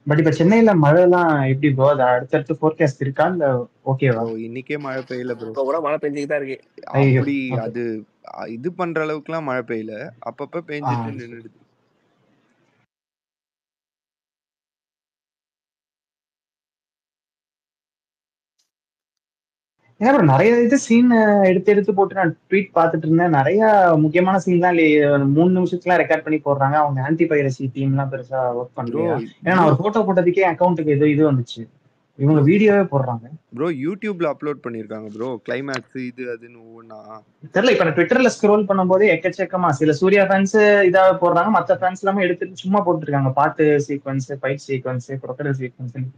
Speaker 13: பட் இப்ப சென்னையில மழை எல்லாம் எப்படி ப்ரோ? அது அடுத்தடுத்து ஃபோர்காஸ்ட் இருக்கா இல்ல ஓகேவா?
Speaker 8: ப்ரோ இன்னைக்கே மழை பெய்யல ப்ரோ.
Speaker 18: இப்போ கூட மழை பெஞ்சுக்கிட்டு தான் இருக்கு.
Speaker 13: ஐயோ
Speaker 8: அப்படி
Speaker 13: ஓகே.
Speaker 8: அது இது பண்ற அளவுக்குலாம் மழை பெய்யல, அப்பப்ப பெஞ்சிட்டு நின்னுடுது.
Speaker 13: ஏன்னா bro, நிறைய இது சீன் எடுத்து எடுத்து போட்டு நான் ட்வீட் பார்த்துட்டு இருந்தேன். நிறைய முக்கியமான சீன்லாம் 3 நிமிஷத்துக்குலாம் ரெக்கார்ட் பண்ணி போடுறாங்க. அவங்க ஆன்டி பைரசி டீம்லாம் பெருசா ஒர்க்
Speaker 8: ப்ரோ
Speaker 13: பண்ணலையா? ஏன்னா நான் ஒரு போட்டோ போட்டதுக்கே அக்கௌண்ட்டுக்கு இது வந்துச்சு. இவங்க வீடியோவே போடுறாங்க.
Speaker 8: ப்ரோ யூடியூப்ல அப்லோட் பண்ணிருக்காங்க ப்ரோ, கிளைமேக்ஸ் இது அதுன்னு ஒவ்வொன்னா.
Speaker 13: தெரியல, இப்ப நான் ட்விட்டர்ல ஸ்க்ரோல் பண்ணும்போது எக்கச்சக்கமா சில சூர்யா ஃபேன்ஸ் இதாக போடுறாங்க, மத்த ஃபேன்ஸ் எல்லாமே எடுத்துட்டு சும்மா போட்டுருக்காங்க. பாட்டு sequence, fight sequence, crocodile sequence.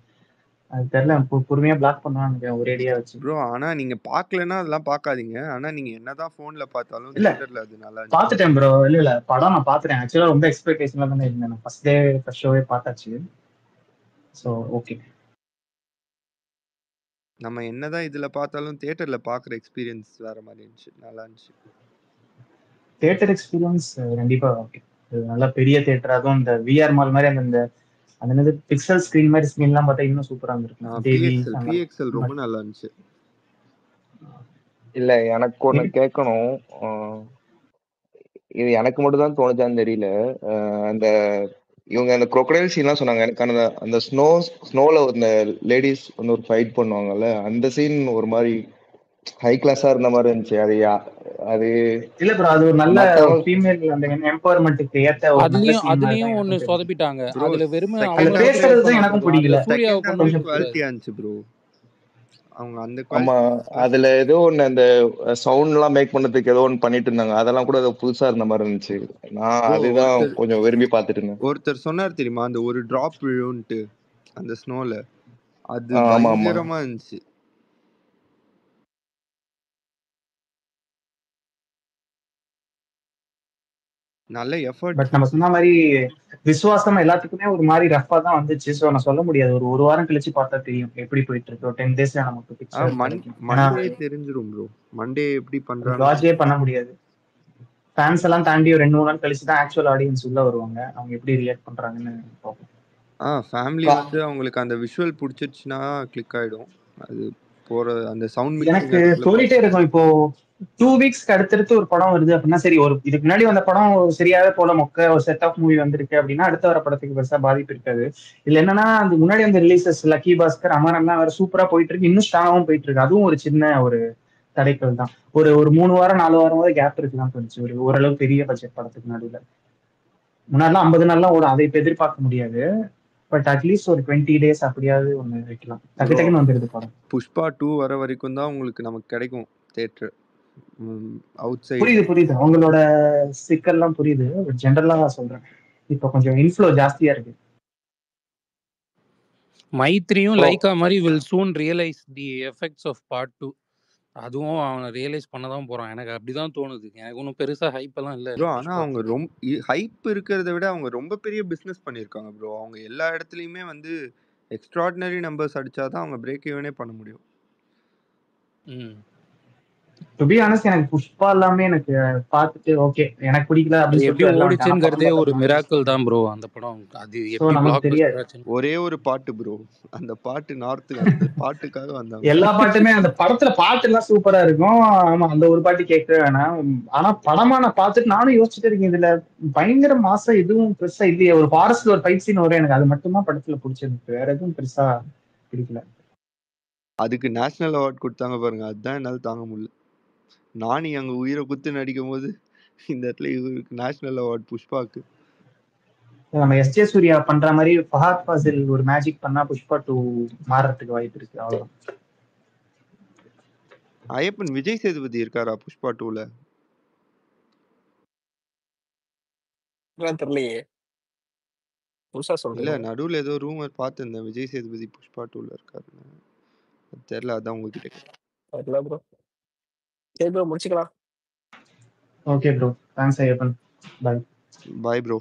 Speaker 13: அது தெரியல, பொறுமையா பிளாக் பண்ணுவாங்க ஒரேடியா வச்சு.
Speaker 8: ப்ரோ ஆனா நீங்க பாக்கலன்னா அதெல்லாம் பாக்காதீங்க. ஆனா நீங்க என்னதான் போன்ல பார்த்தாலும்
Speaker 13: இல்ல
Speaker 8: தியேட்டர்ல அது நல்லா இருந்துச்சு.
Speaker 13: பாத்துட்டேன் ப்ரோ. இல்ல படம் நான் பாத்துட்டேன். ஆக்சுவலா ரொம்ப எக்ஸ்பெக்டேஷன்ல தானே இருந்தேன். நான் ஃபர்ஸ்ட் டே ஃபர்ஸ்ட் ஷோவே பார்த்தாச்சு. So okay.
Speaker 8: நம்ம என்னதான் இதுல பார்த்தாலும் தியேட்டர்ல பாக்குற எக்ஸ்பீரியன்ஸ் வேற மாதிரி இருந்துச்சு, நல்லா இருந்துச்சு.
Speaker 13: தியேட்டர் எக்ஸ்பீரியன்ஸ் கண்டிப்பா ஓகே. நல்ல பெரிய தியேட்டர், அதுவும் இந்த விஆர் மால் மாதிரி அந்த அந்த என்னது பிக்சல் ஸ்கிரீன் மாதிரி ஸ்கிரீன்லாம் பார்த்தா இன்னும் சூப்பரா இருந்திருக்கும். தேவி
Speaker 8: பிஎக்ஸ்எல் ரொம்ப நல்லா இருந்துச்சு.
Speaker 20: இல்ல எனக்கு ஒண்ணு கேட்கணும். இது எனக்கு மட்டும் தான் தோணுச்சான்னு தெரியல. அந்த இவங்க அந்த crocodile சீன்லாம் சொன்னாங்க. எனக்கு அந்த ஸ்னோல இந்த லேடிஸ் வந்து ஒரு ஃபைட் பண்ணுவாங்கல்ல, அந்த சீன் ஒரு மாதிரி ஹை கிளாஸா இருந்த மாதிரி இருந்துச்சு. அது
Speaker 13: இல்ல ப்ரோ, அது ஒரு நல்ல ஃபீமேல் அந்த எம்பவர்மென்ட்க்கு ஏத்த ஒரு நல்ல சீன்.
Speaker 15: அதுலயும் ஒன்னு சொதப்பிட்டாங்க. அதுல வெறுமே
Speaker 13: அதுல பேசுறது எனக்கும் பிடிக்கல.
Speaker 15: சூர்யாவை கொண்டு
Speaker 8: குவாலிட்டியா இருந்துச்சு ப்ரோ. அவங்க அந்த
Speaker 20: ஆமா, அதுல ஏதோ ஒண்ணு அந்த சவுண்ட் எல்லாம் மேக் பண்ணதுக்கு ஏதோ ஒண்ணு பண்ணிட்டு இருந்தாங்க. அதெல்லாம் கூட ஏதோ புதுசா இருந்த மாதிரி இருந்துச்சு. நான் அதுதான் கொஞ்சம் விரும்பி பார்த்துட்டு இருந்தேன்.
Speaker 8: ஒருத்தர் சொன்னார் தெரியுமா, அந்த ஒரு டிராப் விழுன்ட்டு அந்த ஸ்னோல, அது
Speaker 20: ஆமா ஆமா
Speaker 8: பயங்கரமா இருந்துச்சு. நல்ல எஃபர்ட்.
Speaker 13: பட் நம்ம சொன்ன மாதிரி விசுவாசம் எல்லாத்துக்குமே ஒரு மாதிரி ரஃபா தான் வந்துச்சு. சோ நான் சொல்ல முடியாது. ஒரு வாரம் கழிச்சு பார்த்தா தெரியும் எப்படி போயிட்டு இருக்கு. 10 டேஸ்ல நமக்கு பிக்சர் கிடைக்கும்.
Speaker 8: மண்டே தெரிஞ்சிரும் ப்ரோ. மண்டே எப்படி பண்றாங்க
Speaker 13: லாஜே பண்ண முடியாது. ஃபேன்ஸ் எல்லாம் தாண்டி ஒரு 2-3 நாள் கழிச்சு தான் ஆக்சுவல் ஆடியன்ஸ் உள்ள வருவாங்க. அவங்க எப்படி ரியாக்ட் பண்றாங்கன்னு பார்ப்போம்.
Speaker 8: ஃபேமிலி வந்து அவங்களுக்கு அந்த விஷுவல் பிடிச்சிருச்சுன்னா கிளிக் ஆயிடும். அது போற அந்த சவுண்ட்
Speaker 13: எனக்கு தோணிட்டே இருக்கும். இப்போ 2 வீக்ஸ்க்கு அடுத்தடுத்து ஒரு படம் வருது அப்படின்னா சரி, ஒரு இதுக்கு முன்னாடி வந்த படம் சரியாவே போல மொக்க ஒரு செட் ஆஃப் மூவி வந்திருக்கு அப்படின்னா அடுத்த வர படத்துக்கு பெருசா பாதிப்பு இருக்காது. இதுல என்னன்னா அந்த முன்னாடி அந்த ரிலீசஸ் லக்கி பாஸ்கர், அமரன்லாம் வேற சூப்பரா போயிட்டு இருக்கு, இன்னும் ஸ்ட்ராங்காவும் போயிட்டு இருக்கு. அதுவும் ஒரு சின்ன ஒரு தடைக்கல் தான். ஒரு 3 வாரம் 4 வாரம் கேப் இருக்குதான் தோணுச்சு ஒரு ஓரளவு பெரிய பட்ஜெட் படத்துக்கு நடுவில். முன்னாடிலாம் 50 நாள்லாம் ஓடும், அதை இப்ப எதிர்பார்க்க முடியாது. பட் அட்லீஸ்ட் ஒரு 20 டேஸ் அப்படியாவது ஒண்ணு வைக்கலாம். டக்கு டக்குன்னு வந்துருது படம்.
Speaker 8: புஷ்பா 2 வர வரைக்கும் தான் உங்களுக்கு நமக்கு கிடைக்கும் தியேட்டர் அவுட் சைடு.
Speaker 13: புரியுது அவங்களோட சிக்கல்லாம் புரியுது. ஜெனரலா நான் சொல்றேன், இப்போ கொஞ்சம் இன்ஃப்ளோ ஜாஸ்தியா இருக்கு.
Speaker 15: மைத்ரியும் லைக்கா மாதிரி will soon realize the effects of part 2. அதுவும் அவனை ரியலைஸ் பண்ண தான் போறான். எனக்கு அப்படிதான் தோணுது. எனக்கு ஒன்றும் பெருசா ஹைப் எல்லாம் இல்லை.
Speaker 8: ப்ரோ ஆனா அவங்க ரொம்ப ஹைப் இருக்கிறத விட அவங்க ரொம்ப பெரிய பிசினஸ் பண்ணியிருக்காங்க ப்ரோ. அவங்க எல்லா இடத்துலயுமே வந்து எக்ஸ்ட்ராடினரி நம்பர்ஸ் அடிச்சாதான் அவங்க பிரேக் ஈவனே பண்ண முடியும்.
Speaker 13: டு பி ஆனஸ்ட் எனக்கு புஷ்பா எல்லாமே எனக்கு பார்த்துட்டு ஓகே, எனக்கு பிடிக்கல அப்படின்னு
Speaker 15: எப்படி ஓடிச்சுங்கிறதே ஒரு மிராக்கிள் தான் ப்ரோ அந்த படம். அது எப்படி
Speaker 13: நமக்கு தெரியாது.
Speaker 8: ஒரே ஒரு பாட்டு ப்ரோ, அந்த பாட்டு நார்த்துக்கு அந்த பாட்டுக்காக வந்தாங்க.
Speaker 13: எல்லா பாட்டுமே அந்த படத்துல பாட்டு எல்லாம் சூப்பரா இருக்கும். ஆமா, அந்த ஒரு பாட்டு கேட்கவே வேணாம். ஆனா படமா நான் பார்த்துட்டு நானும் யோசிச்சுட்டு இருக்கேன், இதுல பயங்கர மாசம் எதுவும் பெருசா இல்லையே. ஒரு ஃபாரஸ்ட்ல ஒரு ஃபைட் சீன் வரும், எனக்கு அது மட்டும்தான் படத்துல பிடிச்சிருக்கு. வேற எதுவும் பெருசா பிடிக்கல.
Speaker 8: அதுக்கு நேஷனல் அவார்ட் கொடுத்தாங்க பாருங்க, அதுதான் என்னால தாங்க முடியல. நானி அங்க உயிரை குத்து நடிக்கும் போது இந்த இடத்துல இவருக்கு நேஷனல் அவார்ட் புஷ்பாக்கு.
Speaker 13: நம்ம எஸ்ஜே சூர்யா பண்ற மாதிரி ஃபஹத் ஃபாசில் ஒரு மேஜிக் பண்ணா புஷ்பா 2 மாறறதுக்கு வாய்ப்பு இருக்கு. அவ்வளவுதான்.
Speaker 8: ஐயப்பன் விஜய் சேதுபதி இருக்காரா புஷ்பா 2ல?
Speaker 18: தெரியலையே, புதுசா
Speaker 8: இல்ல
Speaker 18: சொல்றேன்.
Speaker 8: நடுவுல ஏதோ ரூமர் பார்த்திருந்தேன் விஜய் சேதுபதி புஷ்பா 2ல இருக்காருன்னு. தெரியல, அதான் உங்ககிட்ட
Speaker 18: தெரியல ப்ரோ. சரி ப்ரோ, முடிச்சுக்கலாம்.
Speaker 13: Okay bro, thanks Ayyappan. Bye
Speaker 8: bye bro.